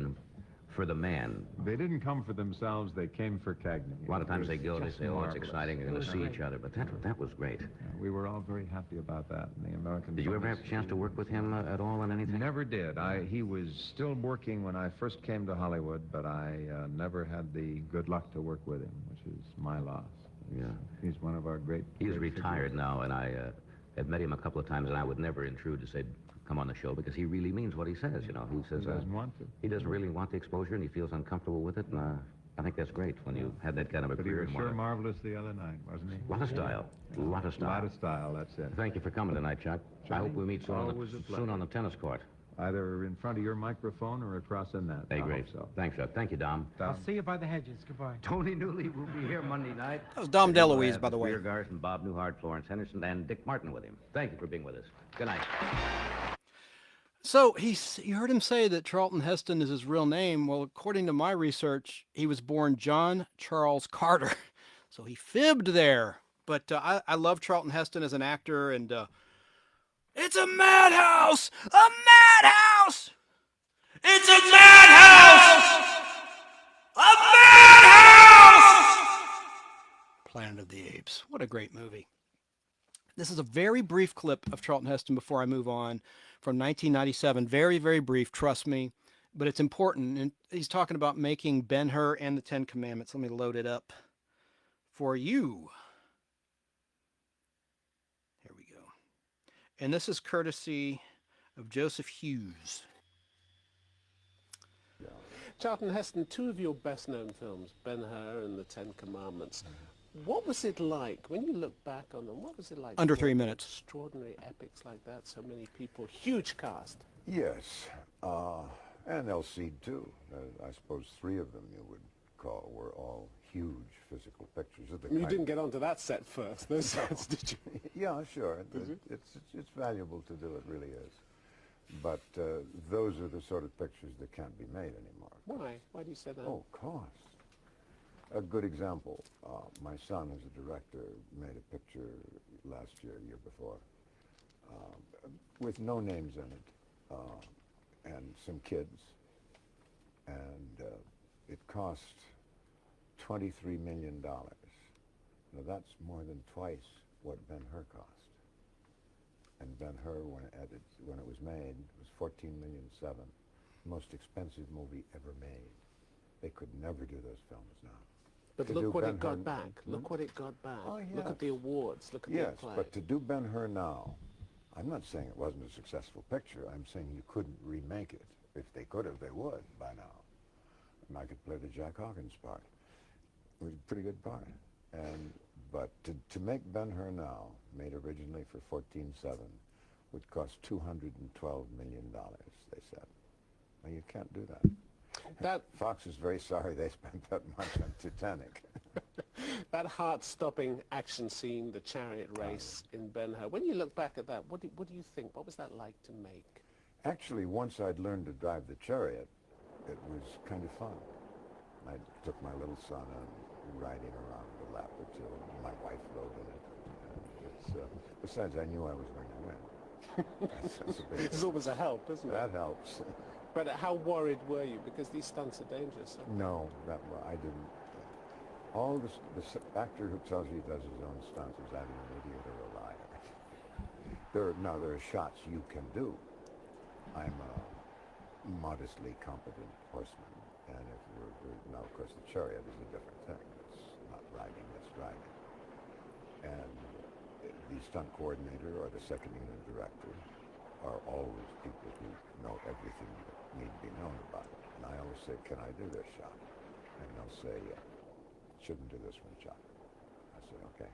for the man. They didn't come for themselves, they came for Cagney. A lot of times they go, they say, "Oh, it's marvelous. exciting, we're going to see each other," but that was great. Yeah, we were all very happy about that in the American Did you Film ever have a chance to work with him at all on anything? Never did. He was still working when I first came to Hollywood, but I never had the good luck to work with him, which is my loss. Yeah. He's one of our great... He's retired now, and I have met him a couple of times, and I would never intrude to say, "Come on the show," because he really means what he says, you know. He says He doesn't want to. He doesn't really want the exposure, and he feels uncomfortable with it, and I think that's great when you had that kind of a But he career. was sure marvelous the other night, wasn't he? A lot of style. A lot of style. A lot of style, that's it. Thank you for coming tonight, Chuck. I hope we meet soon on the tennis court. Either in front of your microphone or across the net. Hey, I great. hope so. Thanks, Chuck. Thank you, Dom. I'll see you by the hedges. Goodbye. Tony Newley will be here Monday night. That was Dom DeLuise, by the way. Garrison, Bob Newhart, Florence Henderson, and Dick Martin with him. Thank you for being with us. Good night. So you heard him say that Charlton Heston is his real name. Well, according to my research, he was born John Charles Carter. So he fibbed there. But I love Charlton Heston as an actor, and it's a madhouse! A madhouse! It's a madhouse! A madhouse! Planet of the Apes. What a great movie. This is a very brief clip of Charlton Heston before I move on from 1997. Very, very brief, trust me, but it's important. And he's talking about making Ben-Hur and the Ten Commandments. Let me load it up for you. Here we go. And this is courtesy of Joseph Hughes. Charlton Heston, two of your best-known films, Ben-Hur and The Ten Commandments. What was it like, when you look back on them, what was it like? Under 3 minutes. Extraordinary epics like that, so many people, huge cast. Yes, and El Cid too. I suppose three of them you would call were all huge physical pictures of the You kind. didn't get onto that set first, those sets, did you? Yeah, sure. It's valuable to do, it really is. But those are the sort of pictures that can't be made anymore. Why? Why do you say that? Oh, cost. A good example, my son, as a director, made a picture last year, year before, with no names in it. and some kids, and it cost $23 million. Now that's more than twice what Ben-Hur cost. And Ben-Hur, when it was made, was $14.7 million, most expensive movie ever made. They could never do those films now. But To look do what it Ben-Hur got back. Look what it got back. Oh, Look yes. at the awards. Look at the Yes, play. but to do Ben-Hur now, I'm not saying it wasn't a successful picture. I'm saying you couldn't remake it. If they could have, they would by now. And I could play the Jack Hawkins part. It was a pretty good part. But to make Ben-Hur now, made originally for $14.7, would cost $212 million, they said. Now, you can't do that. Fox is very sorry they spent that much on Titanic. That heart-stopping action scene, the chariot race in Ben-Hur. When you look back at that, what do you think? What was that like to make? Actually, once I'd learned to drive the chariot, it was kind of fun. I took my little son and riding around a lap or two. My wife rode in it. Besides, I knew I was going to win. That's a big It's thing. always a help, isn't it? That helps. But how worried were you? Because these stunts are dangerous. No, I didn't. All the actor who tells you he does his own stunts is either an idiot or a liar. There are shots you can do. I'm a modestly competent horseman, and if now, of course, the chariot is a different thing. It's not riding, it's driving. And the stunt coordinator or the second unit director are always people who know everything that need to be known about it. And I always say, can I do this shot? And they'll say, shouldn't do this one, Chuck. I say, okay.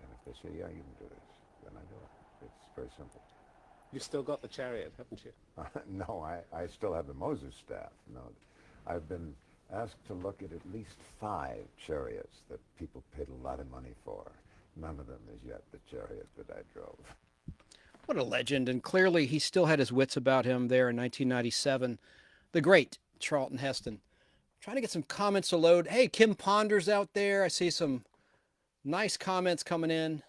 And if they say, yeah, you can do this, then I do it. It's very simple. You've still got the chariot, haven't you? No, I still have the Moses staff. No, I've been asked to look at least 5 chariots that people paid a lot of money for. None of them is yet the chariot that I drove. What a legend. And clearly he still had his wits about him there in 1997. The great Charlton Heston. Trying to get some comments to load. Hey, Kim Ponder's out there. I see some nice comments coming in.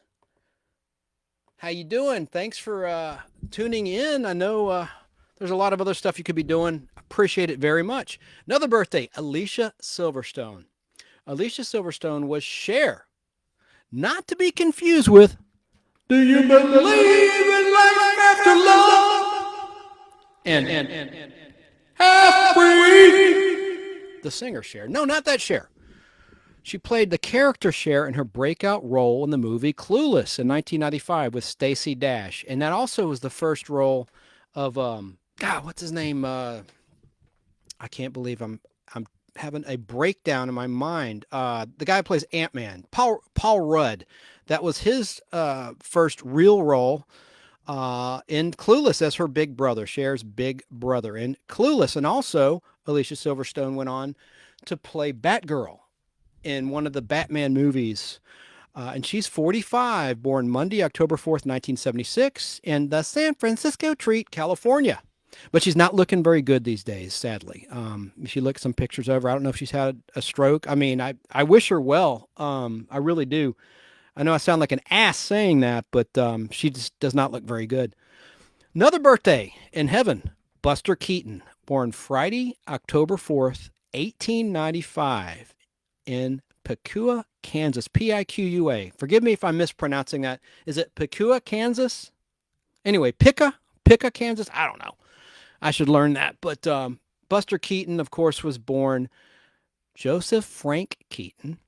How you doing? Thanks for tuning in. I know there's a lot of other stuff you could be doing. Appreciate it very much. Another birthday, Alicia Silverstone. Alicia Silverstone was Cher. Not to be confused with Do You Believe in Life After Love? And Halfway. The singer Cher. No, not that Cher. She played the character Cher in her breakout role in the movie Clueless in 1995 with Stacey Dash. And that also was the first role of, what's his name? I can't believe I'm having a breakdown in my mind. The guy who plays Ant-Man, Paul Rudd. That was his first real role in Clueless as her big brother, Cher's big brother in Clueless. And also, Alicia Silverstone went on to play Batgirl in one of the Batman movies. And she's 45, born Monday, October 4th, 1976, in the San Francisco Treat, California. But she's not looking very good these days, sadly. If you look at some pictures of her, I don't know if she's had a stroke. I mean, I wish her well. I really do. I know I sound like an ass saying that, but she just does not look very good. Another birthday in heaven, Buster Keaton, born Friday, October 4th, 1895, in Piqua, Kansas, P-I-Q-U-A. Forgive me if I'm mispronouncing that. Is it Piqua, Kansas? Anyway, Piqua, Kansas? I don't know. I should learn that. But Buster Keaton, of course, was born Joseph Frank Keaton.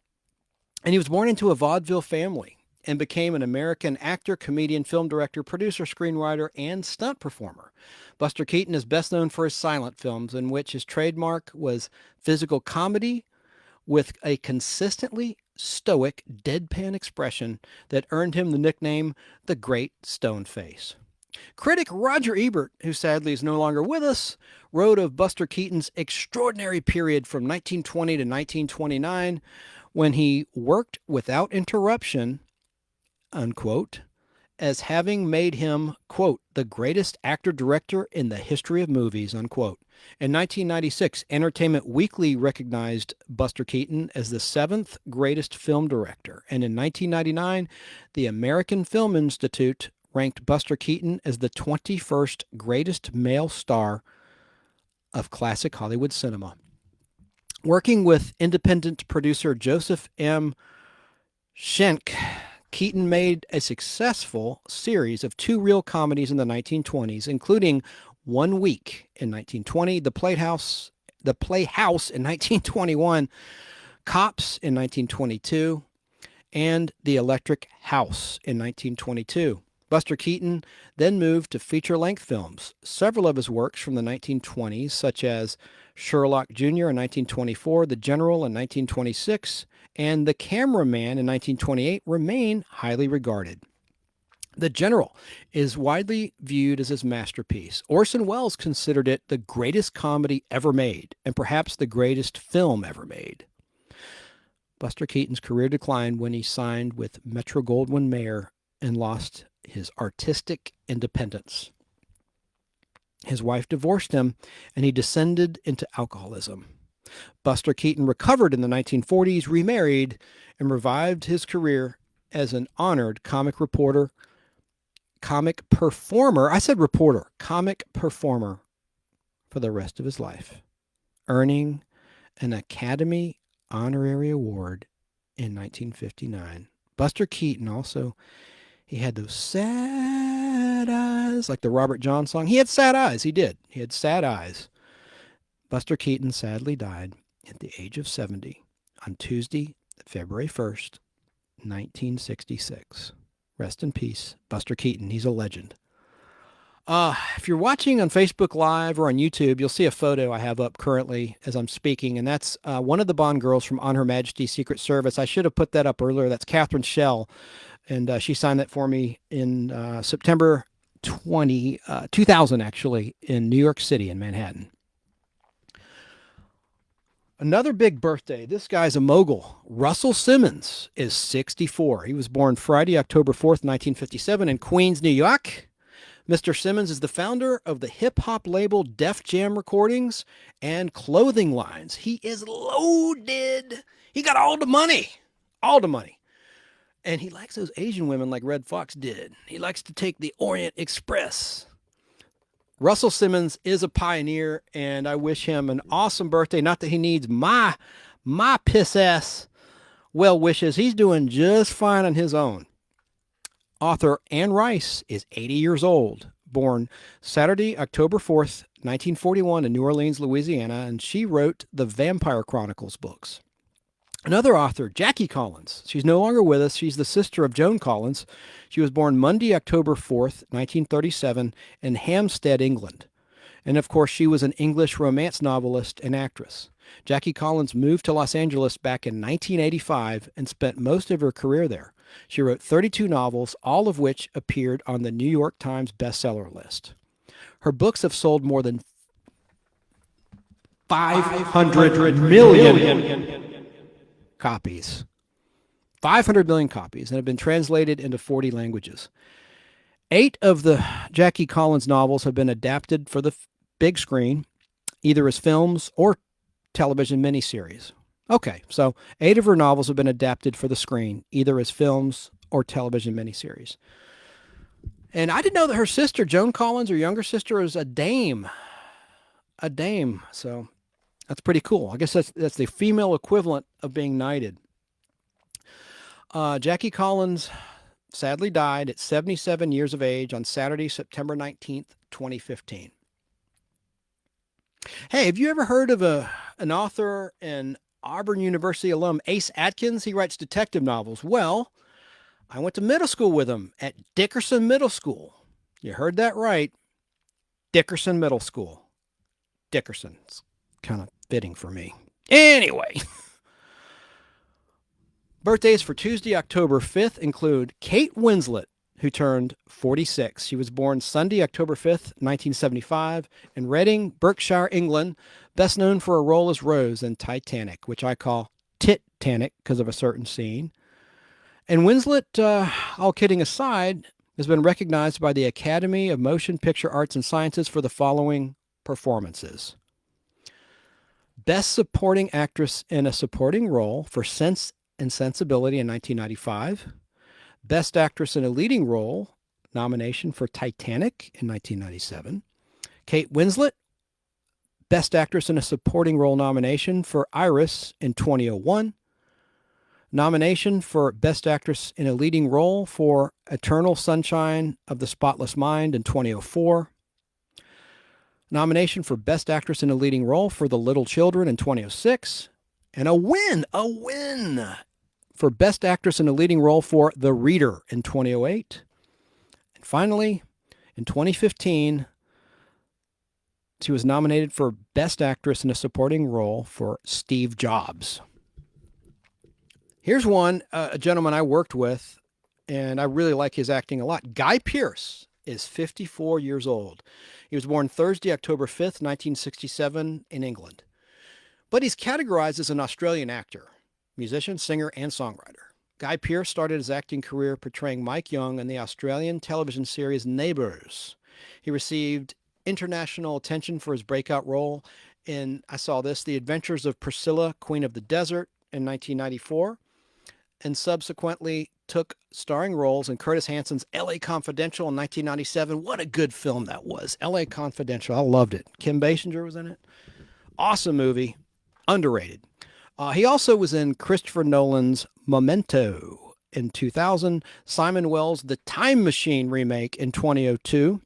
And he was born into a vaudeville family and became an American actor, comedian, film director, producer, screenwriter, and stunt performer. Buster Keaton is best known for his silent films, in which his trademark was physical comedy with a consistently stoic, deadpan expression that earned him the nickname The Great Stone Face. Critic Roger Ebert, who sadly is no longer with us, wrote of Buster Keaton's extraordinary period from 1920 to 1929, when he worked without interruption, unquote, as having made him, quote, the greatest actor-director in the history of movies, unquote. In 1996, Entertainment Weekly recognized Buster Keaton as the 7th greatest film director. And in 1999, the American Film Institute ranked Buster Keaton as the 21st greatest male star of classic Hollywood cinema. Working with independent producer Joseph M. Schenck, Keaton made a successful series of 2 reel comedies in the 1920s, including One Week in 1920, The Playhouse in 1921, Cops in 1922, and The Electric House in 1922. Buster Keaton then moved to feature-length films. Several of his works from the 1920s, such as Sherlock Jr. in 1924, The General in 1926, and The Cameraman in 1928, remain highly regarded. The General is widely viewed as his masterpiece. Orson Welles considered it the greatest comedy ever made, and perhaps the greatest film ever made. Buster Keaton's career declined when he signed with Metro-Goldwyn-Mayer and lost his artistic independence. His wife divorced him, and he descended into alcoholism. Buster Keaton recovered in the 1940s, remarried, and revived his career as an honored comic performer. I said reporter, comic performer for the rest of his life, earning an Academy Honorary Award in 1959. Buster Keaton also, he had those sad eyes, like the Robert John song. He had sad eyes. He did. He had sad eyes. Buster Keaton sadly died at the age of 70 on Tuesday, February 1st, 1966. Rest in peace, Buster Keaton. He's a legend. If you're watching on Facebook Live or on YouTube, you'll see a photo I have up currently as I'm speaking, and that's one of the Bond girls from On Her Majesty's Secret Service. I should have put that up earlier. That's Catherine Schell, and she signed that for me in September 2000, actually, in New York City in Manhattan. Another big birthday. This guy's a mogul. Russell Simmons is 64. He was born Friday, October 4th, 1957 in Queens, New York. Mr. Simmons is the founder of the hip-hop label Def Jam Recordings and clothing lines. He is loaded. He got all the money. All the money. And he likes those Asian women like Red Fox did. He likes to take the Orient Express. Russell Simmons is a pioneer, and I wish him an awesome birthday. Not that he needs my piss-ass well wishes. He's doing just fine on his own. Author Anne Rice is 80 years old, born Saturday, October 4th, 1941 in New Orleans, Louisiana, and she wrote the Vampire Chronicles books. Another author, Jackie Collins. She's no longer with us. She's the sister of Joan Collins. She was born Monday, October 4th, 1937 in Hampstead, England. And of course, she was an English romance novelist and actress. Jackie Collins moved to Los Angeles back in 1985 and spent most of her career there. She wrote 32 novels, all of which appeared on the New York Times bestseller list. Her books have sold more than 500 million copies. 500 million copies, and have been translated into 40 languages. 8 of the Jackie Collins novels have been adapted for the big screen, either as films or television miniseries. Okay, so 8 of her novels have been adapted for the screen, either as films or television miniseries. And I didn't know that her sister, Joan Collins, her younger sister, is a dame. A dame, so that's pretty cool. I guess that's the female equivalent of being knighted. Jackie Collins sadly died at 77 years of age on Saturday, September 19th, 2015. Hey, have you ever heard of an author and Auburn University alum, Ace Atkins? He writes detective novels. Well, I went to middle school with him at Dickerson Middle School. You heard that right. Dickerson Middle School. Dickerson. It's kind of fitting for me. Anyway. Birthdays for Tuesday, October 5th include Kate Winslet, who turned 46. She was born Sunday, October 5th, 1975, in Reading, Berkshire, England, best known for her role as Rose in Titanic, which I call Titanic because of a certain scene. And Winslet, all kidding aside, has been recognized by the Academy of Motion Picture Arts and Sciences for the following performances. Best Supporting Actress in a Supporting Role for Sense and Sensibility in 1995. Best Actress in a Leading Role nomination for Titanic in 1997. Kate Winslet, Best Actress in a Supporting Role nomination for Iris in 2001. Nomination for Best Actress in a Leading Role for Eternal Sunshine of the Spotless Mind in 2004. Nomination for Best Actress in a Leading Role for The Little Children in 2006. And a win for Best Actress in a Leading Role for The Reader in 2008. And finally, in 2015, she was nominated for Best Actress in a Supporting Role for Steve Jobs. Here's one, a gentleman I worked with, and I really like his acting a lot. Guy Pearce is 54 years old. He was born Thursday, October 5th, 1967 in England. But he's categorized as an Australian actor, musician, singer, and songwriter. Guy Pearce started his acting career portraying Mike Young in the Australian television series Neighbours. He received international attention for his breakout role in, I saw this, The Adventures of Priscilla, Queen of the Desert in 1994, and subsequently took starring roles in Curtis Hanson's L.A. Confidential in 1997. What a good film that was. L.A. Confidential. I loved it. Kim Basinger was in it. Awesome movie. Underrated. He also was in Christopher Nolan's Memento in 2000, Simon Wells' The Time Machine remake in 2002,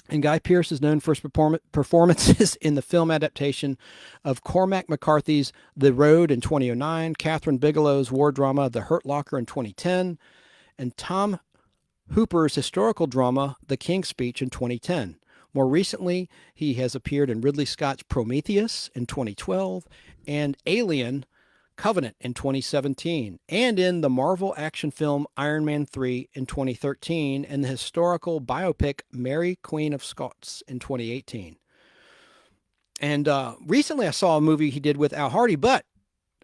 and Guy Pearce is known for his performances in the film adaptation of Cormac McCarthy's The Road in 2009, Catherine Bigelow's war drama The Hurt Locker in 2010, and Tom Hooper's historical drama The King's Speech in 2010. More recently, he has appeared in Ridley Scott's Prometheus in 2012 and Alien Covenant in 2017, and in the Marvel action film Iron Man 3 in 2013, and the historical biopic Mary Queen of Scots in 2018. And recently I saw a movie he did with Al Hardy, but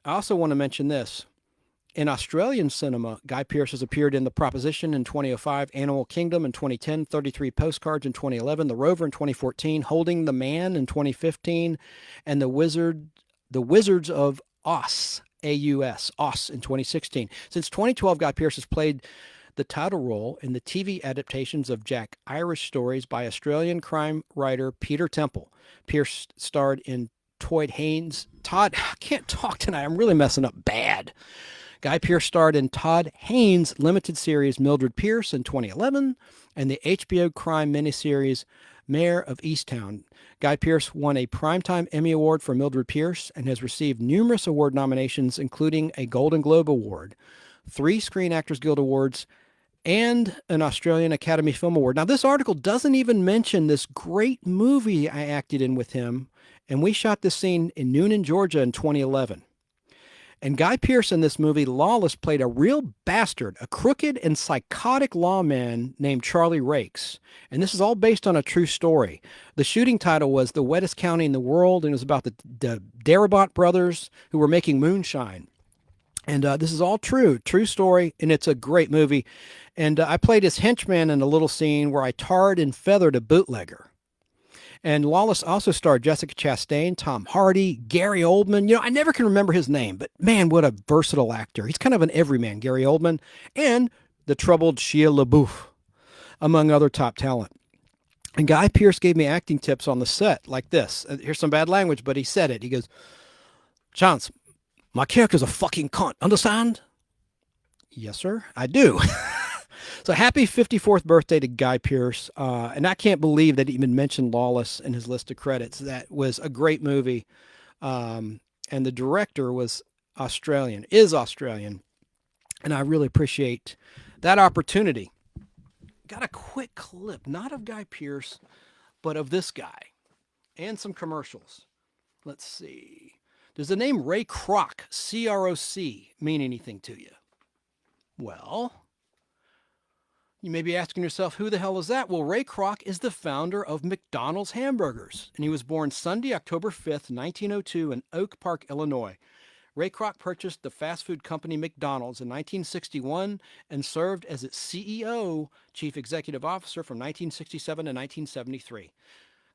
I also want to mention this. In Australian cinema, Guy Pearce has appeared in The Proposition in 2005, Animal Kingdom in 2010, 33 Postcards in 2011, The Rover in 2014, Holding the Man in 2015, and The Wizards of Oz, A-U-S, Oz in 2016. Since 2012, Guy Pearce has played the title role in the TV adaptations of Jack Irish stories by Australian crime writer Peter Temple. Pearce starred in Todd Haynes' I can't talk tonight. I'm really messing up bad. Guy Pearce starred in Todd Haynes' limited series Mildred Pierce in 2011 and the HBO crime miniseries Mayor of Easttown. Guy Pearce won a Primetime Emmy Award for Mildred Pierce and has received numerous award nominations, including a Golden Globe Award, 3 Screen Actors Guild Awards, and an Australian Academy Film Award. Now, this article doesn't even mention this great movie I acted in with him, and we shot this scene in Noonan, Georgia in 2011. And Guy Pearce in this movie, Lawless, played a real bastard, a crooked and psychotic lawman named Charlie Rakes. And this is all based on a true story. The shooting title was The Wettest County in the World, and it was about the Darabont brothers who were making moonshine. And this is all true story, and it's a great movie. And I played his henchman in a little scene where I tarred and feathered a bootlegger. And Lawless also starred Jessica Chastain, Tom Hardy, Gary Oldman. You know, I never can remember his name, but man, what a versatile actor. He's kind of an everyman, Gary Oldman, and the troubled Shia LaBeouf, among other top talent. And Guy Pearce gave me acting tips on the set like this. Here's some bad language, but he said it. He goes, Chance, my character's a fucking cunt. Understand? Yes, sir, I do. So happy 54th birthday to Guy Pearce. And I can't believe that he even mentioned Lawless in his list of credits. That was a great movie. And the director is Australian. And I really appreciate that opportunity. Got a quick clip, not of Guy Pearce, but of this guy and some commercials. Let's see. Does the name Ray Kroc, C-R-O-C, mean anything to you? Well, you may be asking yourself, who the hell is that? Well, Ray Kroc is the founder of McDonald's Hamburgers, and he was born Sunday, October 5th, 1902 in Oak Park, Illinois. Ray Kroc purchased the fast food company McDonald's in 1961 and served as its CEO, Chief Executive Officer, from 1967 to 1973.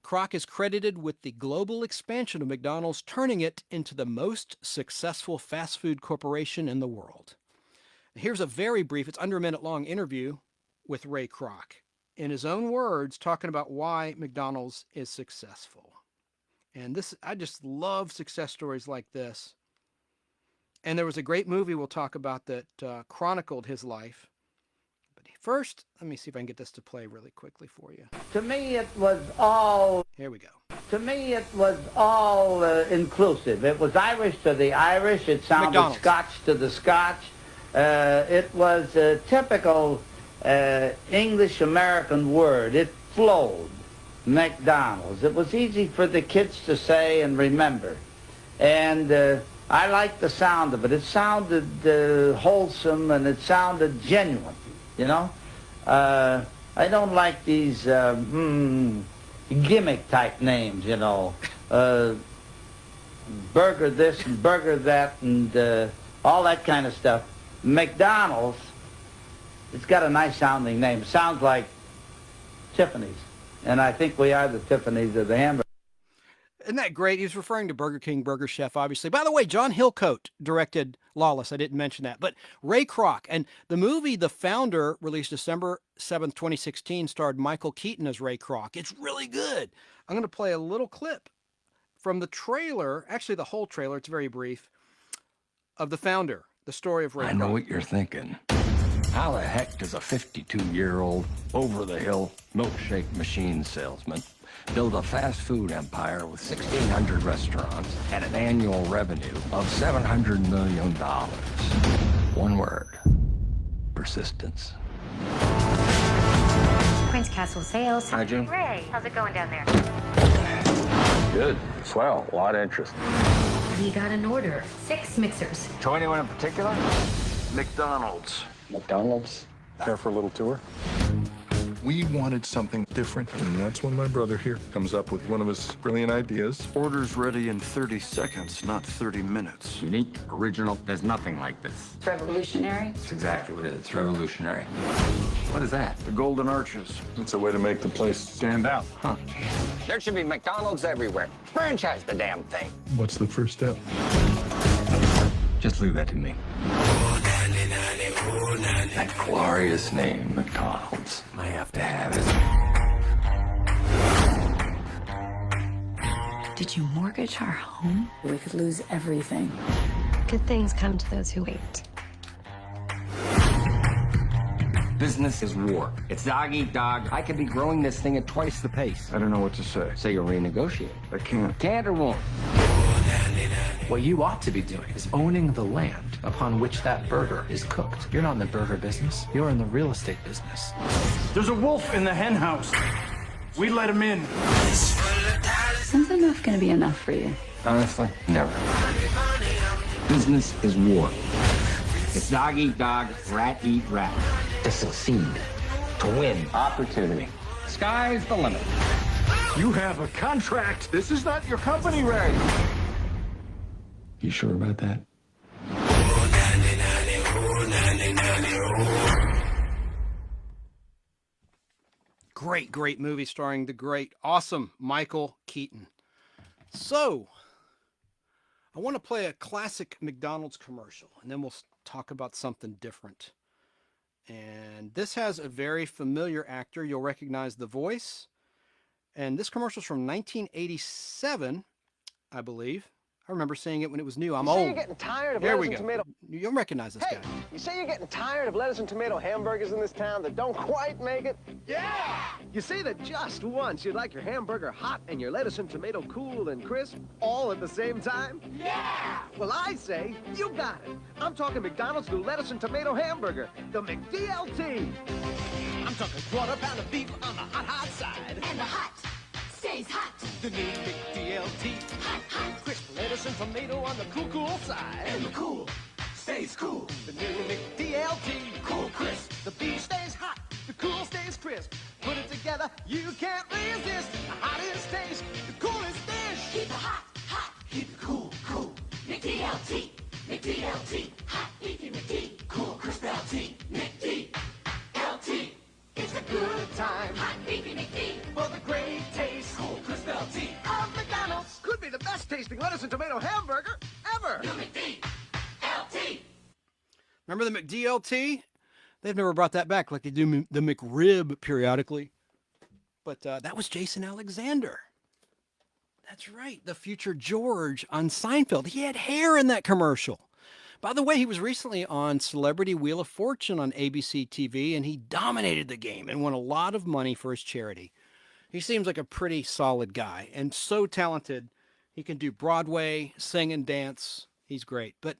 Kroc is credited with the global expansion of McDonald's, turning it into the most successful fast food corporation in the world. Here's a very brief, it's under a minute long interview with Ray Kroc, in his own words, talking about why McDonald's is successful. And this, I just love success stories like this. And there was a great movie we'll talk about that chronicled his life. But first, let me see if I can get this to play really quickly for you. To me, it was all. Here we go. To me, it was all inclusive. It was Irish to the Irish. It sounded McDonald's. Scotch to the Scotch. It was a typical English-American word. It flowed. McDonald's. It was easy for the kids to say and remember. And I liked the sound of it. It sounded wholesome and it sounded genuine, you know? I don't like these gimmick-type names, you know. Burger this and burger that and all that kind of stuff. McDonald's, it's got a nice sounding name. It sounds like Tiffany's. And I think we are the Tiffany's of the hamburger. Isn't that great? He was referring to Burger King, Burger Chef, obviously. By the way, John Hillcoat directed Lawless. I didn't mention that. But Ray Kroc. And the movie The Founder, released December 7th, 2016, starred Michael Keaton as Ray Kroc. It's really good. I'm going to play a little clip from the trailer, actually the whole trailer, it's very brief, of The Founder, the story of Ray Kroc. I know what you're thinking. How the heck does a 52-year-old, over-the-hill milkshake machine salesman build a fast food empire with 1,600 restaurants and an annual revenue of $700 million? One word: persistence. Prince Castle Sales. Hi, Jim. Ray, how's it going down there? Good. Swell. A lot of interest. We got an order. 6 mixers. To anyone in particular? McDonald's. McDonald's? Care for a little tour? We wanted something different, and that's when my brother here comes up with one of his brilliant ideas. Orders ready in 30 seconds, not 30 minutes. Unique, original, there's nothing like this. It's revolutionary. It's exactly what it is. It's revolutionary. What is that? The Golden Arches. It's a way to make the place stand out. Huh. There should be McDonald's everywhere. Franchise the damn thing. What's the first step? Just leave that to me. That glorious name, McDonald's. I have to have it. Did you mortgage our home? We could lose everything. Good things come to those who wait. Business is war. It's dog eat dog. I could be growing this thing at twice the pace. I don't know what to say. So you'll renegotiate. I can't. Can't or won't? What you ought to be doing is owning the land upon which that burger is cooked. You're not in the burger business. You're in the real estate business. There's a wolf in the hen house. We let him in. Isn't enough gonna be enough for you? Honestly, never. Business is war. It's dog eat dog, rat eat rat. To succeed, to win, opportunity. Sky's the limit. You have a contract. This is not your company, Ray. You sure about that? Great, great movie starring the great, awesome Michael Keaton. So, I want to play a classic McDonald's commercial, and then we'll talk about something different. And this has a very familiar actor. You'll recognize the voice. And this commercial is from 1987, I believe. I remember seeing it when it was new. I'm You say old. you're getting tired of There lettuce we and go. tomato. You'll recognize this Hey, guy. you say you're getting tired of lettuce and tomato hamburgers in this town that don't quite make it? Yeah! You say that just once you'd like your hamburger hot and your lettuce and tomato cool and crisp all at the same time? Yeah! Well, I say you got it. I'm talking McDonald's new lettuce and tomato hamburger, the McDLT. I'm talking quarter pound of beef on the hot side. And the hot stays hot. The new McDLT. Hot, hot. Crisp lettuce and tomato on the cool side. And the cool stays cool. The new McDLT. Cool crisp. The beef stays hot. The cool stays crisp. Put it together, you can't resist. The hottest taste. The coolest dish. Keep it hot, hot. Keep it cool, cool. McDLT. McDLT. Hot beefy McD. Cool crisp LT. McDLT. It's a good time. Hot beefy McD. For the great taste. Cool crisp LT. Of McDonald's. Could be the best tasting lettuce and tomato hamburger ever. New McDLT. Remember the McDLT? They've never brought that back like they do the McRib periodically. But that was Jason Alexander. That's right. The future George on Seinfeld. He had hair in that commercial. By the way, he was recently on Celebrity Wheel of Fortune on ABC TV, and he dominated the game and won a lot of money for his charity. He seems like a pretty solid guy and so talented. He can do Broadway, sing and dance. He's great. But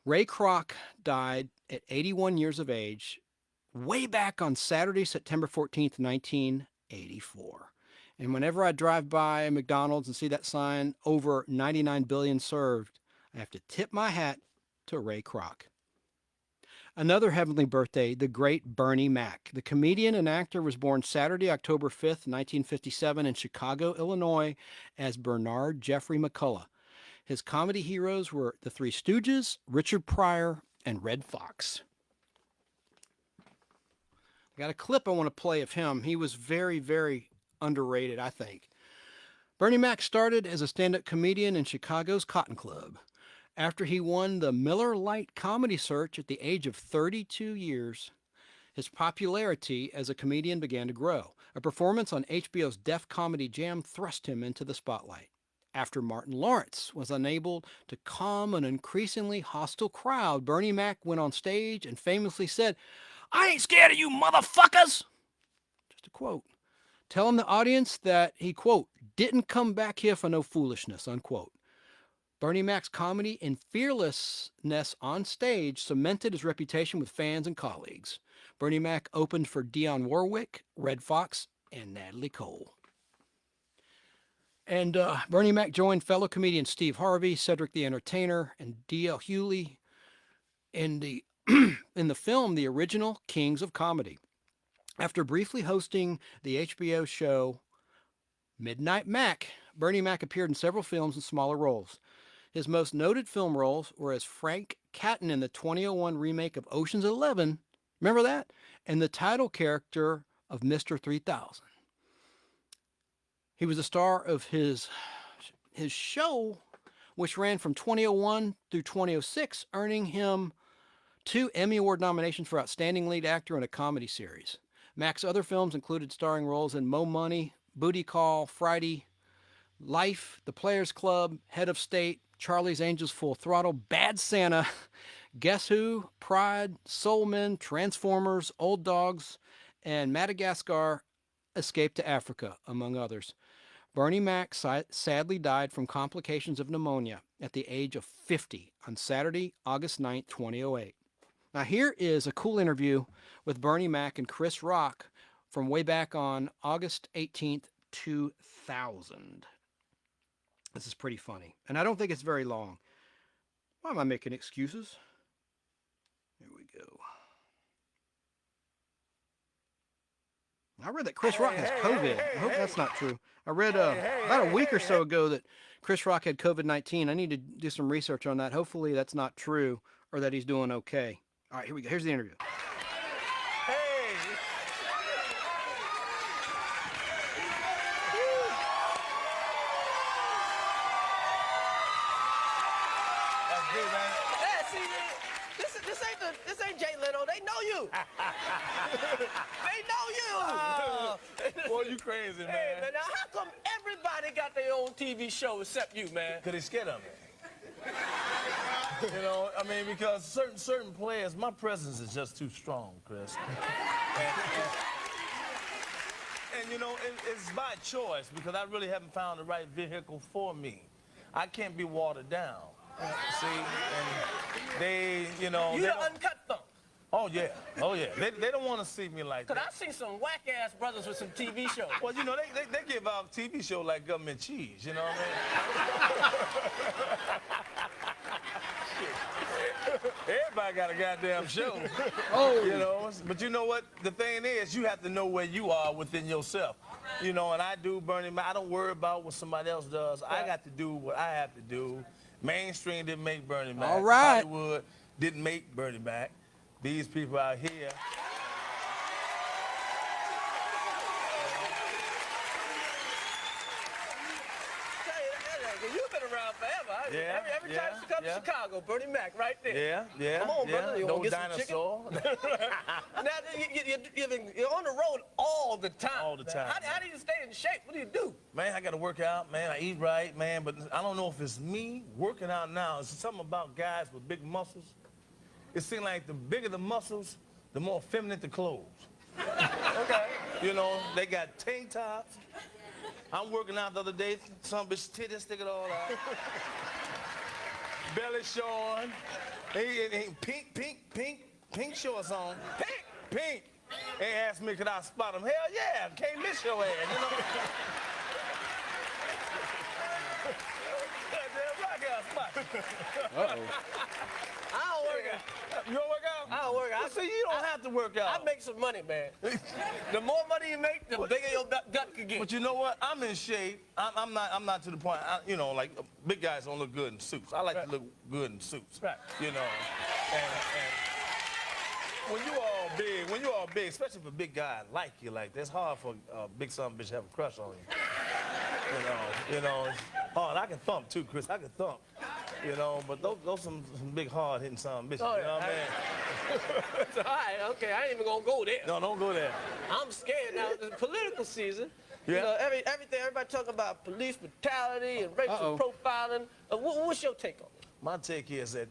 Ray Kroc died at 81 years of age way back on Saturday, September 14th, 1984. And whenever I drive by McDonald's and see that sign, over 99 billion served, I have to tip my hat to Ray Kroc. Another heavenly birthday, the great Bernie Mac. The comedian and actor was born Saturday, October 5th, 1957 in Chicago, Illinois as Bernard Jeffrey McCullough. His comedy heroes were The Three Stooges, Richard Pryor, and Red Fox. I got a clip I want to play of him. He was very, very underrated, I think. Bernie Mac started as a stand-up comedian in Chicago's Cotton Club. After he won the Miller Lite Comedy Search at the age of 32 years, his popularity as a comedian began to grow. A performance on HBO's Def Comedy Jam thrust him into the spotlight. After Martin Lawrence was unable to calm an increasingly hostile crowd, Bernie Mac went on stage and famously said, "I ain't scared of you motherfuckers!" Just a quote. Telling the audience that he, quote, didn't come back here for no foolishness, unquote. Bernie Mac's comedy and fearlessness on stage cemented his reputation with fans and colleagues. Bernie Mac opened for Dionne Warwick, Red Fox, and Natalie Cole. And Bernie Mac joined fellow comedians Steve Harvey, Cedric the Entertainer, and D.L. Hewley in the film The Original Kings of Comedy. After briefly hosting the HBO show Midnight Mac, Bernie Mac appeared in several films in smaller roles. His most noted film roles were as Frank Catton in the 2001 remake of Ocean's 11, remember that? And the title character of Mr. 3000. He was the star of his show, which ran from 2001 through 2006, earning him 2 Emmy Award nominations for Outstanding Lead Actor in a Comedy Series. Mac's other films included starring roles in Mo Money, Booty Call, Friday, Life, The Players Club, Head of State, Charlie's Angels Full Throttle, Bad Santa, Guess Who, Pride, Soul Men, Transformers, Old Dogs, and Madagascar, Escape to Africa, among others. Bernie Mac sadly died from complications of pneumonia at the age of 50 on Saturday, August 9, 2008. Now here is a cool interview with Bernie Mac and Chris Rock from way back on August 18th, 2000. This is pretty funny, and I don't think it's very long. Why am I making excuses? Here we go. I read that Chris Rock has COVID. I hope that's not true. I read about a week or so ago that Chris Rock had COVID-19. I need to do some research on that. Hopefully that's not true or that he's doing okay. All right, here we go. Here's the interview. This ain't Jay Leno. They know you. They know you. Boy, you crazy, man. Hey, man, now how come everybody got their own TV show except you, man? Because they scared of me. You know, I mean, because certain players, my presence is just too strong, Chris. And you know, it's by choice because I really haven't found the right vehicle for me. I can't be watered down. See, and they, you know... You the uncut thumb. Oh, yeah. Oh, yeah. They don't want to see me like that. Because I see some whack-ass brothers with some TV shows. Well, you know, they give out TV show like government cheese, you know what I mean? Everybody got a goddamn show. Oh. You know, but you know what? The thing is, you have to know where you are within yourself. You know, and I do Bernie Mac. I don't worry about what somebody else does. I got to do what I have to do. Mainstream didn't make Bernie Mac. All right. Hollywood didn't make Bernie Mac. These people out here. You been around forever. Yeah, Every time she comes to Chicago, Bernie Mac right there. Yeah, yeah. Come on, brother. You no want to get dinosaur. some chicken? Now, you're on the road all the time. All the time. How do you stay in shape? What do you do? Man, I got to work out, man. I eat right, man. But I don't know if it's me working out now. It's something about guys with big muscles. It seems like the bigger the muscles, the more feminine the clothes. Okay. You know, they got tank tops. I'm working out the other day. Some bitch titties sticking all out. Belly showing. Pink shorts on. Pink. They asked me, could I spot them? Hell yeah, can't miss your ass, you know? Damn right, I got a spot. Uh-oh. I don't work out. You don't work out? I don't work out. I see you don't have to work out. I make some money, man. The more money you make, the bigger your gut can get. But you know what? I'm in shape. I'm not to the point. You know, like big guys don't look good in suits. I like to look good in suits. Right. You know, and when you all big, especially if a big guy like you like that, it's hard for a big son of a bitch to have a crush on you. You know, it's hard. I can thump too, Chris. I can thump. You know, but those some big hard hitting son of a bitches. Oh, you know what I mean? All right, okay, I ain't even gonna go there. No, don't go there. I'm scared now. It's political season. Yeah. You know, everybody talking about police brutality and racial profiling. What's your take on it? My take is that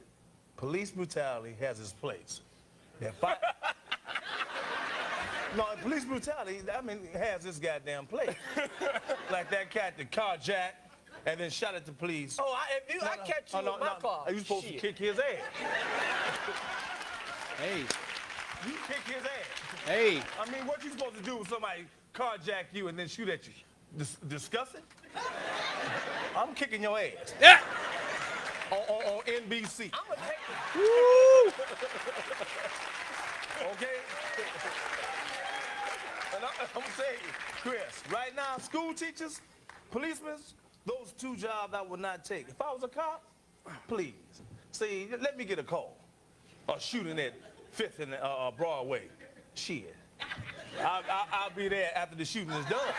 police brutality has its place. No, police brutality, I mean, has its goddamn place. Like that cat that carjacked and then shot at the police. Oh, I catch you in my car. You supposed to kick his ass. Hey. You kick his ass. Hey. I mean, what you supposed to do when somebody carjack you and then shoot at you? Disgusting? I'm kicking your ass. Yeah. On NBC. I'm gonna take it. Woo! Okay? And I'm saying, Chris, right now, school teachers, policemen, those two jobs I would not take. If I was a cop, please, see, let me get a call. Or shooting at 5th and Broadway. Shit. I'll be there after the shooting is done.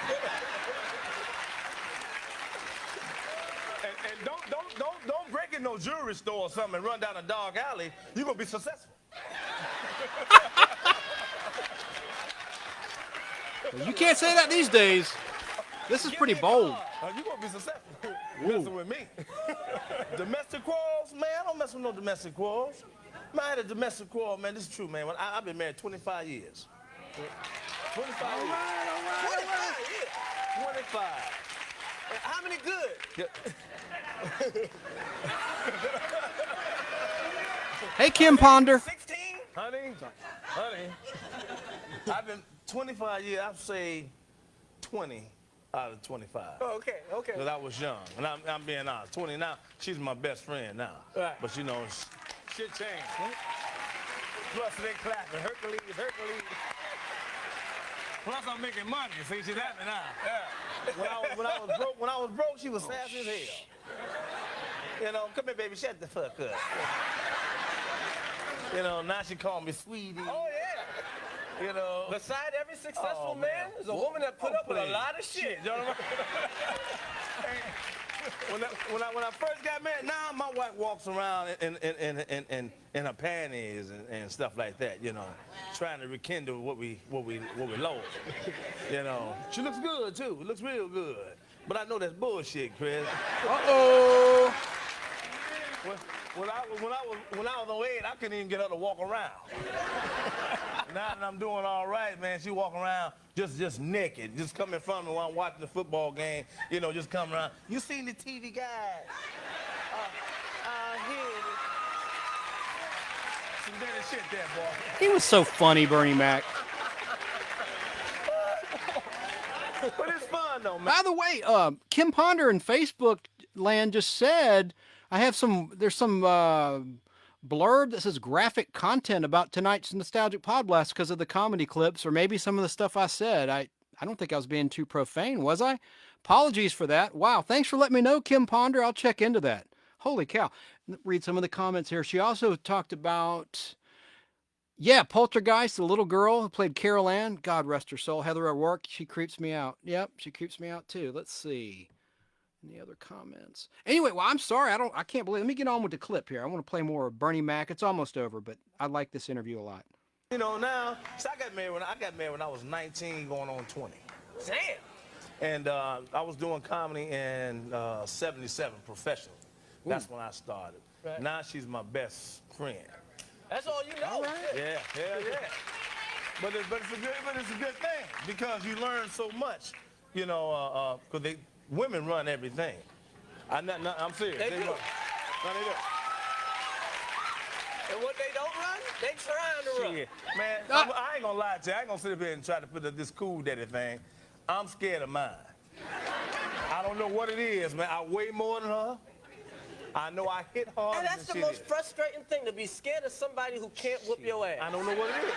And don't break in no jewelry store or something and run down a dark alley. You're gonna be successful. Well, you can't say that these days. This is pretty bold. You're gonna be successful. Messing with me. Domestic quarrels, man, I don't mess with no domestic quarrels. Man, I had a domestic quarrel, man, this is true, man. I've been married 25 years. 25 All years. right. 25 years. 25. How many good? Hey, Kim Ponder. 16? Honey, I've been 25 years, I've say 20 out of 25. Oh, okay. Because I was young, and I'm being honest. 20 now, she's my best friend now. Right. But you know, shit changed. Plus they clapping, Hercules. Plus I'm making money, see that now. Yeah. When I was broke, she was sassy as hell. You know, come here, baby, shut the fuck up. You know, now she call me sweetie. Oh, yeah. You know. Beside every successful man is a woman that put up with a lot of shit. You know what I mean? When I first got married, now my wife walks around in her panties and stuff like that, you know, trying to rekindle what we lost. You know, she looks good too. Looks real good. But I know that's bullshit, Chris. Uh-oh. When I was on 8, I couldn't even get her to walk around. Now that I'm doing all right, man, she walk around just naked, just come in front of me while I'm watching the football game, you know, just come around. You seen the TV guy? Here it is. Some dirty shit there, boy. He was so funny, Bernie Mac. But it's fun, though, man. By the way, Kim Ponder in Facebook land just said, there's some blurb that says graphic content about tonight's Nostalgic Podblast because of the comedy clips or maybe some of the stuff I said. I don't think I was being too profane, was I? Apologies for that. Wow, thanks for letting me know, Kim Ponder. I'll check into that. Holy cow. Read some of the comments here. She also talked about, Poltergeist, the little girl who played Carol Ann. God rest her soul. Heather O'Rourke, she creeps me out. Yep, she creeps me out too. Let's see. Any other comments? Anyway, well, I'm sorry. I can't believe. Let me get on with the clip here. I want to play more of Bernie Mac. It's almost over, but I like this interview a lot. You know, now, so I got married when I was 19, going on 20. Damn. And I was doing comedy in 77, professional. That's when I started. Right. Now she's my best friend. That's all you know. Yeah, hell yeah. But it's a good thing because you learn so much, you know, because women run everything. I'm serious. They do. Run. No, they do. And what they don't run, they trying to run. Shit. Man, I ain't gonna lie to you. I ain't gonna sit up here and try to put up this cool daddy thing. I'm scared of mine. I don't know what it is, man. I weigh more than her. I know I hit hard. And that's the most frustrating thing, to be scared of somebody who can't whoop your ass. I don't know what it is.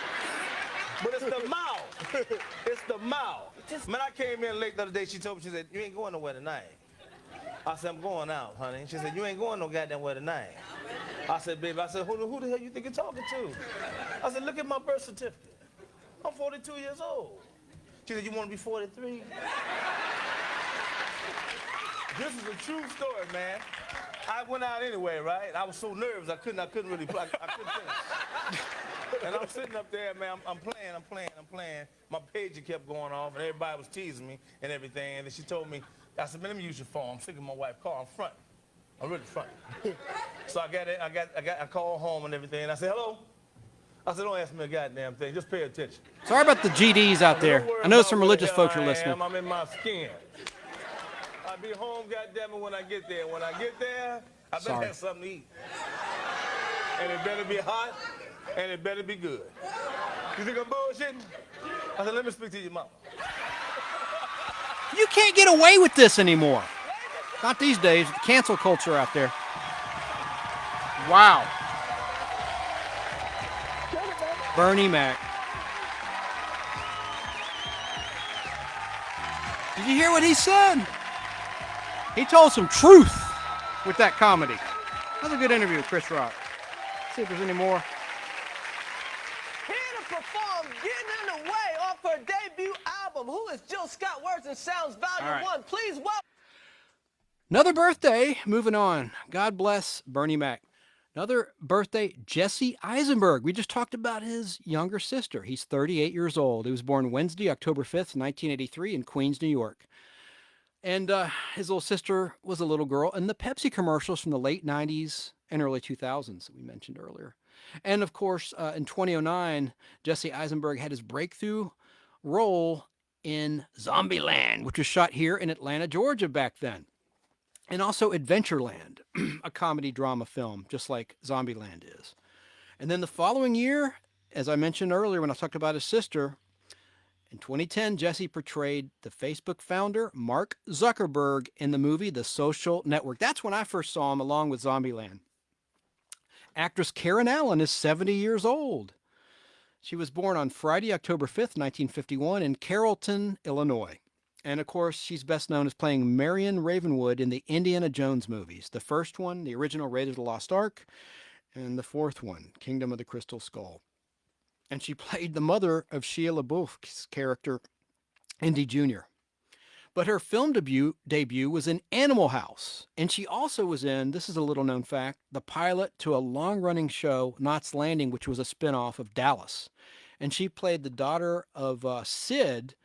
But it's the mouth. It's the mouth. Man, I came in late the other day. She told me, she said, you ain't going nowhere tonight. I said, I'm going out, honey. She said, you ain't going no goddamn where tonight. I said, baby, who the hell you think you're talking to? I said, look at my birth certificate. I'm 42 years old. She said, you want to be 43? This is a true story, man. I went out anyway, right? I was so nervous, I couldn't really play. I couldn't finish. And I'm sitting up there, man, I'm playing. My pager kept going off, and everybody was teasing me and everything. And then she told me, I said, man, let me use your phone. I'm sick of my wife's car. I'm front. I'm really front. So I called home and everything, and I said, hello? I said, don't ask me a goddamn thing. Just pay attention. Sorry about the GDs out there. I know some religious folks are listening. I'm in my skin. I'll be home, goddammit, when I get there. When I get there, I better have something to eat. And it better be hot, and it better be good. You think I'm bullshitting? I said, let me speak to your mama. You can't get away with this anymore. Not these days. The cancel culture out there. Wow. Bernie Mac. Did you hear what he said? He told some truth with that comedy. That was a good interview with Chris Rock. See if there's any more. Here to perform Getting in the Way off her debut album. Who is Jill Scott? Words and Sounds Volume 1. Please welcome. Another birthday. Moving on. God bless Bernie Mac. Another birthday, Jesse Eisenberg. We just talked about his younger sister. He's 38 years old. He was born Wednesday, October 5th, 1983 in Queens, New York. And his little sister was a little girl in the Pepsi commercials from the late 90s and early 2000s that we mentioned earlier. And of course, in 2009, Jesse Eisenberg had his breakthrough role in Zombieland, which was shot here in Atlanta, Georgia back then. And also Adventureland, a comedy drama film, just like Zombieland is. And then the following year, as I mentioned earlier when I talked about his sister, in 2010, Jesse portrayed the Facebook founder, Mark Zuckerberg, in the movie The Social Network. That's when I first saw him, along with Zombieland. Actress Karen Allen is 70 years old. She was born on Friday, October 5th, 1951, in Carrollton, Illinois. And, of course, she's best known as playing Marion Ravenwood in the Indiana Jones movies. The first one, the original Raiders of the Lost Ark, and the fourth one, Kingdom of the Crystal Skull. And she played the mother of Shia LaBeouf's character, Indy Jr. But her film debut was in Animal House. And she also was in, this is a little known fact, the pilot to a long-running show, Knots Landing, which was a spinoff of Dallas. And she played the daughter of Sid,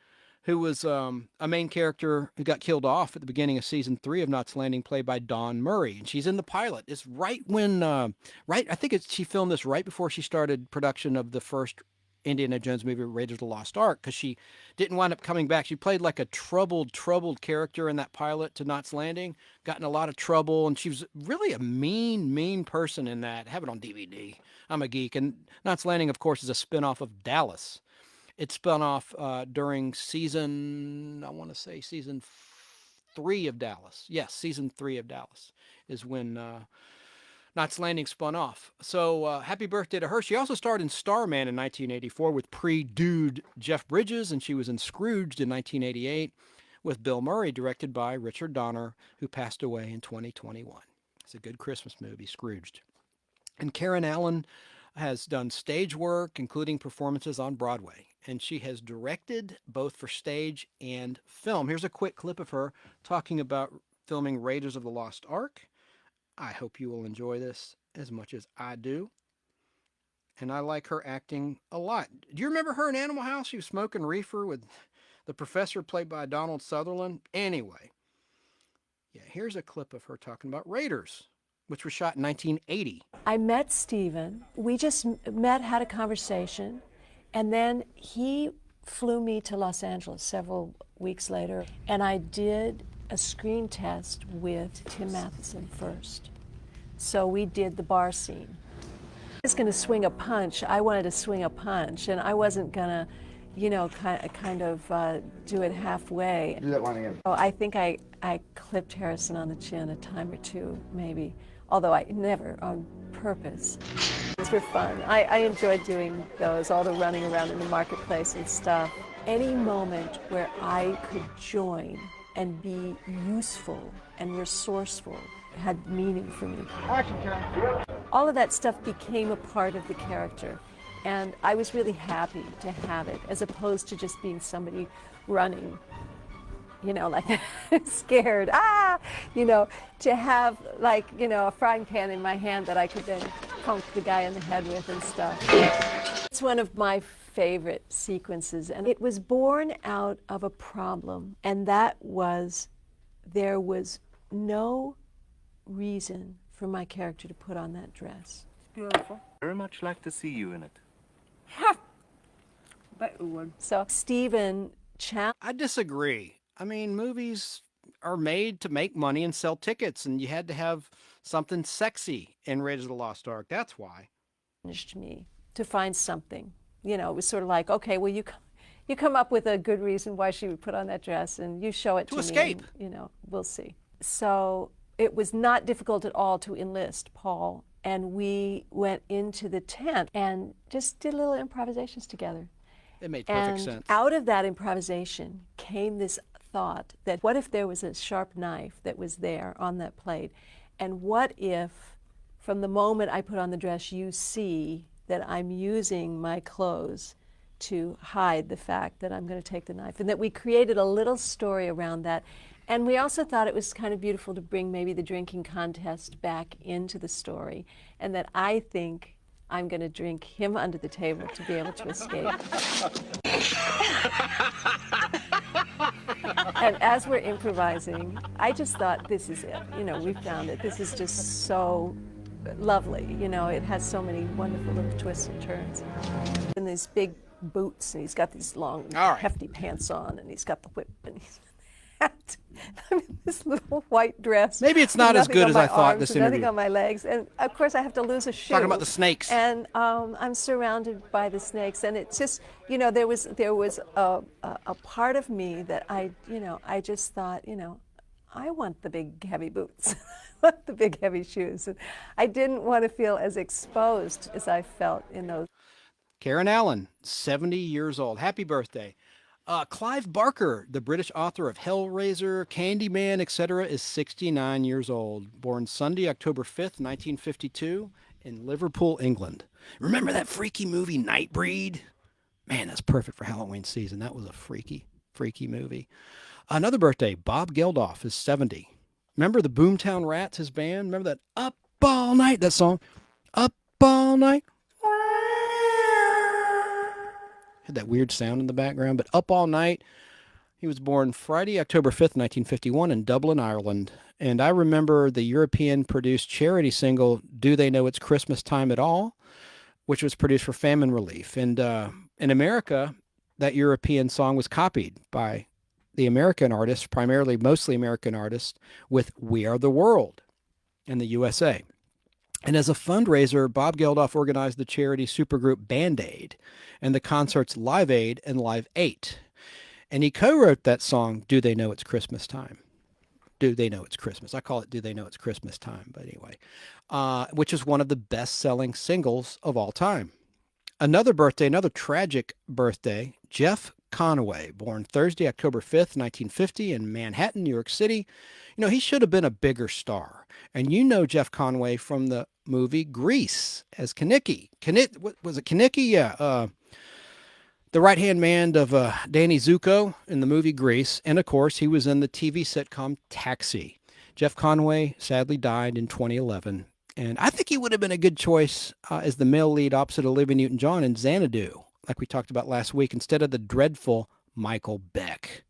who was a main character who got killed off at the beginning of season 3 of Knots Landing, played by Dawn Murray. And she's in the pilot. It's right when, I think she filmed this right before she started production of the first Indiana Jones movie, Raiders of the Lost Ark, because she didn't wind up coming back. She played like a troubled character in that pilot to Knots Landing, got in a lot of trouble, and she was really a mean person in that. I have it on DVD. I'm a geek. And Knots Landing, of course, is a spinoff of Dallas. It spun off during season 3 of Dallas. Yes, season 3 of Dallas is when Knots Landing spun off. So happy birthday to her. She also starred in Starman in 1984 with pre-dude Jeff Bridges, and she was in Scrooged in 1988 with Bill Murray, directed by Richard Donner, who passed away in 2021. It's a good Christmas movie, Scrooged. And Karen Allen has done stage work, including performances on Broadway. And she has directed both for stage and film. Here's a quick clip of her talking about filming Raiders of the Lost Ark. I hope you will enjoy this as much as I do. And I like her acting a lot. Do you remember her in Animal House? She was smoking reefer with the professor played by Donald Sutherland. Anyway, yeah, here's a clip of her talking about Raiders, which was shot in 1980. I met Steven. We just met, had a conversation, and then he flew me to Los Angeles several weeks later, and I did a screen test with Tim Matheson first. So we did the bar scene. I was going to swing a punch. I wanted to swing a punch, and I wasn't going to, you know, kind of do it halfway. Do that one again. Oh, I think I clipped Harrison on the chin a time or two, maybe, although I never on purpose. Those were fun. I enjoyed doing those, all the running around in the marketplace and stuff. Any moment where I could join and be useful and resourceful had meaning for me. Action, Karen. All of that stuff became a part of the character, and I was really happy to have it, as opposed to just being somebody running, you know, like scared, you know, to have, like, you know, a frying pan in my hand that I could then punk the guy in the head with and stuff. It's one of my favorite sequences, and it was born out of a problem, and that was there was no reason for my character to put on that dress. Beautiful. Very much like to see you in it. Bet you would. So Stephen I disagree. I mean, movies are made to make money and sell tickets, and you had to have something sexy in Raiders of the Lost Ark. That's why. Challenged me to find something. You know, it was sort of like, okay, well, you come up with a good reason why she would put on that dress, and you show it to me. To escape. And, you know, we'll see. So it was not difficult at all to enlist Paul, and we went into the tent and just did little improvisations together. It made perfect and sense. Out of that improvisation came this thought that what if there was a sharp knife that was there on that plate, and what if from the moment I put on the dress you see that I'm using my clothes to hide the fact that I'm going to take the knife, and that we created a little story around that. And we also thought it was kind of beautiful to bring maybe the drinking contest back into the story, and that I think I'm going to drink him under the table to be able to escape. And as we're improvising, I just thought, this is it. You know, we found it. This is just so lovely. You know, it has so many wonderful little twists and turns. And these big boots, and he's got these long, hefty pants on, and he's got the whip, and he's I'm in this little white dress. Maybe it's not as good as I thought this interview. Nothing on my legs, and of course I have to lose a shoe. Talking about the snakes. And I'm surrounded by the snakes, and it's just, you know, there was a part of me that I just thought, you know, I want the big heavy boots, I want the big heavy shoes, and I didn't want to feel as exposed as I felt in those. Karen Allen, 70 years old. Happy birthday. Clive Barker, the British author of Hellraiser, Candyman, etc., is 69 years old. Born Sunday, October 5th, 1952, in Liverpool, England. Remember that freaky movie, Nightbreed? Man, that's perfect for Halloween season. That was a freaky movie. Another birthday, Bob Geldof is 70. Remember the Boomtown Rats, his band? Remember that Up All Night, that song? Up All Night. Had that weird sound in the background, but Up All Night. He was born Friday, October 5th, 1951 in Dublin, Ireland. And I remember the European-produced charity single, Do They Know It's Christmas Time at All?, which was produced for famine relief. And in America, that European song was copied by the American artists, mostly American artists, with We Are the World in the USA. And as a fundraiser, Bob Geldof organized the charity supergroup Band-Aid and the concerts Live Aid and Live 8. And he co-wrote that song, Do They Know It's Christmas Time? Do They Know It's Christmas? I call it Do They Know It's Christmas Time, but anyway, which is one of the best-selling singles of all time. Another tragic birthday, Jeff Conaway, born Thursday, October 5th, 1950 in Manhattan, New York City. You know, he should have been a bigger star. And you know Jeff Conaway from the movie Grease as Kenickie. What was it, Kenickie? Yeah. The right-hand man of Danny Zuko in the movie Grease. And, of course, he was in the TV sitcom Taxi. Jeff Conway sadly died in 2011. And I think he would have been a good choice as the male lead opposite Olivia Newton-John in Xanadu, like we talked about last week, instead of the dreadful Michael Beck,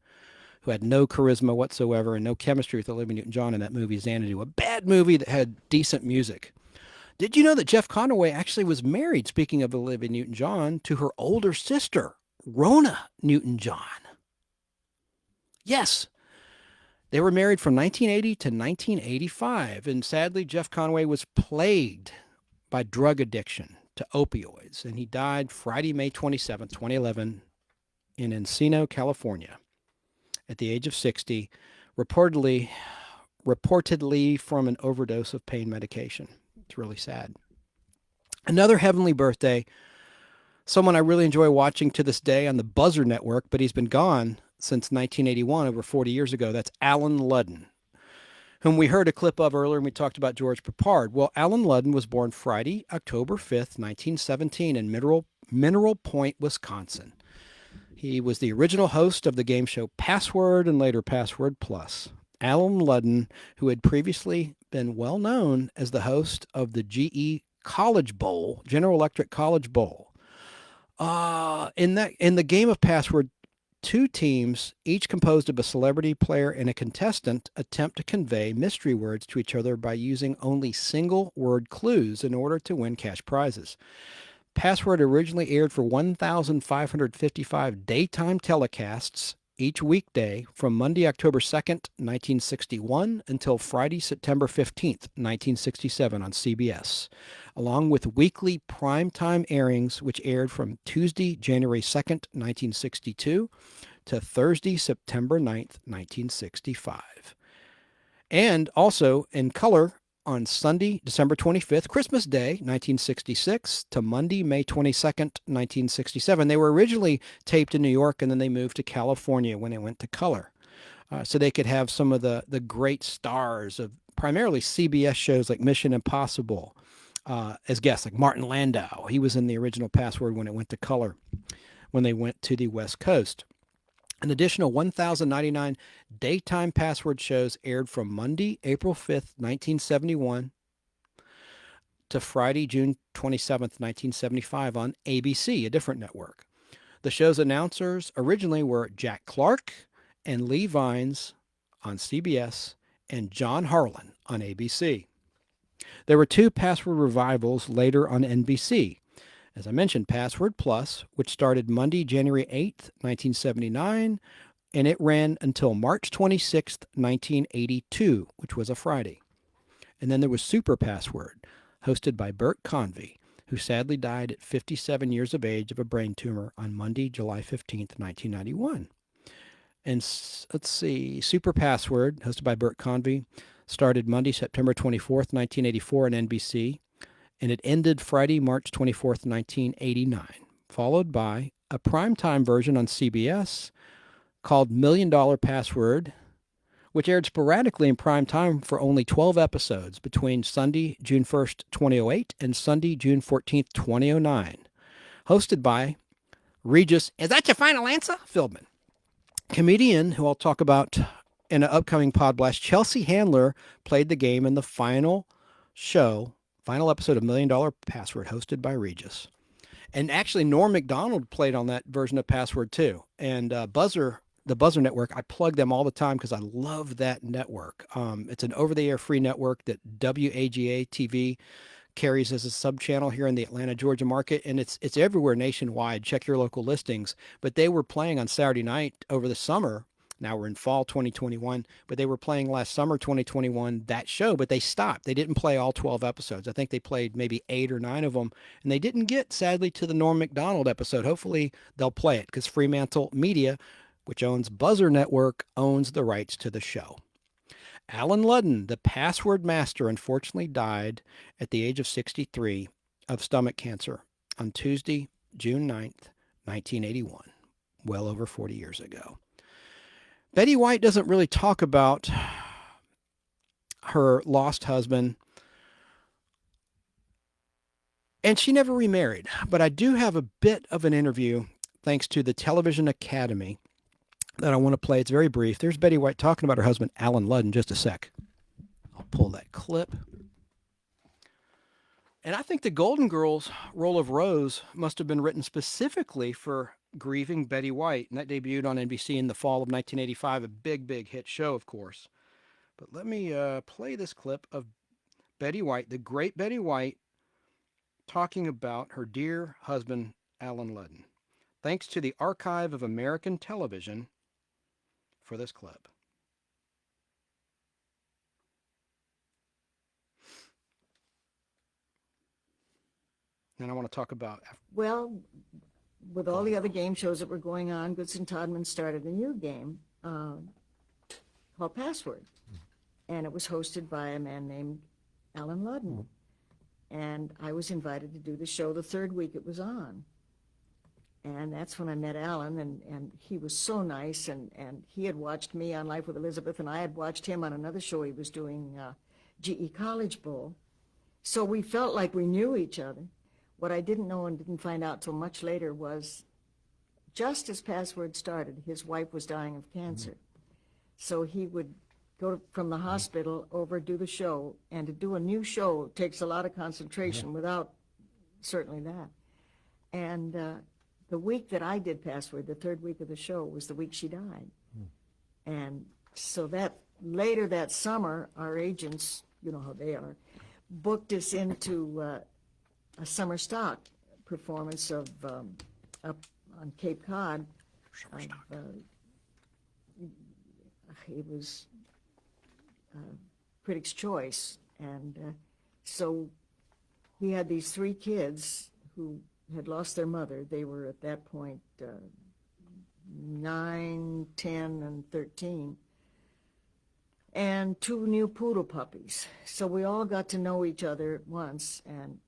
who had no charisma whatsoever and no chemistry with Olivia Newton-John in that movie Xanadu, a bad movie that had decent music. Did you know that Jeff Conway actually was married, speaking of Olivia Newton-John, to her older sister, Rona Newton-John? Yes. They were married from 1980 to 1985, and sadly, Jeff Conway was plagued by drug addiction to opioids, and he died Friday, May 27, 2011, in Encino, California, at the age of 60, reportedly from an overdose of pain medication. It's really sad. Another heavenly birthday, someone I really enjoy watching to this day on the Buzzer Network, but he's been gone since 1981, over 40 years ago. That's Alan Ludden, whom we heard a clip of earlier when we talked about George Peppard. Well, Alan Ludden was born Friday, October 5th, 1917 in Mineral Point, Wisconsin. He was the original host of the game show Password and later Password Plus. Alan Ludden, who had previously been well known as the host of the GE College Bowl, General Electric College Bowl. In the game of Password, two teams, each composed of a celebrity player and a contestant, attempt to convey mystery words to each other by using only single-word clues in order to win cash prizes. Password originally aired for 1,555 daytime telecasts each weekday from Monday, October 2nd, 1961 until Friday, September 15th, 1967 on CBS, along with weekly primetime airings which aired from Tuesday, January 2nd, 1962 to Thursday, September 9th, 1965. And also in color on Sunday, December 25th, Christmas Day, 1966, to Monday, May 22nd, 1967. They were originally taped in New York, and then they moved to California when they went to color. So they could have some of the great stars of primarily CBS shows like Mission Impossible as guests, like Martin Landau. He was in the original Password when it went to color, when they went to the West Coast. An additional 1,099 daytime Password shows aired from Monday, April 5th, 1971 to Friday, June 27th, 1975 on ABC, a different network. The show's announcers originally were Jack Clark and Lee Vines on CBS and John Harlan on ABC. There were two Password revivals later on NBC. As I mentioned, Password Plus, which started Monday, January 8th, 1979, and it ran until March 26th, 1982, which was a Friday. And then there was Super Password, hosted by Bert Convy, who sadly died at 57 years of age of a brain tumor on Monday, July 15th, 1991. And let's see, Super Password, hosted by Bert Convy, started Monday, September 24th, 1984 on NBC. And it ended Friday, March 24th, 1989, followed by a primetime version on CBS called $1 Million Password, which aired sporadically in prime time for only 12 episodes between Sunday, June 1st, 2008 and Sunday, June 14th, 2009, hosted by Regis, is that your final answer? Fieldman. Comedian, who I'll talk about in an upcoming Podblast, Chelsea Handler played the game in the final episode of $1 Million Password, hosted by Regis. And actually, Norm Macdonald played on that version of Password too. And the Buzzer Network, I plug them all the time because I love that network. It's an over-the-air free network that WAGA TV carries as a sub-channel here in the Atlanta, Georgia market, and it's everywhere nationwide. Check your local listings. But they were playing on Saturday night over the summer. Now we're in fall 2021, but they were playing last summer 2021, that show, but they stopped. They didn't play all 12 episodes. I think they played maybe 8 or 9 of them, and they didn't get, sadly, to the Norm Macdonald episode. Hopefully they'll play it because Fremantle Media, which owns Buzzer Network, owns the rights to the show. Alan Ludden, the Password master, unfortunately died at the age of 63 of stomach cancer on Tuesday, June 9th, 1981, well over 40 years ago. Betty White doesn't really talk about her lost husband, and she never remarried. But I do have a bit of an interview, thanks to the Television Academy, that I want to play. It's very brief. There's Betty White talking about her husband, Alan Ludden, just a sec. I'll pull that clip. And I think the Golden Girls' role of Rose must have been written specifically for grieving Betty White, and that debuted on NBC in the fall of 1985, a big, big hit show, of course. But let me play this clip of Betty White, the great Betty White, talking about her dear husband, Alan Ludden. Thanks to the Archive of American Television for this clip. And I want to talk about... Well, with all the other game shows that were going on, Goods and Todman started a new game called Password. And it was hosted by a man named Alan Ludden. And I was invited to do the show the third week it was on. And that's when I met Alan, and he was so nice, and he had watched me on Life with Elizabeth, and I had watched him on another show he was doing, GE College Bowl. So we felt like we knew each other. What I didn't know and didn't find out till much later was, just as Password started, his wife was dying of cancer. So he would go from the hospital over, do the show, and to do a new show takes a lot of concentration without certainly that. And the week that I did Password, the third week of the show, was the week she died. And so that later that summer, our agents, you know how they are, booked us into a summer stock performance of up on Cape Cod. It was Critics' Choice, and so he had these three kids who had lost their mother. They were at that point 9, 10, and 13, and 2 new poodle puppies. So we all got to know each other at once, and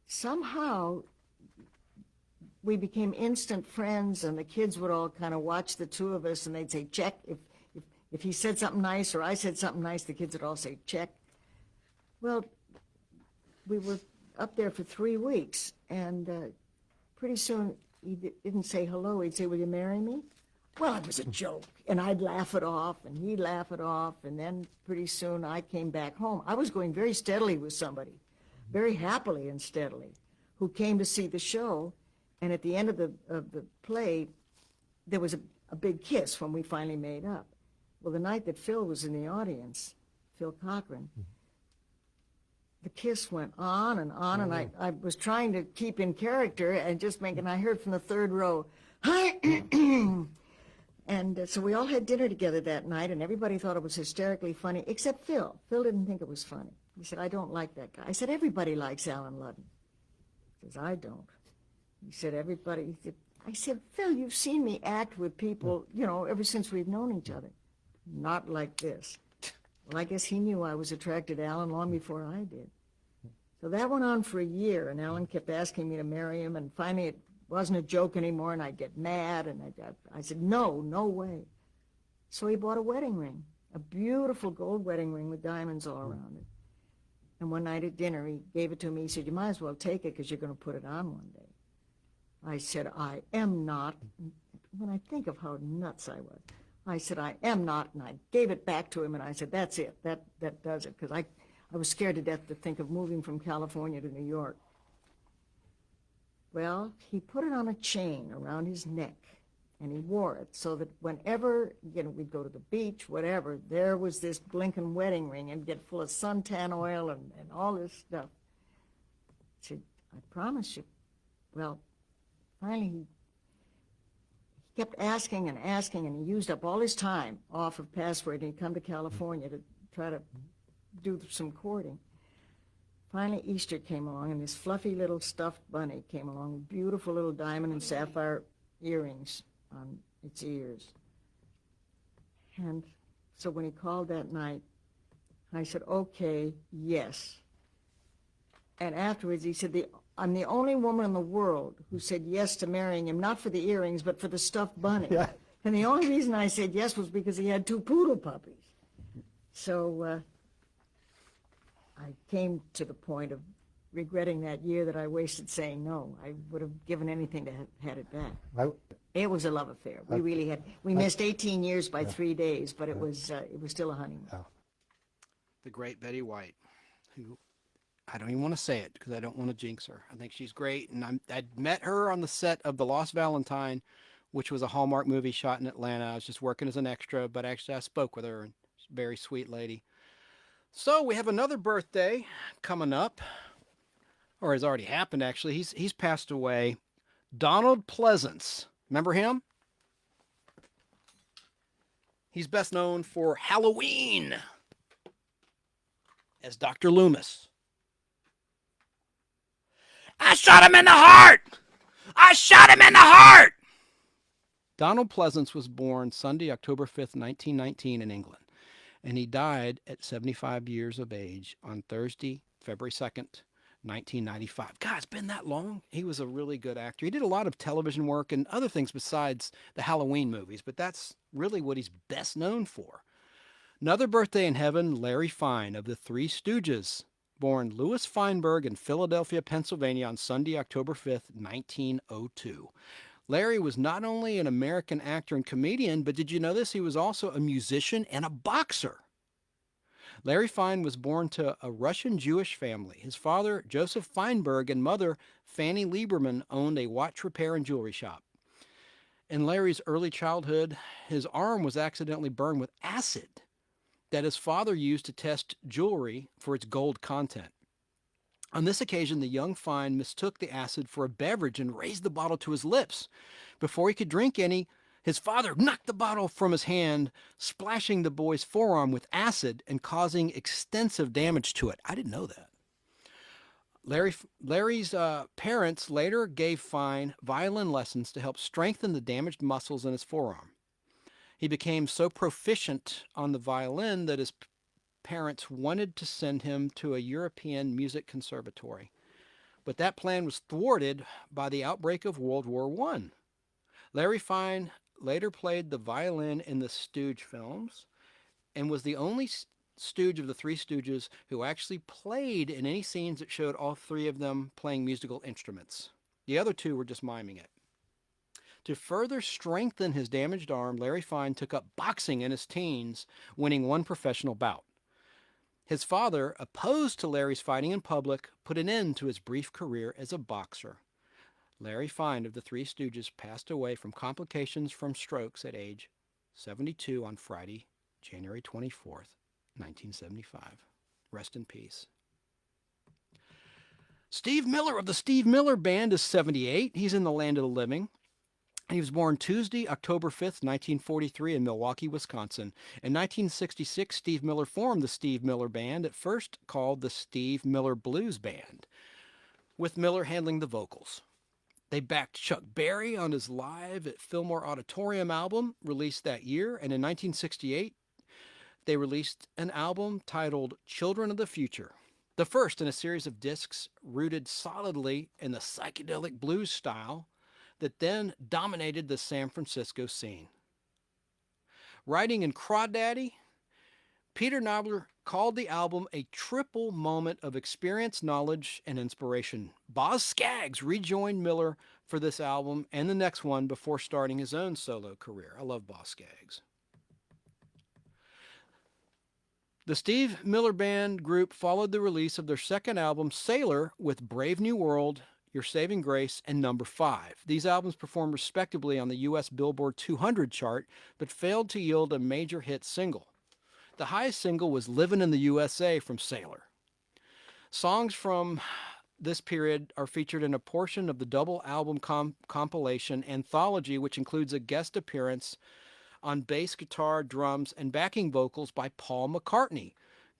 somehow we became instant friends, and the kids would all kind of watch the two of us, and they'd say, check. If he said something nice or I said something nice, the kids would all say, check. Well, we were up there for 3 weeks, and pretty soon he didn't say hello. He'd say, will you marry me? Well, it was a joke, and I'd laugh it off, and he'd laugh it off, and then pretty soon I came back home. I was going very steadily with somebody, very happily and steadily, who came to see the show, and at the end of the play, there was a big kiss when we finally made up. Well, the night that Phil was in the audience, Phil Cochran, the kiss went on, and I was trying to keep in character and just making, I heard from the third row, hi, and so we all had dinner together that night, and everybody thought it was hysterically funny, except Phil. Phil didn't think it was funny. He said, I don't like that guy. I said, everybody likes Alan Ludden. He says, I don't. He said, everybody. I said, Phil, you've seen me act with people, you know, ever since we've known each other. Not like this. Well, I guess he knew I was attracted to Alan long before I did. So that went on for a year, and Alan kept asking me to marry him, and finally it wasn't a joke anymore, and I'd get mad, and I said, no, no way. So he bought a wedding ring, a beautiful gold wedding ring with diamonds all around it. And one night at dinner, he gave it to me. He said, you might as well take it because you're going to put it on one day. I said, I am not. When I think of how nuts I was, I said, I am not, and I gave it back to him, and I said, that's it, that does it, because I was scared to death to think of moving from California to New York. Well, he put it on a chain around his neck, and he wore it so that whenever, you know, we'd go to the beach, whatever, there was this blinking wedding ring and get full of suntan oil and all this stuff. I said, I promise you. Well, finally he kept asking and asking, and he used up all his time off of Password, and he'd come to California to try to do some courting. Finally, Easter came along, and this fluffy little stuffed bunny came along with beautiful little diamond and sapphire earrings on its ears. And so when he called that night, I said, okay, yes. And afterwards he said, I'm the only woman in the world who said yes to marrying him, not for the earrings, but for the stuffed bunny. Yeah. And the only reason I said yes was because he had 2 poodle puppies. So I came to the point of regretting that year that I wasted saying no. I would have given anything to have had it back. It was a love affair. We really had. We missed 18 years by 3 days, but it was still a honeymoon. the great Betty White, who I don't even want to say it because I don't want to jinx her. I think she's great. And I'd met her on the set of The Lost Valentine, which was a Hallmark movie shot in Atlanta. I was just working as an extra, but actually I spoke with her, and she's a very sweet lady. So we have another birthday coming up, or has already happened actually. He's passed away. Donald Pleasance. Remember him? He's best known for Halloween as Dr. Loomis. I shot him in the heart! I shot him in the heart! Donald Pleasance was born Sunday, October 5th, 1919 in England, and he died at 75 years of age on Thursday, February 2nd, 1995. God, it's been that long. He was a really good actor. He did a lot of television work and other things besides the Halloween movies, but that's really what he's best known for. Another birthday in heaven, Larry Fine of the Three Stooges, born Louis Feinberg in Philadelphia, Pennsylvania on Sunday, October 5th, 1902. Larry was not only an American actor and comedian, but did you know this? He was also a musician and a boxer. Larry Fine was born to a Russian Jewish family. His father, Joseph Feinberg, and mother, Fanny Lieberman, owned a watch repair and jewelry shop. In Larry's early childhood, his arm was accidentally burned with acid that his father used to test jewelry for its gold content. On this occasion, the young Fine mistook the acid for a beverage and raised the bottle to his lips. Before he could drink any, his father knocked the bottle from his hand, splashing the boy's forearm with acid and causing extensive damage to it. I didn't know that. Larry's parents later gave Fine violin lessons to help strengthen the damaged muscles in his forearm. He became so proficient on the violin that his parents wanted to send him to a European music conservatory. But that plan was thwarted by the outbreak of World War I. Larry Fine later played the violin in the Stooge films and was the only Stooge of the Three Stooges who actually played in any scenes that showed all three of them playing musical instruments. The other two were just miming it. To further strengthen his damaged arm, Larry Fine took up boxing in his teens, winning one professional bout. His father, opposed to Larry's fighting in public, put an end to his brief career as a boxer. Larry Fine of the Three Stooges passed away from complications from strokes at age 72 on Friday, January 24th, 1975. Rest in peace. Steve Miller of the Steve Miller Band is 78. He's in the land of the living. He was born Tuesday, October 5th, 1943 in Milwaukee, Wisconsin. In 1966, Steve Miller formed the Steve Miller Band, at first called the Steve Miller Blues Band, with Miller handling the vocals. They backed Chuck Berry on his Live at Fillmore Auditorium album, released that year, and in 1968, they released an album titled Children of the Future, the first in a series of discs rooted solidly in the psychedelic blues style that then dominated the San Francisco scene. Writing in Crawdaddy, Peter Knobler called the album a triple moment of experience, knowledge, and inspiration. Boz Scaggs rejoined Miller for this album and the next one before starting his own solo career. I love Boz Scaggs. The Steve Miller Band group followed the release of their second album, Sailor, with Brave New World, Your Saving Grace, and Number 5. These albums performed respectively on the U.S. Billboard 200 chart, but failed to yield a major hit single. The highest single was Livin' in the USA from Sailor. Songs from this period are featured in a portion of the double album compilation Anthology, which includes a guest appearance on bass guitar, drums, and backing vocals by Paul McCartney,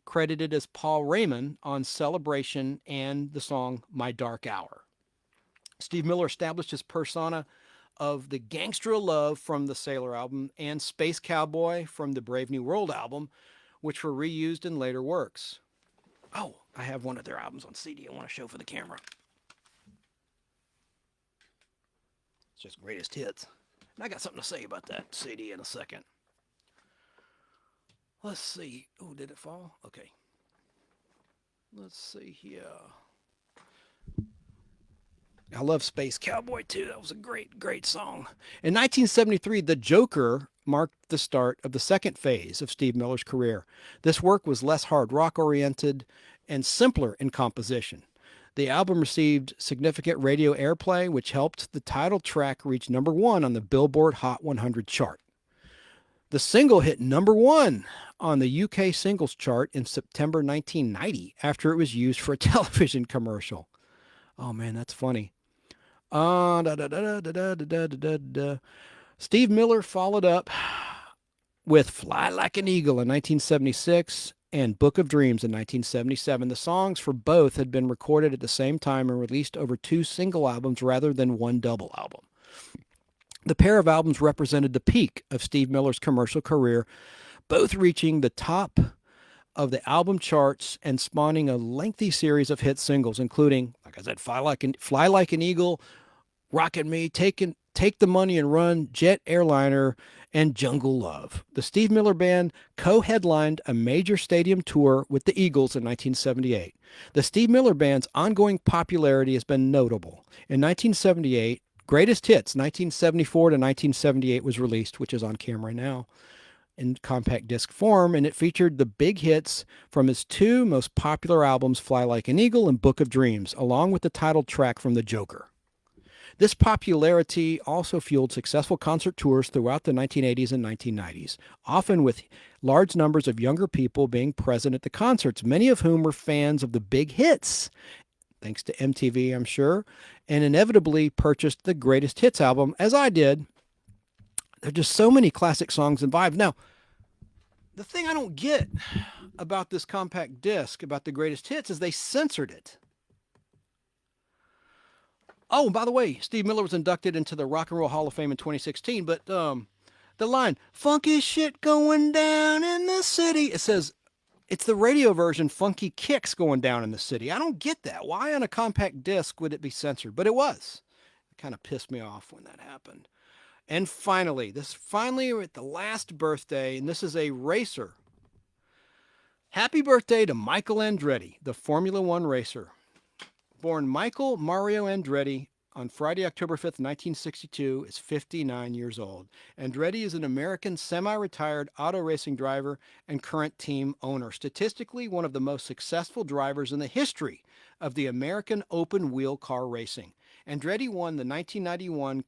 credited as Paul Raymond on Celebration and the song My Dark Hour. Steve Miller established his persona of the Gangster of Love from the Sailor album and Space Cowboy from the Brave New World album, which were reused in later works. Oh, I have one of their albums on CD I want to show for the camera. It's just greatest hits. And I got something to say about that CD in a second. Let's see. Oh, did it fall? Okay. Let's see here. I love Space Cowboy too. That was a great, great song. In 1973, The Joker marked the start of the second phase of Steve Miller's career. This work was less hard rock-oriented and simpler in composition. The album received significant radio airplay, which helped the title track reach #1 on the Billboard Hot 100 chart. The single hit #1 on the UK singles chart in September 1990 after it was used for a television commercial. Oh man, that's funny. Steve Miller followed up with Fly Like an Eagle in 1976 and Book of Dreams in 1977. The songs for both had been recorded at the same time and released over 2 single albums rather than 1 double album. The pair of albums represented the peak of Steve Miller's commercial career, both reaching the top of the album charts and spawning a lengthy series of hit singles, including, like I said, Fly Like an Eagle, Rockin' Me, Take the Money and Run, Jet Airliner, and Jungle Love. The Steve Miller Band co-headlined a major stadium tour with the Eagles in 1978. The Steve Miller Band's ongoing popularity has been notable. In 1978, Greatest Hits 1974 to 1978 was released, which is on camera now, in compact disc form, and it featured the big hits from his 2 most popular albums, Fly Like an Eagle and Book of Dreams, along with the title track from The Joker. This popularity also fueled successful concert tours throughout the 1980s and 1990s, often with large numbers of younger people being present at the concerts, many of whom were fans of the big hits, thanks to MTV, I'm sure, and inevitably purchased the Greatest Hits album, as I did. There are just so many classic songs and vibes. Now, the thing I don't get about this compact disc, about the Greatest Hits, is they censored it. Oh, by the way, Steve Miller was inducted into the Rock and Roll Hall of Fame in 2016, but the line, funky shit going down in the city, it says, it's the radio version, funky kicks going down in the city. I don't get that. Why on a compact disc would it be censored? But it was. It kind of pissed me off when that happened. And finally, we're at the last birthday, and this is a racer. Happy birthday to Michael Andretti, the Formula One racer. Born Michael Mario Andretti on Friday, October 5th, 1962, is 59 years old. Andretti is an American semi-retired auto racing driver and current team owner. Statistically, one of the most successful drivers in the history of the American open-wheel car racing. Andretti won the 1991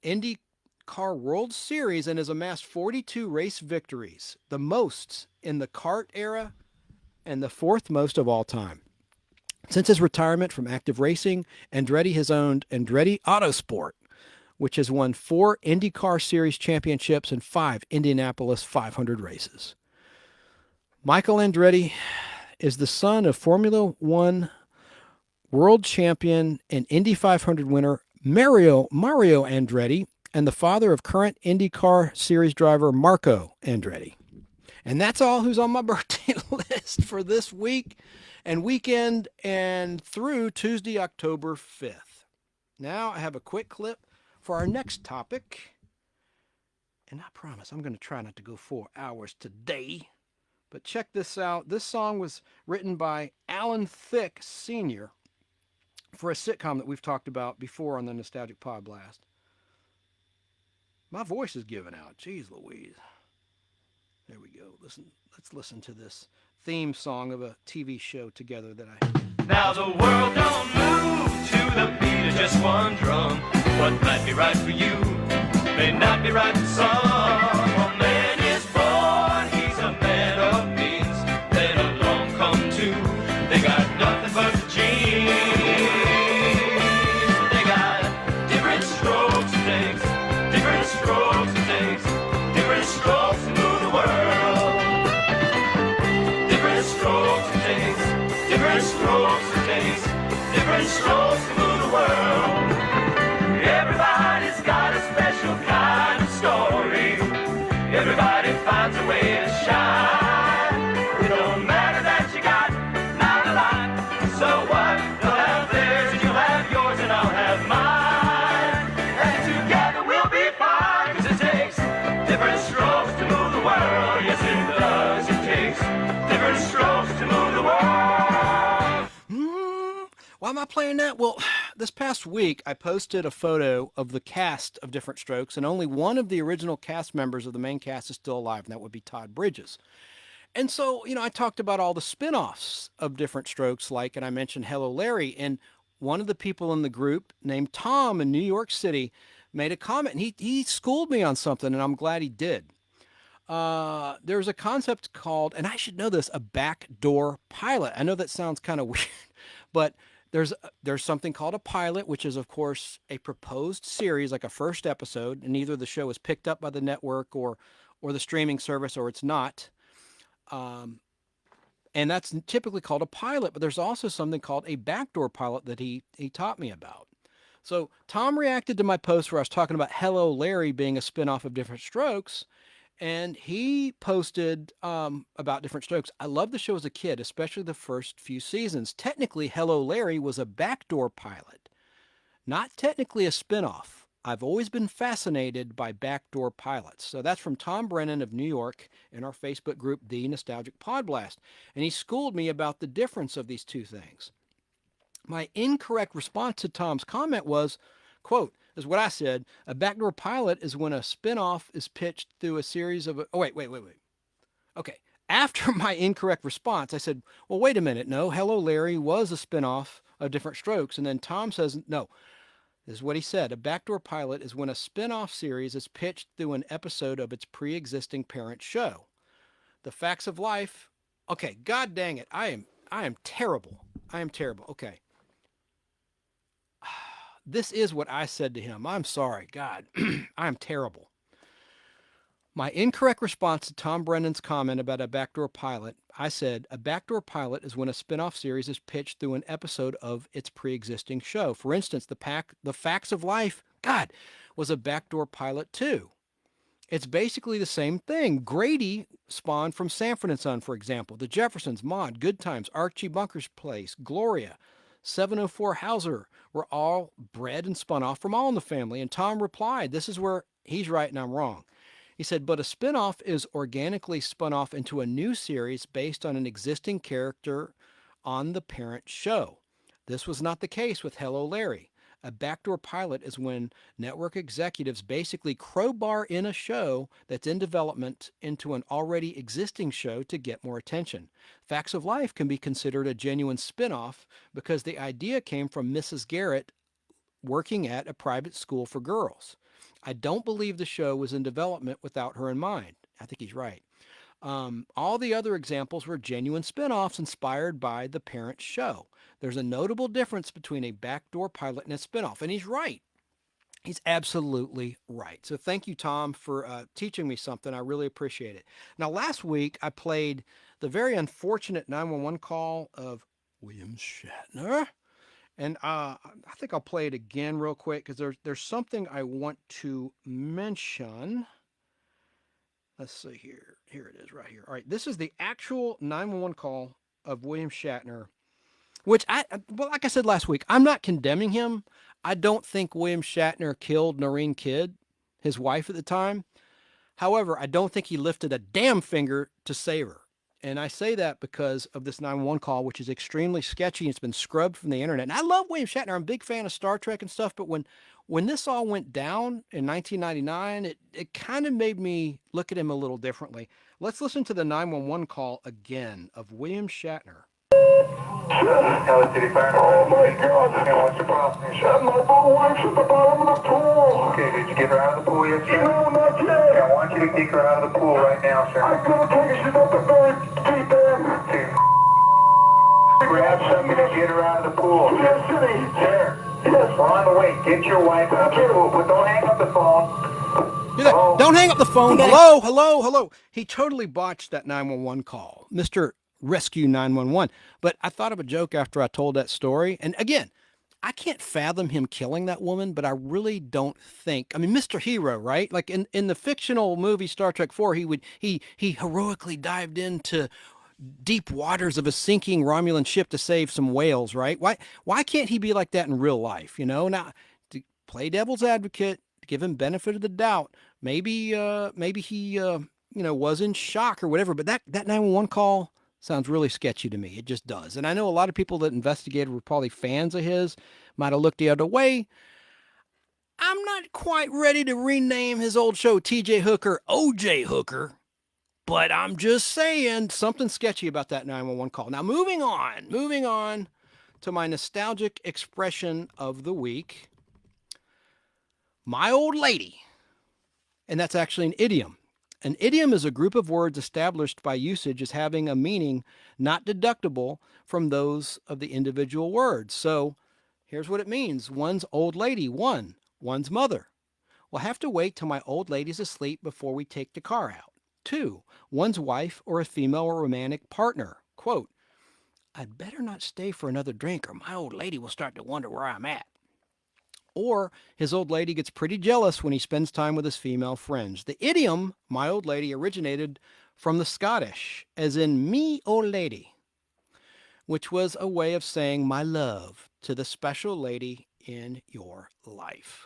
IndyCar World Series and has amassed 42 race victories, the most in the kart era and the 4th most of all time. Since his retirement from active racing, Andretti has owned Andretti Autosport, which has won 4 IndyCar Series championships and 5 Indianapolis 500 races. Michael Andretti is the son of Formula One world champion and Indy 500 winner Mario Andretti and the father of current IndyCar Series driver Marco Andretti. And that's all who's on my birthday list for this week and weekend and through Tuesday, October 5th. Now I have a quick clip for our next topic. And I promise I'm going to try not to go 4 hours today. But check this out. This song was written by Alan Thicke Sr. for a sitcom that we've talked about before on the Nostalgic Podblast. My voice is giving out. Jeez Louise. There we go. Let's listen to this theme song of a TV show together that I... Now the world don't move to the beat of just one drum. What might be right for you may not be right for some. A man is born, he's a man of means. Then along come two, they got nothing but the genes. They got different strokes and things, different strokes and things, different strokes to move the world. Different strokes and things, different strokes and things, different strokes to move the world. Everybody's got a special kind of story. Everybody finds a way to shine. It don't matter that you got not a lot. So what? They'll have theirs and you'll have yours and I'll have mine. And together we'll be fine. 'Cause it takes different strokes to move the world. Yes, it does. It takes different strokes to move the world. Why am I playing that? Well, this past week, I posted a photo of the cast of Different Strokes, and only one of the original cast members of the main cast is still alive, and that would be Todd Bridges. And so, I talked about all the spin-offs of Different Strokes, and I mentioned Hello Larry, and one of the people in the group named Tom in New York City made a comment, and he schooled me on something, and I'm glad he did. There's a concept called, and I should know this, a backdoor pilot. I know that sounds kind of weird, but there's something called a pilot, which is, of course, a proposed series, like a first episode, and either the show is picked up by the network or the streaming service, or it's not. And that's typically called a pilot, but there's also something called a backdoor pilot that he taught me about. So Tom reacted to my post where I was talking about Hello Larry being a spinoff of Different Strokes, and he posted about Different Strokes. I loved the show as a kid, especially the first few seasons. Technically, Hello Larry was a backdoor pilot, not technically a spinoff. I've always been fascinated by backdoor pilots. So that's from Tom Brennan of New York in our Facebook group, The Nostalgic Podblast. And he schooled me about the difference of these two things. My incorrect response to Tom's comment was, quote, is what I said, a backdoor pilot is when a spinoff is pitched through a series of... Oh, wait. Okay. After my incorrect response, I said, well, wait a minute. No, Hello Larry was a spinoff of Different Strokes. And then Tom says, no. This is what he said. A backdoor pilot is when a spin-off series is pitched through an episode of its pre-existing parent show. The Facts of Life. Okay, God dang it. I am terrible. I am terrible. Okay. This is what I said to him. I'm sorry, God. I am terrible. My incorrect response to Tom Brennan's comment about a backdoor pilot, I said, a backdoor pilot is when a spin-off series is pitched through an episode of its pre-existing show. For instance, The Facts of Life, God, was a backdoor pilot too. It's basically the same thing. Grady spawned from Sanford and Son, for example. The Jeffersons, Maude, Good Times, Archie Bunker's Place, Gloria, 704 Hauser were all bred and spun off from All in the Family. And Tom replied, this is where he's right and I'm wrong. He said, but a spinoff is organically spun off into a new series based on an existing character on the parent show. This was not the case with Hello Larry. A backdoor pilot is when network executives basically crowbar in a show that's in development into an already existing show to get more attention. Facts of Life can be considered a genuine spinoff because the idea came from Mrs. Garrett working at a private school for girls. I don't believe the show was in development without her in mind. I think he's right. All the other examples were genuine spinoffs inspired by the parent show. There's a notable difference between a backdoor pilot and a spinoff, and he's right. He's absolutely right. So thank you, Tom, for teaching me something. I really appreciate it. Now, last week, I played the very unfortunate 911 call of William Shatner. And I think I'll play it again real quick because there's something I want to mention. Let's see here. Here it is right here. All right, this is the actual 911 call of William Shatner, which well, like I said last week, I'm not condemning him. I don't think William Shatner killed Noreen Kidd, his wife at the time. However, I don't think he lifted a damn finger to save her. And I say that because of this 911 call, which is extremely sketchy. It's been scrubbed from the internet. And I love William Shatner. I'm a big fan of Star Trek and stuff. But when this all went down in 1999, it kind of made me look at him a little differently. Let's listen to the 911 call again of William Shatner. LA City Fire. Oh my God! And what's the problem? My wife's at the bottom of the pool. Okay, did you get her out of the pool yet, sir? No, not yet. I want you to take her out of the pool right now, sir. I'm gonna take her. She's at the very deep end. Okay. Grab somebody to get her out of the pool. Yes, City. Sir. Yes. We're on the way. Get your wife out of the pool, but don't hang up the phone. Don't hang up the phone. Hello. He totally botched that 911 call, Mr. Rescue 911. But I thought of a joke after I told that story. And again, I can't fathom him killing that woman, but I really don't think, I mean, Mr. Hero, right? Like in the fictional movie Star Trek 4, he heroically dived into deep waters of a sinking Romulan ship to save some whales, right? Why can't he be like that in real life? Now to play devil's advocate, give him benefit of the doubt. Maybe he was in shock or whatever, but that 911 call Sounds really sketchy to me. It just does. And I know a lot of people that investigated were probably fans of his, might have looked the other way. I'm not quite ready to rename his old show TJ Hooker OJ Hooker, but I'm just saying something sketchy about that 911 call. Now, moving on to my nostalgic expression of the week. My old lady. And that's actually an idiom. An idiom is a group of words established by usage as having a meaning not deductible from those of the individual words. So here's what it means. One's old lady, one's mother. We'll have to wait till my old lady's asleep before we take the car out. 2, one's wife or a female or romantic partner. Quote, I'd better not stay for another drink or my old lady will start to wonder where I'm at. Or his old lady gets pretty jealous when he spends time with his female friends. The idiom, my old lady, originated from the Scottish, as in me old lady, which was a way of saying my love to the special lady in your life.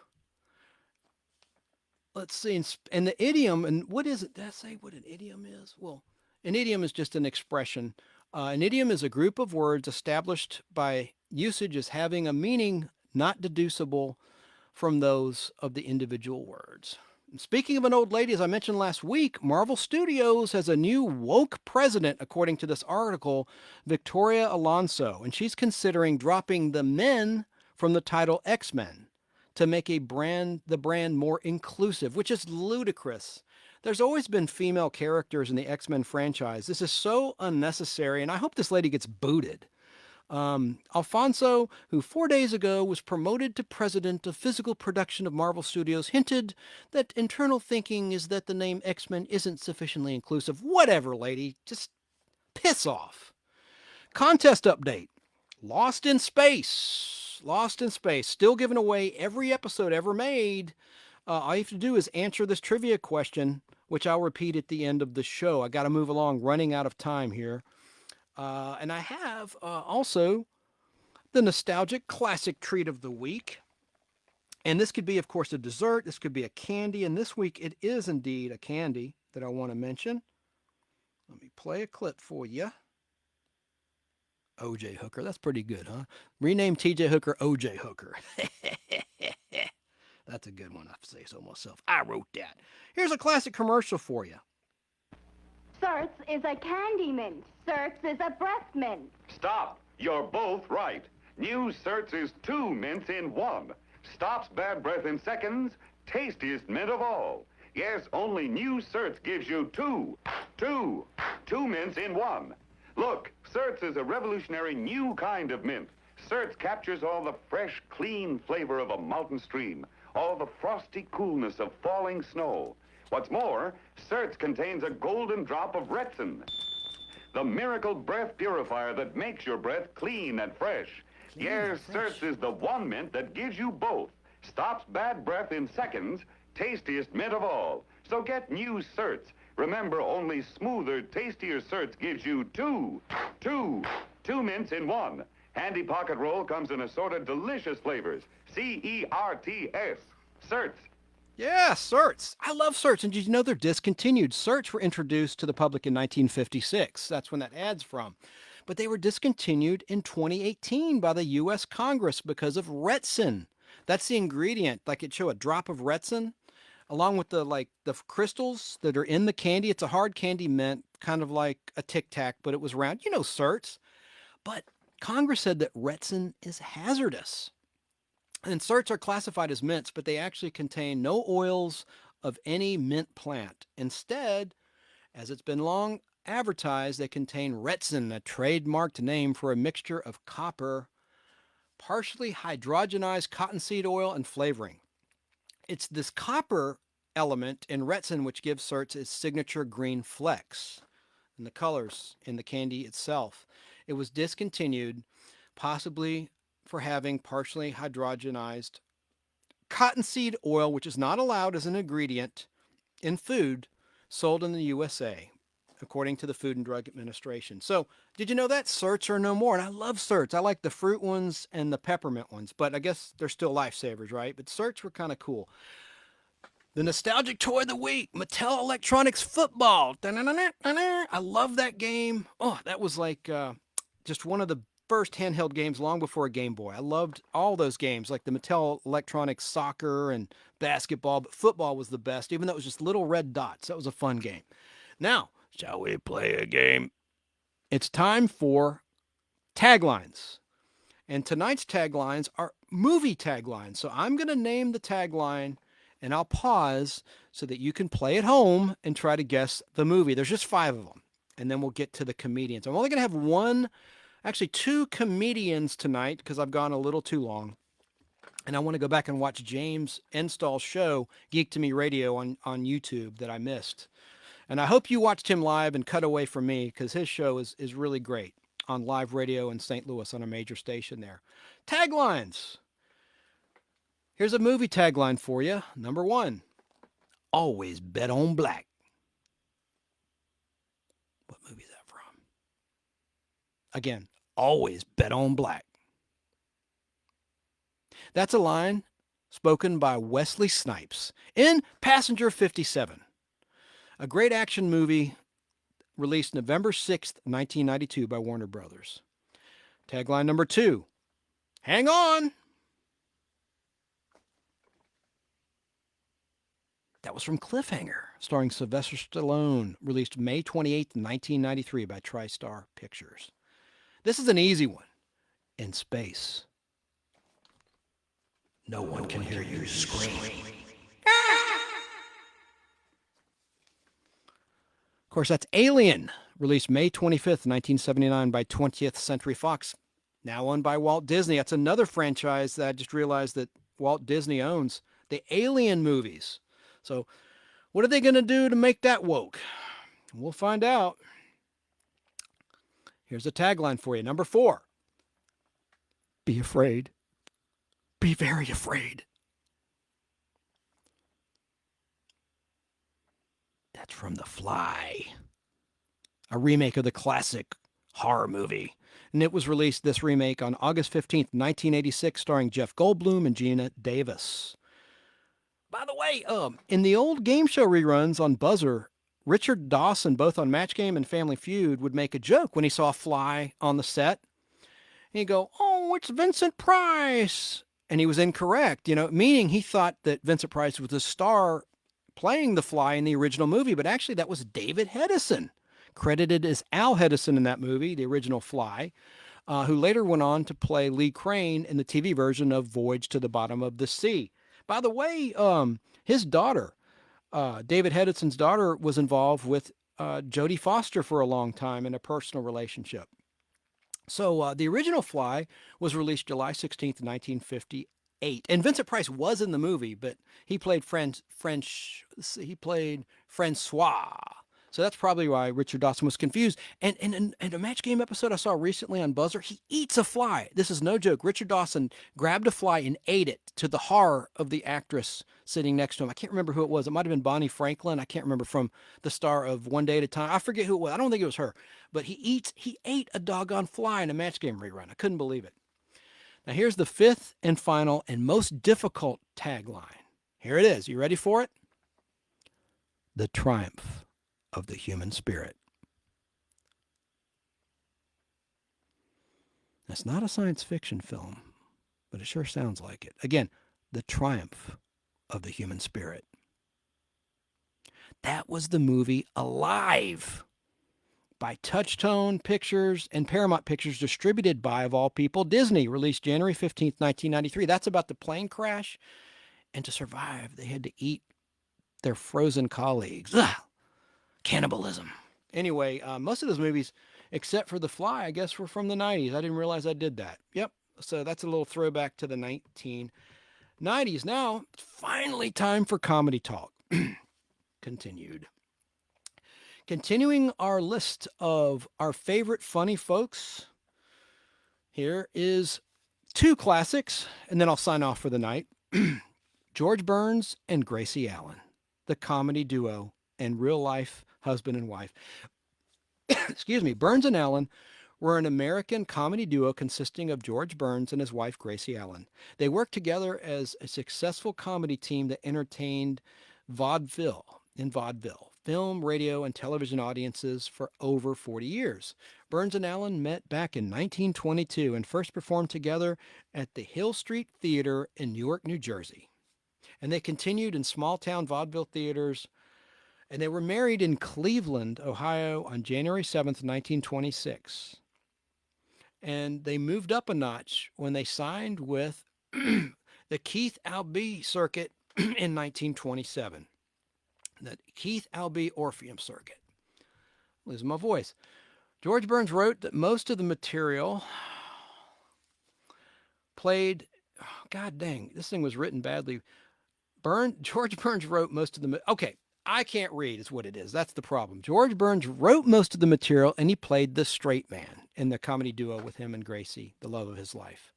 Let's see, and the idiom, and what is it? Did I say what an idiom is? Well, an idiom is just an expression. An idiom is a group of words established by usage as having a meaning not deducible from those of the individual words. And speaking of an old lady, as I mentioned last week, Marvel Studios has a new woke president, according to this article, Victoria Alonso, and she's considering dropping the men from the title X-Men to make the brand more inclusive, which is ludicrous. There's always been female characters in the X-Men franchise. This is so unnecessary, and I hope this lady gets booted. Alfonso, who 4 days ago was promoted to president of physical production of Marvel Studios, hinted that internal thinking is that the name X-Men isn't sufficiently inclusive. Whatever, lady. Just piss off. Contest update. Lost in Space. Lost in Space. Still giving away every episode ever made. All you have to do is answer this trivia question, which I'll repeat at the end of the show. I got to move along, running out of time here. And I have also the nostalgic classic treat of the week. And this could be, of course, a dessert. This could be a candy. And this week it is indeed a candy that I want to mention. Let me play a clip for you. OJ Hooker. That's pretty good, huh? Rename TJ Hooker OJ Hooker. That's a good one, I say so myself. I wrote that. Here's a classic commercial for you. Certs is a candy mint. Certs is a breath mint. Stop. You're both right. New Certs is 2 mints in 1. Stops bad breath in seconds. Tastiest mint of all. Yes, only new Certs gives you 2 mints in 1. Look, Certs is a revolutionary new kind of mint. Certs captures all the fresh, clean flavor of a mountain stream, all the frosty coolness of falling snow. What's more, Certs contains a golden drop of Retsin, the miracle breath purifier that makes your breath clean and fresh. Yes, Certs is the one mint that gives you both. Stops bad breath in seconds, tastiest mint of all. So get new Certs. Remember, only smoother, tastier Certs gives you 2 mints in 1. Handy pocket roll comes in assorted delicious flavors. C-E-R-T-S. Certs. Yeah, Certs. I love Certs. And did you know they're discontinued? Certs were introduced to the public in 1956. That's when that ad's from. But they were discontinued in 2018 by the U.S. Congress because of Retsin. That's the ingredient. Like it show a drop of Retsin along with the crystals that are in the candy. It's a hard candy mint, kind of like a Tic Tac, but it was round. You know, Certs. But Congress said that Retsin is hazardous. And certs are classified as mints, but they actually contain no oils of any mint plant. Instead, as it's been long advertised, they contain Retsin, a trademarked name for a mixture of copper, partially hydrogenized cottonseed oil, and flavoring. It's this copper element in Retsin which gives certs its signature green flecks and the colors in the candy itself. It was discontinued, possibly for having partially hydrogenized cottonseed oil, which is not allowed as an ingredient in food sold in the USA, according to the Food and Drug Administration. So did you know that? Certs are no more. And I love certs. I like the fruit ones and the peppermint ones, but I guess they're still lifesavers, right? But certs were kind of cool. The nostalgic toy of the week, Mattel Electronics Football. I love that game. Oh, that was like just one of the first handheld games long before a Game Boy. I loved all those games, like the Mattel Electronics Soccer and basketball, but football was the best, even though it was just little red dots. That was a fun game. Now, shall we play a game? It's time for taglines. And tonight's taglines are movie taglines. So I'm going to name the tagline and I'll pause so that you can play at home and try to guess the movie. There's just 5 of them. And then we'll get to the comedians. I'm only going to have actually 2 comedians tonight because I've gone a little too long. And I want to go back and watch James Enstall's show, Geek to Me Radio, on YouTube that I missed. And I hope you watched him live and cut away from me because his show is really great on live radio in St. Louis on a major station there. Taglines. Here's a movie tagline for you. Number 1, always bet on black. What movie is that from? Again, always bet on black. That's a line spoken by Wesley Snipes in Passenger 57, a great action movie released November 6th, 1992 by Warner Brothers. Tagline number 2, hang on. That was from Cliffhanger, starring Sylvester Stallone, released May 28th, 1993 by TriStar Pictures. This is an easy one. In space, no one can hear you scream. Of course, that's Alien, released May 25th, 1979 by 20th Century Fox, now owned by Walt Disney. That's another franchise that I just realized that Walt Disney owns, the Alien movies. So what are they going to do to make that woke? We'll find out. Here's a tagline for you. Number 4, be afraid. Be very afraid. That's from The Fly, a remake of the classic horror movie. And it was released, this remake, on August 15th, 1986, starring Jeff Goldblum and Gina Davis. By the way, in the old game show reruns on Buzzer, Richard Dawson, both on Match Game and Family Feud, would make a joke when he saw a fly on the set. And he'd go, "Oh, it's Vincent Price." And he was incorrect, meaning he thought that Vincent Price was the star playing the fly in the original movie, but actually that was David Hedison, credited as Al Hedison in that movie, the original Fly, who later went on to play Lee Crane in the TV version of Voyage to the Bottom of the Sea. By the way, his daughter, David Hedison's daughter, was involved with Jodie Foster for a long time in a personal relationship. So the original Fly was released July 16th, 1958. And Vincent Price was in the movie, but he played Francois. So that's probably why Richard Dawson was confused. And in a Match Game episode I saw recently on Buzzer, he eats a fly. This is no joke. Richard Dawson grabbed a fly and ate it, to the horror of the actress sitting next to him. I can't remember who it was. It might have been Bonnie Franklin. I can't remember, from the star of One Day at a Time. I forget who it was. I don't think it was her. But he ate a doggone fly in a Match Game rerun. I couldn't believe it. Now here's the 5th and final and most difficult tagline. Here it is. You ready for it? The triumph of the human spirit. That's not a science fiction film, but it sure sounds like it. Again, the triumph of the human spirit. That was the movie Alive by Touchstone Pictures and Paramount Pictures, distributed by, of all people, Disney, released January 15th, 1993. That's about the plane crash, and to survive, they had to eat their frozen colleagues. Ugh. Cannibalism. Anyway, most of those movies, except for The Fly, I guess, were from the 90s. I didn't realize I did that. Yep. So that's a little throwback to the 1990s. Now, finally time for comedy talk. Continued. Continuing our list of our favorite funny folks, here is 2 classics, and then I'll sign off for the night. George Burns and Gracie Allen, the comedy duo and real-life husband and wife. Excuse me. Burns and Allen were an American comedy duo consisting of George Burns and his wife, Gracie Allen. They worked together as a successful comedy team that entertained vaudeville, film, radio, and television audiences for over 40 years. Burns and Allen met back in 1922 and first performed together at the Hill Street Theater in Newark, New Jersey. And they continued in small-town vaudeville theaters, and they were married in Cleveland, Ohio on January 7th, 1926. And they moved up a notch when they signed with the Keith Albee Circuit in 1927. The Keith Albee Orpheum Circuit. Losing my voice. George Burns wrote that most of the material played... Oh, God dang, this thing was written badly. George Burns wrote most of the... Okay, I can't read is what it is. That's the problem. George Burns wrote most of the material, and he played the straight man in the comedy duo with him and Gracie, the love of his life.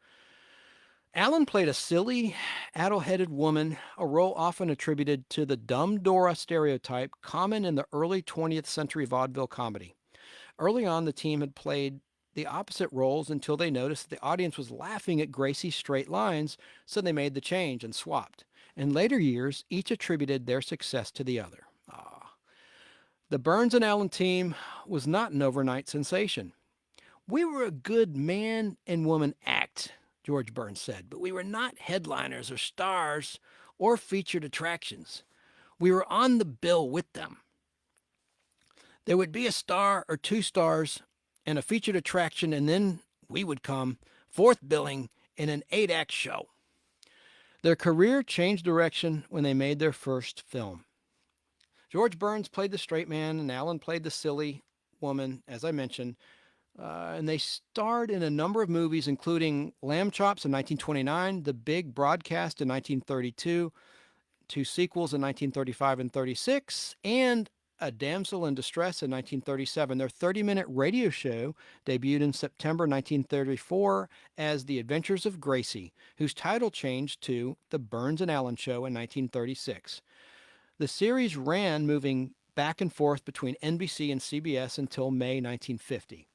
Allen played a silly, addle-headed woman, a role often attributed to the dumb Dora stereotype common in the early 20th century vaudeville comedy. Early on, the team had played the opposite roles until they noticed that the audience was laughing at Gracie's straight lines, so they made the change and swapped. In later years, each attributed their success to the other. The Burns and Allen team was not an overnight sensation. "We were a good man and woman act," George Burns said, "but we were not headliners or stars or featured attractions. We were on the bill with them. There would be a star or two stars and a featured attraction, and then we would come, fourth billing in an 8-act show." Their career changed direction when they made their first film. George Burns played the straight man, and Allen played the silly woman, as I mentioned. And they starred in a number of movies, including Lamb Chops in 1929, The Big Broadcast in 1932, two sequels in 1935 and 36, and A Damsel in Distress in 1937. Their 30-minute radio show debuted in September 1934 as The Adventures of Gracie, whose title changed to The Burns and Allen Show in 1936. The series ran moving back and forth between NBC and CBS until May 1950.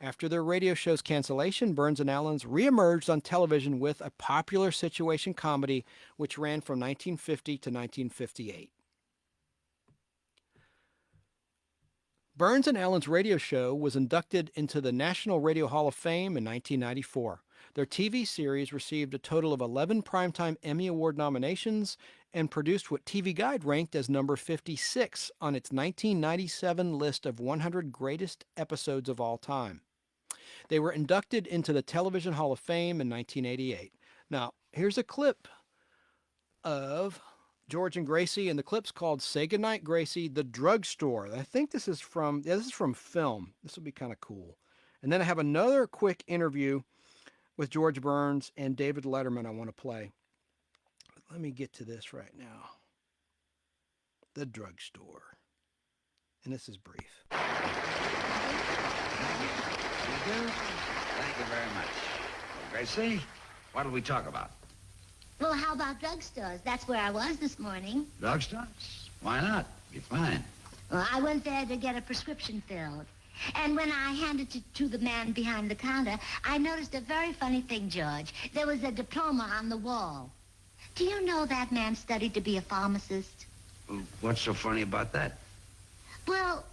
After their radio show's cancellation, Burns and Allen's reemerged on television with a popular situation comedy which ran from 1950 to 1958. Burns and Allen's radio show was inducted into the National Radio Hall of Fame in 1994. Their TV series received a total of 11 Primetime Emmy Award nominations and produced what TV Guide ranked as number 56 on its 1997 list of 100 greatest episodes of all time. They were inducted into the Television Hall of Fame in 1988. Now, here's a clip of George and Gracie, and the clip's called "Say Goodnight, Gracie, the Drugstore." I think this is from film. This will be kind of cool. And then I have another quick interview with George Burns and David Letterman I want to play. But let me get to this right now. The Drugstore. And this is brief. Thank you very much. Gracie, what did we talk about? Well, how about drugstores? That's where I was this morning. Drugstores? Why not? Be fine. Well, I went there to get a prescription filled. And when I handed it to the man behind the counter, I noticed a very funny thing, George. There was a diploma on the wall. Do you know that man studied to be a pharmacist? What's so funny about that? Well,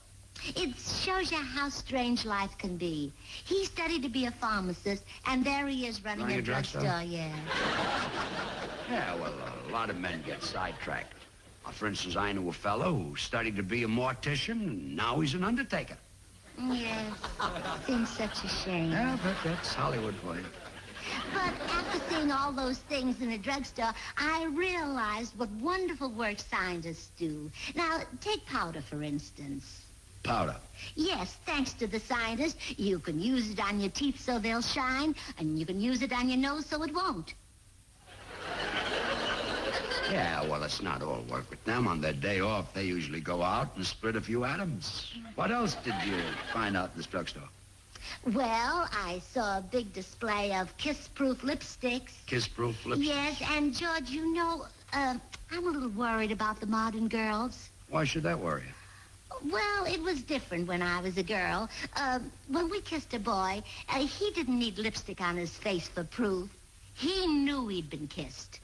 it shows you how strange life can be. He studied to be a pharmacist, and there he is running a drugstore, yeah. Yeah, well, a lot of men get sidetracked. For instance, I knew a fellow who studied to be a mortician, and now he's an undertaker. Yes, seems such a shame. Yeah, but that's Hollywood for you. But after seeing all those things in a drugstore, I realized what wonderful work scientists do. Now, take powder, for instance. Powder? Yes, thanks to the scientist, you can use it on your teeth so they'll shine, and you can use it on your nose so it won't. Yeah, well, it's not all work with them. On their day off, they usually go out and split a few atoms. What else did you find out in this drugstore? Well, I saw a big display of kiss-proof lipsticks. Kiss-proof lipsticks? Yes, and George, you know, I'm a little worried about the modern girls. Why should that worry you? Well, it was different when I was a girl. When we kissed a boy, he didn't need lipstick on his face for proof. He knew he'd been kissed.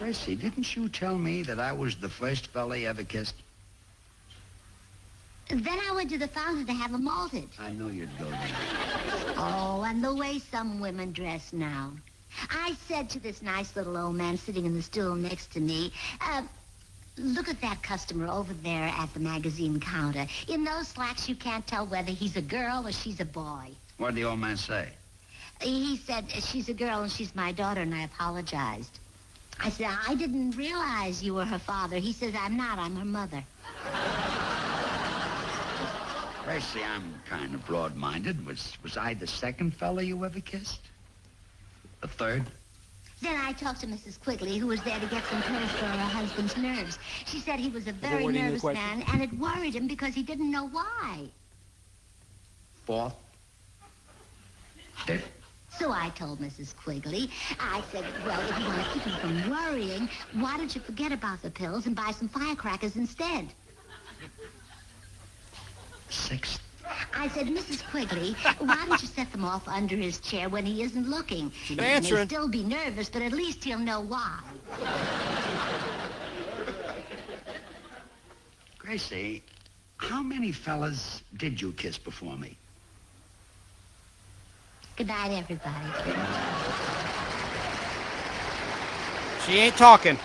Gracie, didn't you tell me that I was the first fella you ever kissed? Then I went to the fountain to have them malted. I knew you'd go there. Oh, and the way some women dress now. I said to this nice little old man sitting in the stool next to me, look at that customer over there at the magazine counter. In those slacks, you can't tell whether he's a girl or she's a boy. What did the old man say? He said, she's a girl and she's my daughter, and I apologized. I said, I didn't realize you were her father. He says, I'm not, I'm her mother. Gracie, I'm kind of broad-minded. Was I the second fella you ever kissed? The third? Then I talked to Mrs. Quigley, who was there to get some pills for her husband's nerves. She said he was a very nervous man, and it worried him because he didn't know why. Fourth? Fifth? So I told Mrs. Quigley, I said, well, if you want to keep him from worrying, why don't you forget about the pills and buy some firecrackers instead? Sixth? I said, Mrs. Quigley, why don't you set them off under his chair when he isn't looking? She's He may answering. still be nervous, but at least he'll know why. Gracie, how many fellas did you kiss before me? Good night, everybody. She ain't talking.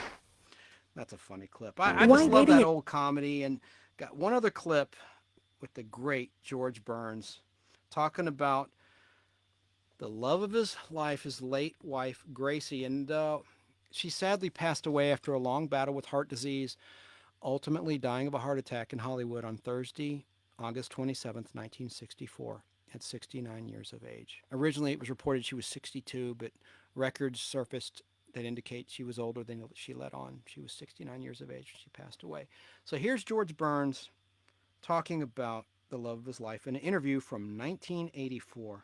That's a funny clip. I Why just love dating that it- old comedy. And got one other clip with the great George Burns talking about the love of his life, his late wife, Gracie. And she sadly passed away after a long battle with heart disease, ultimately dying of a heart attack in Hollywood on Thursday, August 27th, 1964, at 69 years of age. Originally, it was reported she was 62, but records surfaced that indicate she was older than she let on. She was 69 years of age when she passed away. So here's George Burns talking about the love of his life in an interview from 1984.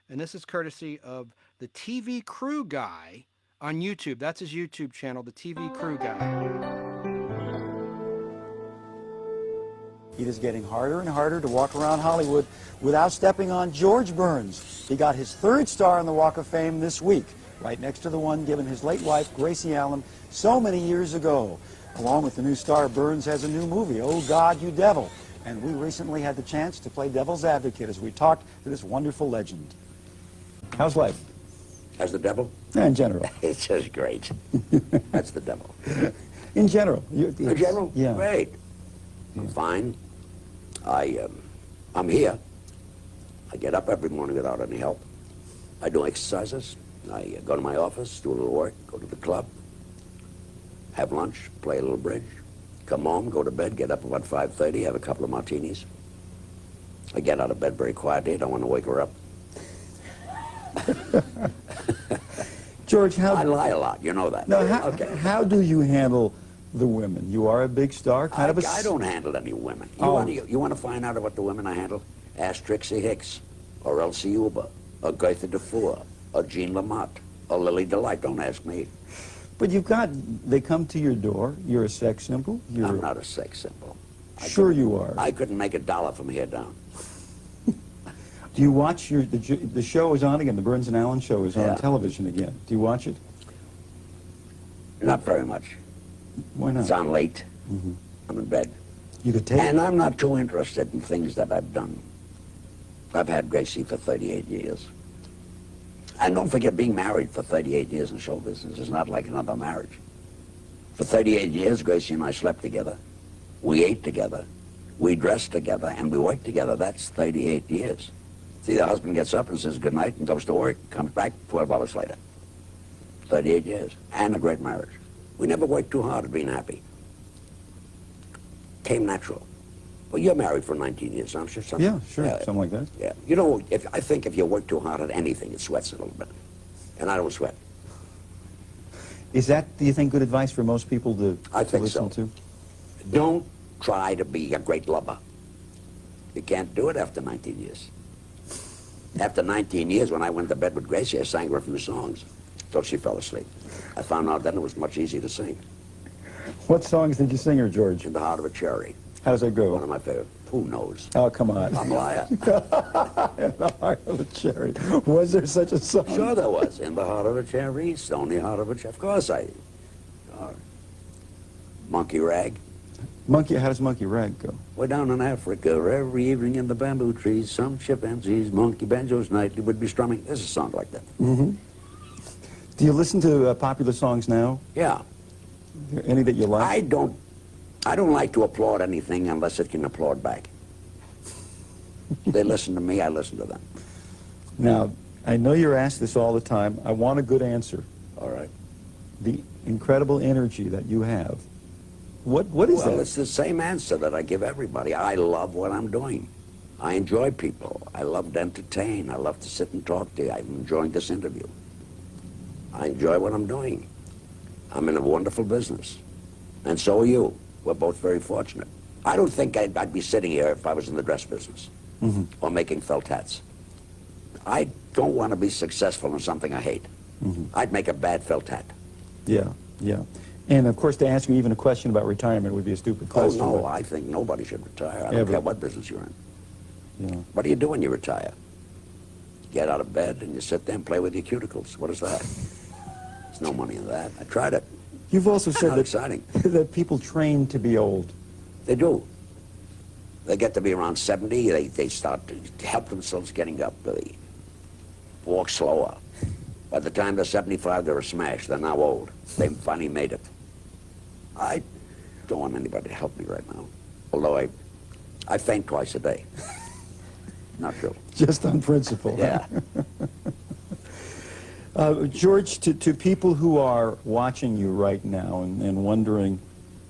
And this is courtesy of the TV Crew Guy on YouTube. That's his YouTube channel, the TV Crew Guy. It is getting harder and harder to walk around Hollywood without stepping on George Burns. He got his third star on the Walk of Fame this week, right next to the one given his late wife, Gracie Allen, so many years ago. Along with the new star, Burns has a new movie, Oh God, You Devil. And we recently had the chance to play devil's advocate as we talked to this wonderful legend. How's life? As the devil? In general. It's just great. That's the devil. In general. In general? Yeah. Great. I'm fine. I'm here. I get up every morning without any help. I do exercises. I go to my office, do a little work, go to the club, have lunch, play a little bridge, come home, go to bed, get up about 5:30, have a couple of martinis. I get out of bed very quietly. I don't want to wake her up. George, how... I lie a lot, you know that. No, Okay. how do you handle the women? You are a big star, kind of a... I don't handle any women. Oh. You want to find out about the women I handle? Ask Trixie Hicks, or Elsie Uber, or Gertha Dufour, or Jean Lamott, or Lily Delight. Don't ask me. But you've got... They come to your door. You're a sex symbol. You're... I'm not a sex symbol. Sure you are. I couldn't make $1 from here down. Do you watch the show is on again? The Burns and Allen show is on television again. Do you watch it? Not very much. Why not? It's on late. Mm-hmm. I'm in bed. You could take... And I'm not too interested in things that I've done. I've had Gracie for 38 years. And don't forget, being married for 38 years in show business is not like another marriage. For 38 years, Gracie and I slept together. We ate together. We dressed together, and we worked together. That's 38 years. See, the husband gets up and says goodnight and goes to work, comes back 12 hours later. 38 years, and a great marriage. We never worked too hard at being happy. Came natural. Well, you're married for 19 years, aren't you? Something? Yeah, sure, something like that. Yeah. You know, I think if you work too hard at anything, it sweats a little bit. And I don't sweat. Is that, do you think, good advice for most people to listen to? Don't try to be a great lover. You can't do it after 19 years. After 19 years, when I went to bed with Gracie, I sang her a few songs till she fell asleep. I found out then it was much easier to sing. What songs did you sing her, George? In the Heart of a Cherry. How does that go? One of my favorite. Who knows? Oh, come on. I'm a liar. In the Heart of a Cherry. Was there such a song? Sure there was. In the Heart of a Cherry, Stony Heart of a Cherry. Of course Monkey Rag. Monkey, how does Monkey Rag go? We're down in Africa, every evening in the bamboo trees, some chimpanzees, monkey banjos nightly would be strumming. There's a song like that. Mm-hmm. Do you listen to popular songs now? Yeah. Any that you like? I don't like to applaud anything unless it can applaud back. They listen to me, I listen to them. Now, I know you're asked this all the time. I want a good answer. All right. The incredible energy that you have. What is that? Well, it's the same answer that I give everybody. I love what I'm doing. I enjoy people. I love to entertain. I love to sit and talk to you. I'm enjoying this interview. I enjoy what I'm doing. I'm in a wonderful business. And so are you. We're both very fortunate. I don't think I'd be sitting here if I was in the dress business or making felt hats. I don't want to be successful in something I hate. I'd make a bad felt hat. Yeah, yeah. And of course, to ask you even a question about retirement would be a stupid question. Oh, no, I think nobody should retire. I don't care what business you're in. Yeah. What do you do when you retire? You get out of bed and you sit there and play with your cuticles. What is that? There's no money in that. I tried it. You've also said Not that, exciting. that people train to be old. They do. They get to be around 70, they start to help themselves getting up. They walk slower. By the time they're 75, they're a smash. They're now old. They finally made it. I don't want anybody to help me right now. Although I faint twice a day. Not true. Just on principle. Yeah. George, to people who are watching you right now and wondering,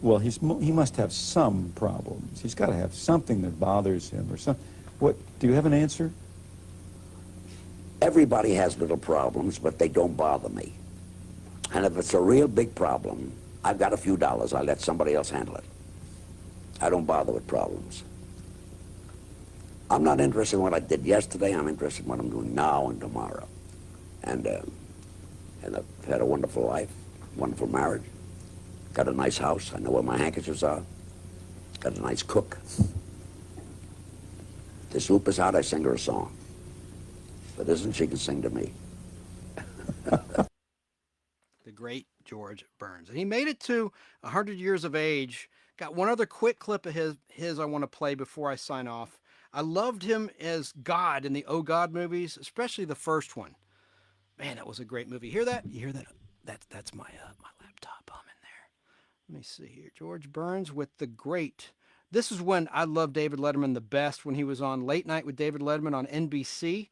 well, he must have some problems. He's got to have something that bothers him or something. What, do you have an answer? Everybody has little problems, but they don't bother me. And if it's a real big problem, I've got a few dollars. I let somebody else handle it. I don't bother with problems. I'm not interested in what I did yesterday. I'm interested in what I'm doing now and tomorrow. And I've had a wonderful life, wonderful marriage. Got a nice house. I know where my handkerchiefs are. Got a nice cook. If the soup is hot, I sing her a song. If it isn't, she can sing to me. The great George Burns. And he made it to 100 years of age. Got one other quick clip of his I want to play before I sign off. I loved him as God in the Oh God movies, especially the first one. Man, that was a great movie. Hear that? You hear that? That's my my laptop. I'm in there. Let me see here. George Burns with the great. This is when I loved David Letterman the best, when he was on Late Night with David Letterman on NBC.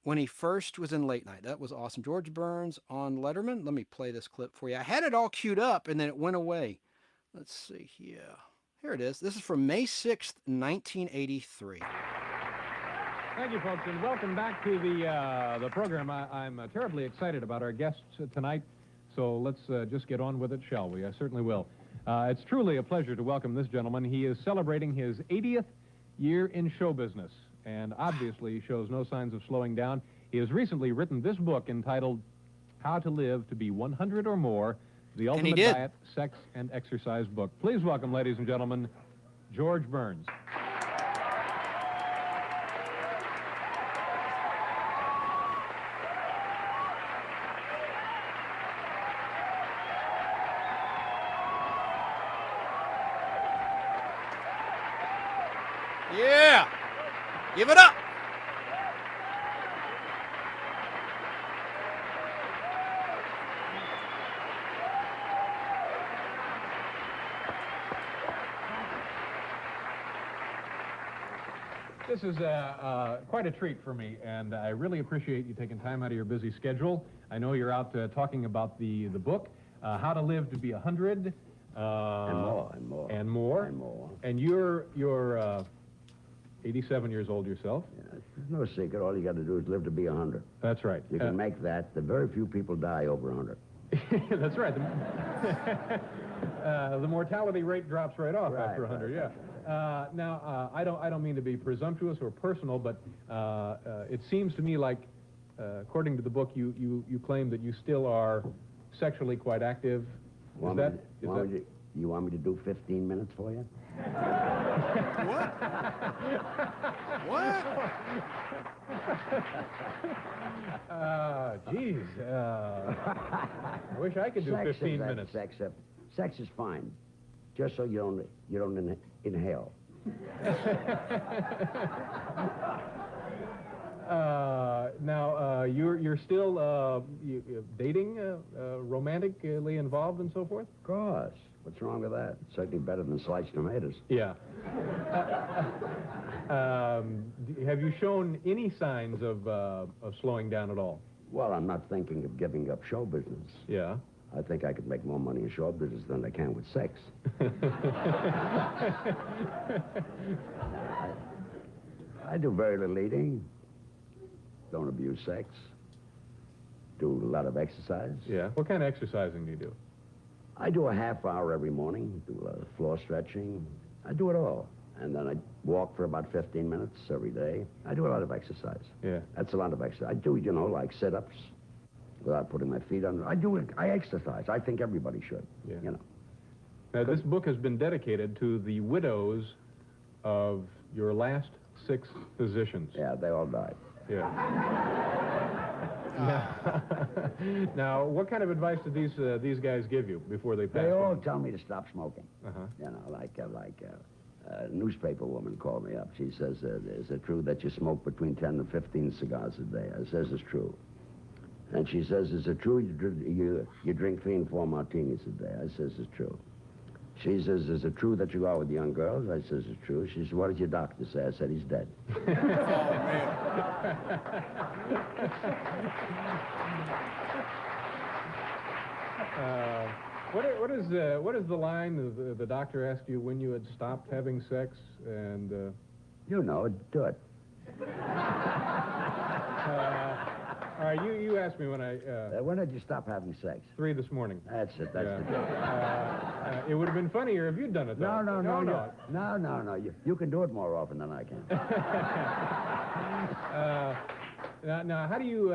When he first was in Late Night. That was awesome. George Burns on Letterman. Let me play this clip for you. I had it all queued up, and then it went away. Let's see here. Here it is. This is from May 6th, 1983. Thank you, folks, and welcome back to the program. I'm terribly excited about our guests tonight, so let's just get on with it, shall we? I certainly will. It's truly a pleasure to welcome this gentleman. He is celebrating his 80th year in show business, and obviously shows no signs of slowing down. He has recently written this book entitled How to Live to Be 100 or More, the Ultimate Diet, Sex, and Exercise Book. Please welcome, ladies and gentlemen, George Burns. Yeah! Give it up! This is quite a treat for me, and I really appreciate you taking time out of your busy schedule. I know you're out talking about the book, How to Live to Be 100. And more. And you're 87 years old yourself. Yeah, it's no secret. All you got to do is live to be 100. That's right. You can make that. The very few people die over 100. That's right. The mortality rate drops right off after 100. Yeah. Now, I don't mean to be presumptuous or personal, but it seems to me like, according to the book, you claim that you still are sexually quite active. You want me to do 15 minutes for you? What? What? Geez. I wish I could do 15 minutes. Sex is fine, just so you don't inhale. Now, you're still dating, romantically involved and so forth? Of course. What's wrong with that? It's certainly better than sliced tomatoes. Yeah. Have you shown any signs of slowing down at all? Well, I'm not thinking of giving up show business. Yeah. I think I could make more money in show business than I can with sex. I do very little eating. Don't abuse sex. Do a lot of exercise. Yeah. What kind of exercising do you do? I do a half hour every morning, do a lot of floor stretching. I do it all. And then I walk for about 15 minutes every day. I do a lot of exercise. Yeah. That's a lot of exercise. I do, like sit-ups without putting my feet under. I exercise. I think everybody should, Now, this book has been dedicated to the widows of your last 6 physicians. Yeah, they all died. Yeah. Now, what kind of advice did these guys give you before they passed? They all tell me to stop smoking. Uh-huh. A newspaper woman called me up. She says, is it true that you smoke between 10 and 15 cigars a day? I says, it's true. And she says, is it true you drink 3 and 4 martinis a day? I says, it's true. She says, is it true that you go out with young girls? I says, it's true. She says, what did your doctor say? I said, he's dead. What is the line the doctor asked you when you had stopped having sex? And do it. All right, you asked me when when did you stop having sex? 3 this morning. That's it. That's the joke. It would have been funnier if you'd done it, though. No. You can do it more often than I can. Now, how do you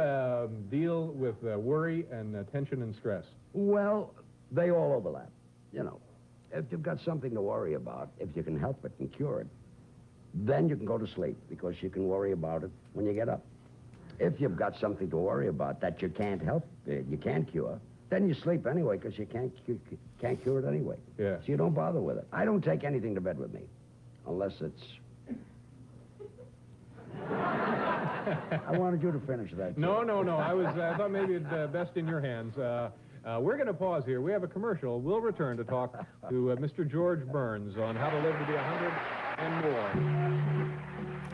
deal with worry and tension and stress? Well, they all overlap. If you've got something to worry about, if you can help it and cure it, then you can go to sleep because you can worry about it when you get up. If you've got something to worry about that you can't help, you can't cure, then you sleep anyway because you can't cure it anyway. Yeah. So you don't bother with it. I don't take anything to bed with me unless it's... I wanted you to finish that. No. I thought maybe it's best in your hands. We're going to pause here. We have a commercial. We'll return to talk to Mr. George Burns on how to live to be 100 and more.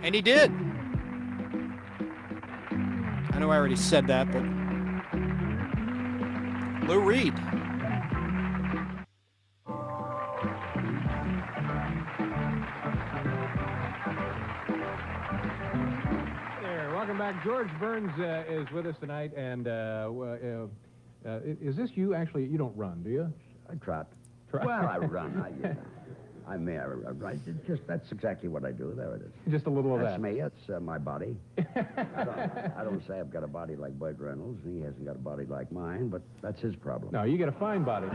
And he did. I know I already said that, but Lou Reed. Welcome back. George Burns is with us tonight, and is this you? Actually, you don't run, do you? I trot. Well, I run. I may, right? That's exactly what I do. There it is. Just a little of that. That's me. It's my body. I don't say I've got a body like Burt Reynolds. He hasn't got a body like mine, but that's his problem. No, you get a fine body.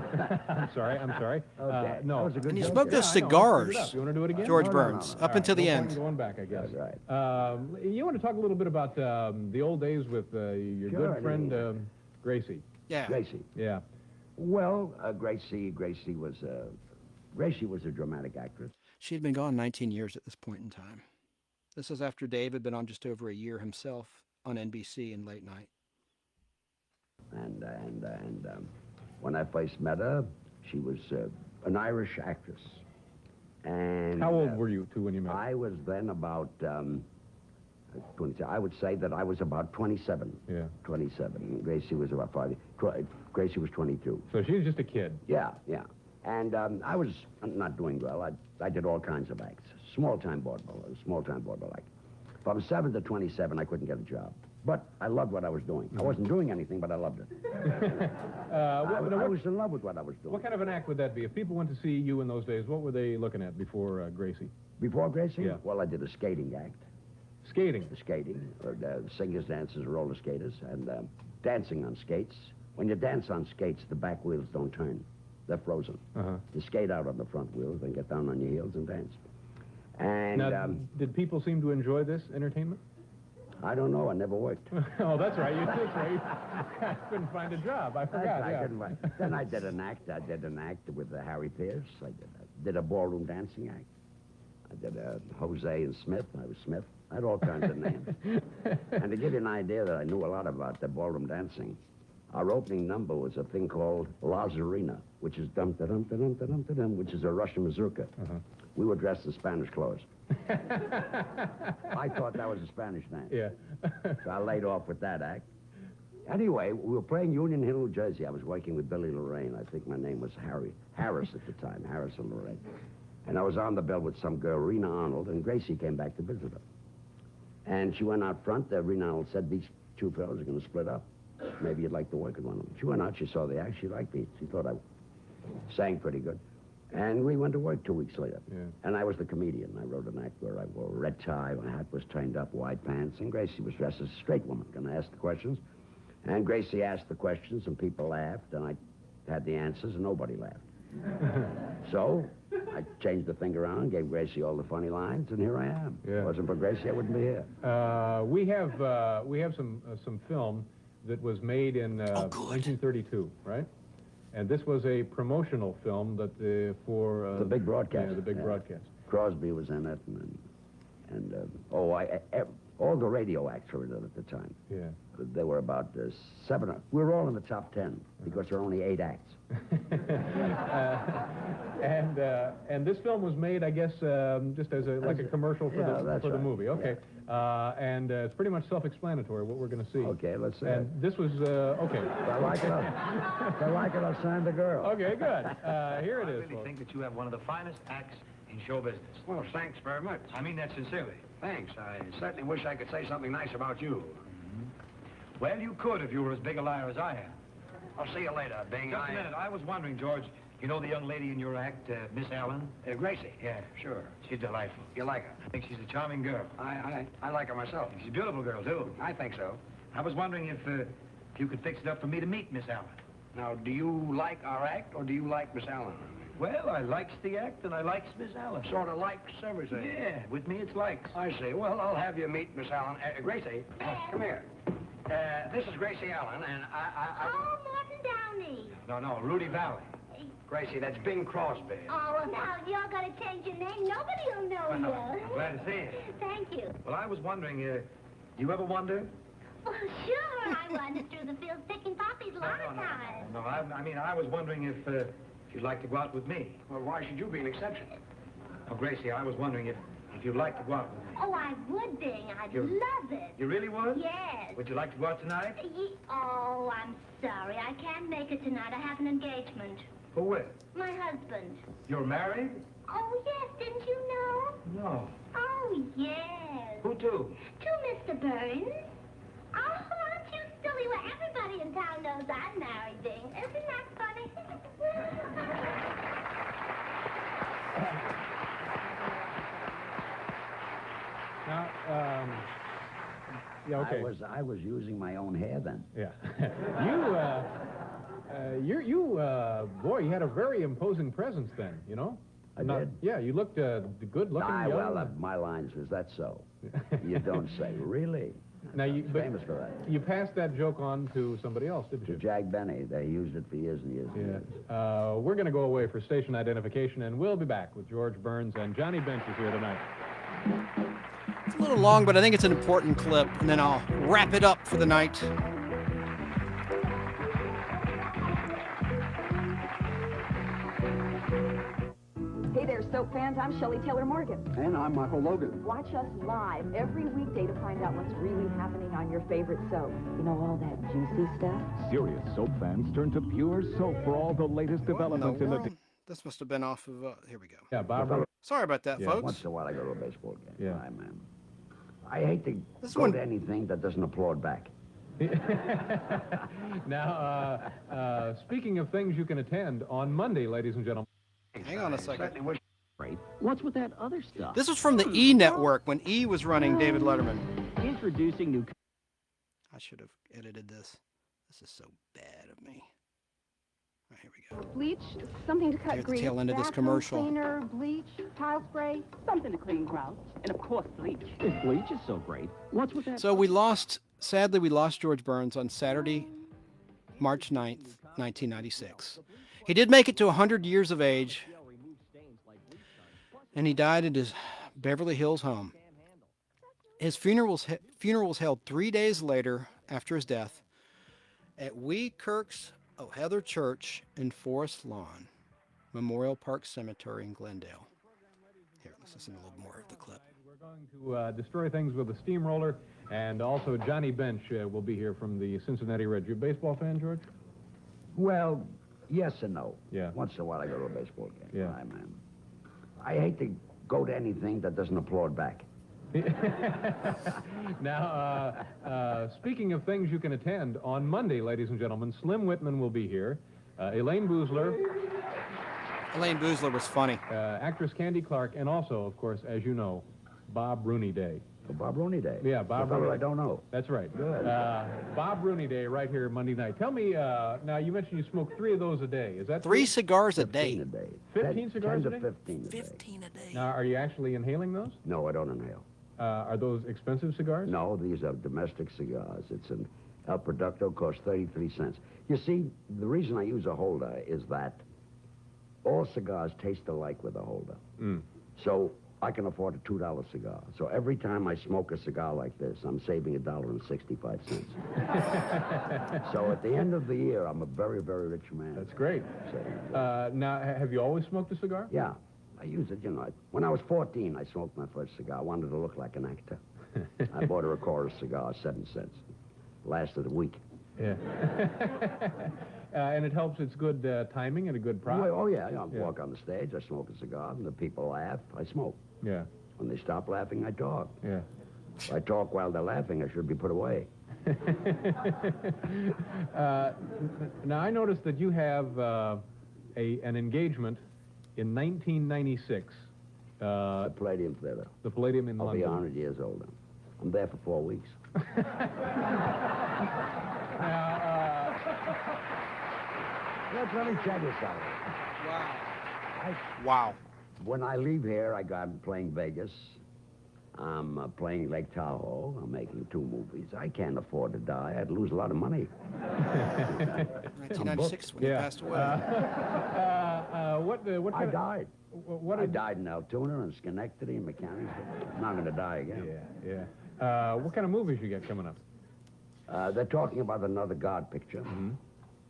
I'm sorry. Okay. No. And he smoked those cigars. You want to do it again? George Burns, up until the end. Going back, I guess. Right. You want to talk a little bit about the old days with your good friend Gracie? Yeah. Gracie. Yeah. Well, Gracie was a dramatic actress. She had been gone 19 years at this point in time. This is after Dave had been on just over a year himself on NBC in late night. And when I first met her, she was an Irish actress. And how old were you two when you met? I was then about 20. I would say that I was about 27. Yeah. 27. Gracie was about 5. Gracie was 22. So she was just a kid. Yeah. And I was not doing well. I did all kinds of acts. Small-time vaudeville act. From 7 to 27, I couldn't get a job. But I loved what I was doing. I wasn't doing anything, but I loved it. I was in love with what I was doing. What kind of an act would that be? If people went to see you in those days, what were they looking at before Gracie? Before Gracie? Yeah. Well, I did a skating act. Skating? Skating. Singers, dancers, roller skaters, and dancing on skates. When you dance on skates, the back wheels don't turn. They're frozen. You skate out on the front wheels, then get down on your heels and dance. And Now, did people seem to enjoy this entertainment? I don't know. I never worked. Oh, that's right. That's right. I couldn't find a job. I forgot. I yeah. couldn't find. Then I did an act. I did an act with Harry Pierce. I did a ballroom dancing act. I did Jose and Smith. I was Smith. I had all kinds of names. And to give you an idea that I knew a lot about the ballroom dancing, our opening number was a thing called Lazarina, which is dum-da-dum-da-dum-da-dum-da-dum, which is a Russian mazurka. We were dressed in Spanish clothes. I thought that was a Spanish dance. Yeah. So I laid off with that act. Anyway, we were playing Union Hill, New Jersey. I was working with Billy Lorraine. I think my name was Harris at the time, Harris and Lorraine. And I was on the bill with some girl, Rena Arnold, and Gracie came back to visit her. And she went out front. Rena Arnold said, these two fellows are going to split up. Maybe you'd like to work with one of them. She went out, she saw the act, she liked me. She thought I sang pretty good. And we went to work 2 weeks later. Yeah. And I was the comedian. I wrote an act where I wore a red tie, my hat was turned up, white pants, and Gracie was dressed as a straight woman, going to ask the questions. And Gracie asked the questions, and people laughed, and I had the answers, and nobody laughed. So I changed the thing around, gave Gracie all the funny lines, and here I am. If it wasn't for Gracie, I wouldn't be here. We have some film that was made in 1932, right? And this was a promotional film that for the big broadcast. Yeah, the big broadcast. Crosby was in it, and all the radio acts were in it at the time. Yeah. There were about 7. We were all in the top 10 because there were only 8 acts. And this film was made, I guess, just as a commercial for the movie. Okay. Yeah. And it's pretty much self-explanatory what we're going to see. Okay, let's see. And this was okay. If I like it, I'll sign the girl. Okay, good. Here it is. I really think that you have one of the finest acts in show business. Well, thanks very much. I mean that sincerely. Thanks. I certainly wish I could say something nice about you. Well, you could if you were as big a liar as I am. I'll see you later, Bing. Just a minute. I was wondering, George, you know the young lady in your act, Miss Allen? Gracie? Yeah. Sure. She's delightful. You like her? I think she's a charming girl. I like her myself. She's a beautiful girl, too. I think so. I was wondering if you could fix it up for me to meet Miss Allen. Now, do you like our act, or do you like Miss Allen? Well, I likes the act, and I likes Miss Allen. Sort of likes everything. Yeah, with me it's likes. I see. Well, I'll have you meet Miss Allen. Gracie, come here. This is Gracie Allen, and Oh, Martin Downey. No, Rudy Valley. Gracie, that's Bing Crosby. Oh, well, now you're going to change your name. Nobody will know you. I'm glad to see you. Thank you. Well, I was wondering, do you ever wonder? Well, sure. I wander through the fields picking poppies a lot of times. No, I mean, I was wondering if you'd like to go out with me. Well, why should you be an exception? Oh, Gracie, I was wondering if you'd like to go out with me. Oh, I would, Bing. I'd love it. You really would? Yes. Would you like to go out tonight? Oh, I'm sorry. I can't make it tonight. I have an engagement. Who with? My husband. You're married? Oh, yes. Didn't you know? No. Oh, yes. Who to? To Mr. Burns. Oh, aren't you silly? Well, everybody in town knows I'm married, Bing. Isn't that funny? Now, yeah, okay. I was using my own hair then. Yeah. Boy, you had a very imposing presence then, you know? I did? Yeah, you looked good looking. Well, my lines was that so. You don't say. Really? Now, Famous for that. You passed that joke on to somebody else, didn't you? To Jack Benny. They used it for years and years and years. We're going to go away for station identification, and we'll be back with George Burns, and Johnny Bench is here tonight. It's a little long, but I think it's an important clip, and then I'll wrap it up for the night. Hey there, soap fans. I'm Shelley Taylor Morgan. And I'm Michael Logan. Watch us live every weekday to find out what's really happening on your favorite soap. You know, all that juicy stuff? Serious soap fans turn to Pure Soap for all the latest developments in the... This must have been off of, here we go. Yeah, Bob. Sorry about that, folks. Once in a while I go to a baseball game. Yeah. I hate to go to anything that doesn't applaud back. Now, speaking of things you can attend, on Monday, ladies and gentlemen. Hang on a second. What's with that other stuff? This was from the E! Network when E! was running David Letterman. Introducing new... I should have edited this. This is so bad of me. Here we go. Bleach, something to cut Here's the grease. tail end of this bathroom commercial. Cleaner, bleach, tile spray, something to clean grout, and of course bleach. If bleach is so great, what's with that? So sadly, we lost George Burns on Saturday, March 9th, 1996. He did make it to 100 years of age, and he died at his Beverly Hills home. His funeral was held 3 days later after his death at Weekirk's O'Heather Church in Forest Lawn, Memorial Park Cemetery in Glendale. Here, let's listen to a little more of the clip. We're going to destroy things with a steamroller, and also Johnny Bench will be here from the Cincinnati Reds. You a baseball fan, George? Well, yes and no. Yeah. Once in a while I go to a baseball game. Yeah. I hate to go to anything that doesn't applaud back. Now, speaking of things you can attend, on Monday, ladies and gentlemen, Slim Whitman will be here. Elaine Boozler. Elaine Boozler was funny. Actress Candy Clark, and also, of course, as you know, Bob Rooney Day. Bob Rooney Day? Yeah, Bob The fellow Rooney. I don't know. That's right. Good. Bob Rooney Day right here Monday night. Tell me, now you mentioned you smoke 3 of those a day. Is that 3 true? cigars a day. 15 a day. 15 cigars 10 a to day? 15 a day. 15 a day. Now, are you actually inhaling those? No, I don't inhale. Are those expensive cigars? No, these are domestic cigars. It's an El Producto, costs 33 cents. You see, the reason I use a holder is that all cigars taste alike with a holder. Mm. So I can afford a $2 cigar. So every time I smoke a cigar like this, I'm saving $1.65. So at the end of the year, I'm a very, very rich man. That's great. Now, have you always smoked a cigar? Yeah. I use it, When I was 14, I smoked my first cigar. I wanted to look like an actor. I bought a Recorder cigar, 7 cents. Lasted a week. Yeah. And it helps, it's good timing and a good prop. Oh, yeah. I walk on the stage, I smoke a cigar, and the people laugh, I smoke. Yeah. When they stop laughing, I talk. Yeah. If I talk while they're laughing, I should be put away. Now, I noticed that you have an engagement in 1996. The Palladium Theater. The Palladium in I'll London. be 100 years old. I'm there for 4 weeks. Let me tell you something. Wow. When I leave here, I'm playing Vegas. I'm playing Lake Tahoe. I'm making 2 movies. I can't afford to die. I'd lose a lot of money. 1996 when he passed away. What I died. What I died in Altoona and Schenectady and Mechanicsville. I'm not going to die again. Yeah. What kind of movies you got coming up? They're talking about another God picture. Mm-hmm.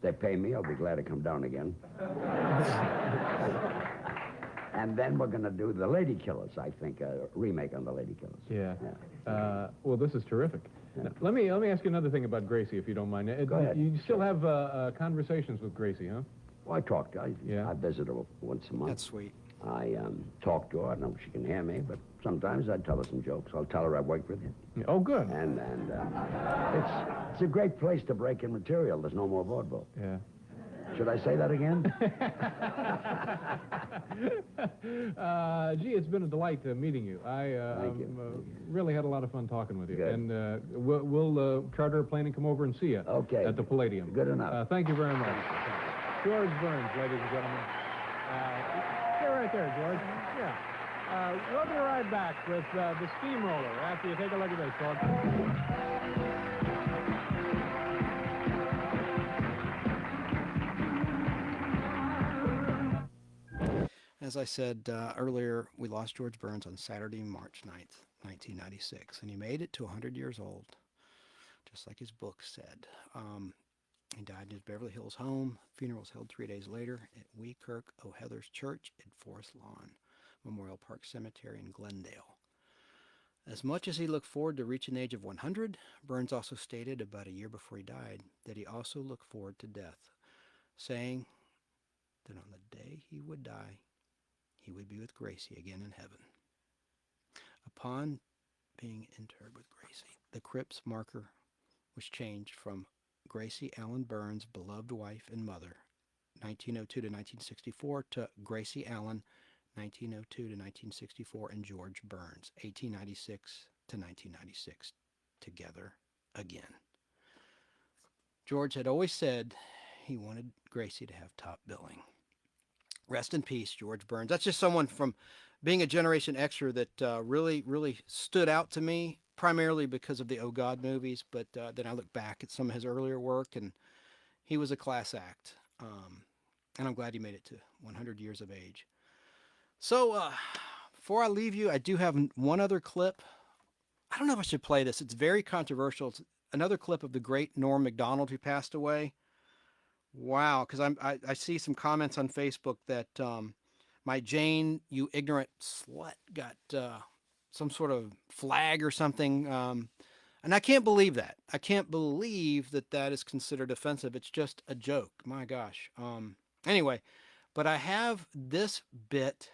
They pay me. I'll be glad to come down again. And then we're going to do The Lady Killers, I think, a remake on The Lady Killers. Yeah. Well, this is terrific. Now, let me ask you another thing about Gracie, if you don't mind. Go ahead. You still have conversations with Gracie, huh? Well, I talk to her. I visit her once a month. That's sweet. I talk to her. I don't know if she can hear me, but sometimes I tell her some jokes. I'll tell her I worked with you. Oh, good. And it's a great place to break in material. There's no more vaudeville. Yeah. Should I say that again? Gee, it's been a delight meeting you. Thank you. Really had a lot of fun talking with you. Good. And we'll charter a plane and come over and see you. Okay. At the Palladium. Good enough. Thank you very much. George Burns, ladies and gentlemen. Stay right there, George. Yeah. We'll be right back with the steamroller after you take a look at this, folks. As I said earlier, we lost George Burns on Saturday, March 9th, 1996, and he made it to 100 years old, just like his book said. He died in his Beverly Hills home. Funeral was held 3 days later at Weekirk O'Heather's Church in Forest Lawn, Memorial Park Cemetery in Glendale. As much as he looked forward to reaching the age of 100, Burns also stated about a year before he died that he also looked forward to death, saying that on the day he would die, he would be with Gracie again in heaven. Upon being interred with Gracie, the crypt's marker was changed from Gracie Allen Burns' beloved wife and mother, 1902 to 1964, to Gracie Allen, 1902 to 1964, and George Burns, 1896 to 1996, together again. George had always said he wanted Gracie to have top billing. Rest in peace, George Burns. That's just someone from being a Generation Xer that really, really stood out to me, primarily because of the Oh God movies. But then I look back at some of his earlier work, and he was a class act. And I'm glad he made it to 100 years of age. So before I leave you, I do have one other clip. I don't know if I should play this. It's very controversial. It's another clip of the great Norm Macdonald who passed away. Wow, because I see some comments on Facebook that my Jane, you ignorant slut, got some sort of flag or something. And I can't believe that. I can't believe that that is considered offensive. It's just a joke. My gosh. Anyway, but I have this bit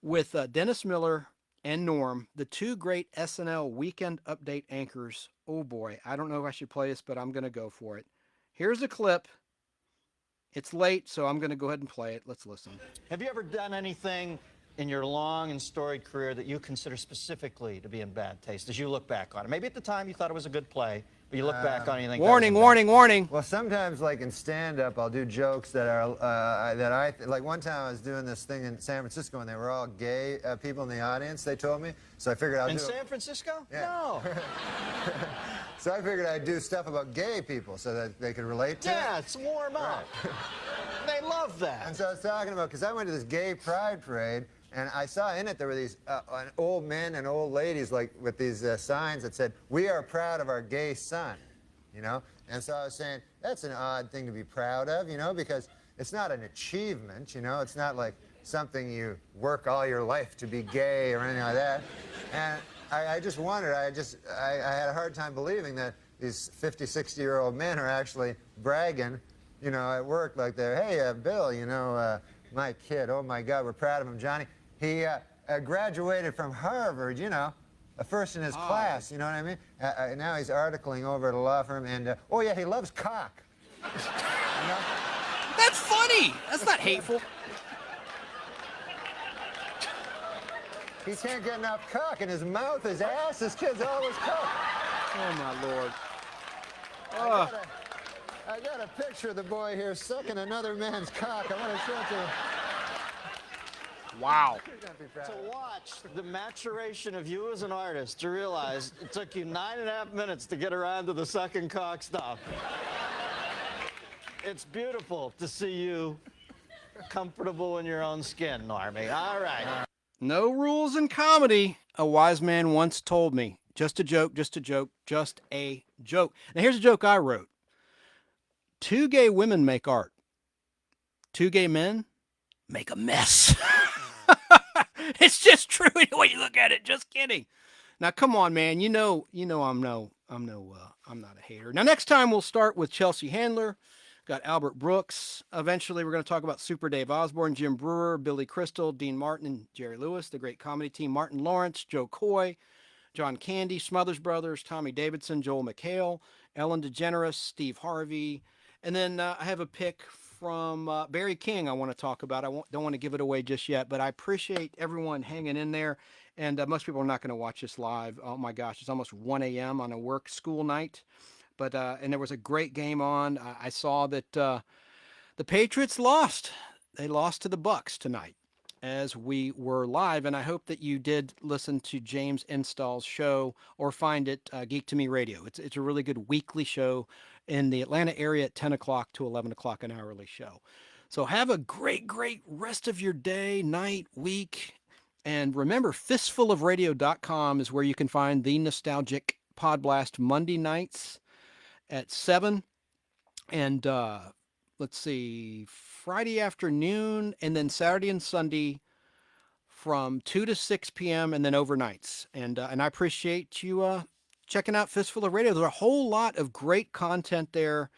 with Dennis Miller and Norm, the two great SNL Weekend Update anchors. Oh boy, I don't know if I should play this, but I'm going to go for it. Here's a clip. It's late, so I'm going to go ahead and play it. Let's listen. Have you ever done anything in your long and storied career that you consider specifically to be in bad taste as you look back on it? Maybe at the time you thought it was a good play, but you look back on it and you think, warning, warning, warning. Well, sometimes, like in stand-up, I'll do jokes that are like one time I was doing this thing in San Francisco, and they were all gay people in the audience. They told me, so I figured I'll do. In San Francisco? Yeah. No. So I figured I'd do stuff about gay people so that they could relate to it. Yeah, it's warm up. They love that. And so I was talking about, because I went to this gay pride parade, and I saw in it there were these old men and old ladies like with these signs that said, "We are proud of our gay son," you know? And so I was saying, that's an odd thing to be proud of, you know, because it's not an achievement, you know? It's not like something you work all your life to be gay or anything like that. And I just wondered, I had a hard time believing that these 50, 60-year-old men are actually bragging, you know, at work like they're, "Hey, Bill, you know, my kid, oh my God, we're proud of him, Johnny. He graduated from Harvard, you know, a first in his class, you know what I mean? Now he's articling over at a law firm, and, oh yeah, he loves cock." You know? That's funny. That's not hateful. He can't get enough cock in his mouth, his ass, his kid's always cock. Oh, my Lord. I got a picture of the boy here sucking another man's cock. I want to show it to you. Wow. To watch the maturation of you as an artist, to realize it took you 9.5 minutes to get around to the sucking cock stuff. It's beautiful to see you comfortable in your own skin, Normie. All right. No rules in comedy, a wise man once told me. Just a joke, just a joke, just a joke. Now, here's a joke I wrote. 2 gay women make art. 2 gay men make a mess. It's just true any way you look at it. Just kidding. Now, come on, man. You know, I'm not a hater. Now, next time we'll start with Chelsea Handler. Got Albert Brooks. Eventually, we're going to talk about Super Dave Osborne, Jim Brewer, Billy Crystal, Dean Martin, and Jerry Lewis, the great comedy team, Martin Lawrence, Joe Coy, John Candy, Smothers Brothers, Tommy Davidson, Joel McHale, Ellen DeGeneres, Steve Harvey. And then I have a pick from Barry King I want to talk about. Don't want to give it away just yet, but I appreciate everyone hanging in there. And most people are not going to watch this live. Oh, my gosh, it's almost 1 a.m. on a work school night. But and there was a great game on. I saw that the Patriots lost. They lost to the Bucks tonight as we were live. And I hope that you did listen to James Install's show or find it Geek to Me Radio. It's a really good weekly show in the Atlanta area at 10 o'clock to 11 o'clock, an hourly show. So have a great, great rest of your day, night, week. And remember, fistfulofradio.com is where you can find the nostalgic Podblast Monday nights at 7, and let's see, Friday afternoon, and then Saturday and Sunday from 2 to 6 p.m. and then overnights. And I appreciate you checking out Fistful of Radio. There's a whole lot of great content there,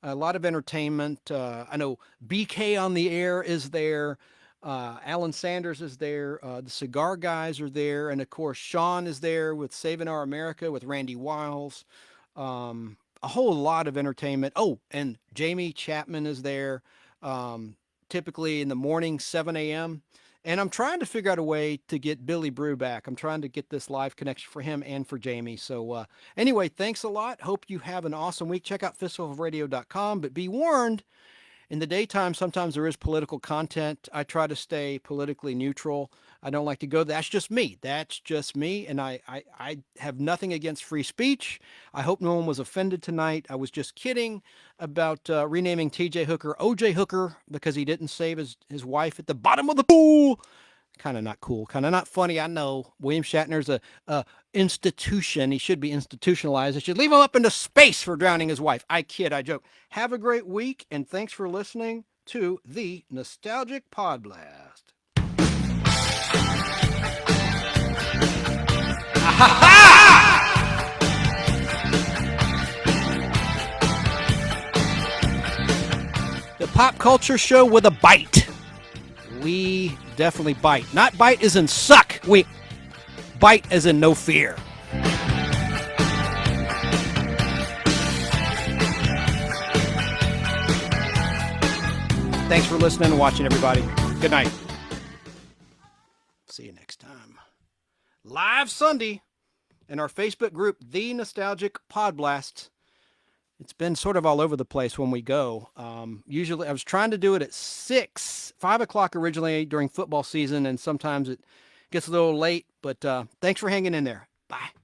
a lot of entertainment. I know BK on the Air is there. Alan Sanders is there. The Cigar Guys are there. And, of course, Sean is there with Saving Our America with Randy Wiles. A whole lot of entertainment. Oh, and Jamie Chapman is there, typically in the morning, 7 a.m., And I'm trying to figure out a way to get Billy Brew back. I'm trying to get this live connection for him and for Jamie. So anyway, thanks a lot. Hope you have an awesome week. Check out fistofradio.com, but be warned, in the daytime, sometimes there is political content. I try to stay politically neutral. I don't like to go, that's just me. That's just me. And I have nothing against free speech. I hope no one was offended tonight. I was just kidding about renaming TJ Hooker OJ Hooker because he didn't save his wife at the bottom of the pool. Kind of not cool, kind of not funny. I know William Shatner's a institution. He should be institutionalized. They should leave him up into space for drowning his wife. I kid, I joke. Have a great week, and thanks for listening to the Nostalgic Podblast. The pop culture show with a bite. We definitely bite. Not bite as in suck. We bite as in no fear. Thanks for listening and watching, everybody. Good night. See you next time. Live Sunday in our Facebook group, The Nostalgic Podblast. It's been sort of all over the place when we go. Usually I was trying to do it at 5 o'clock originally during football season, and sometimes it gets a little late, but thanks for hanging in there. Bye.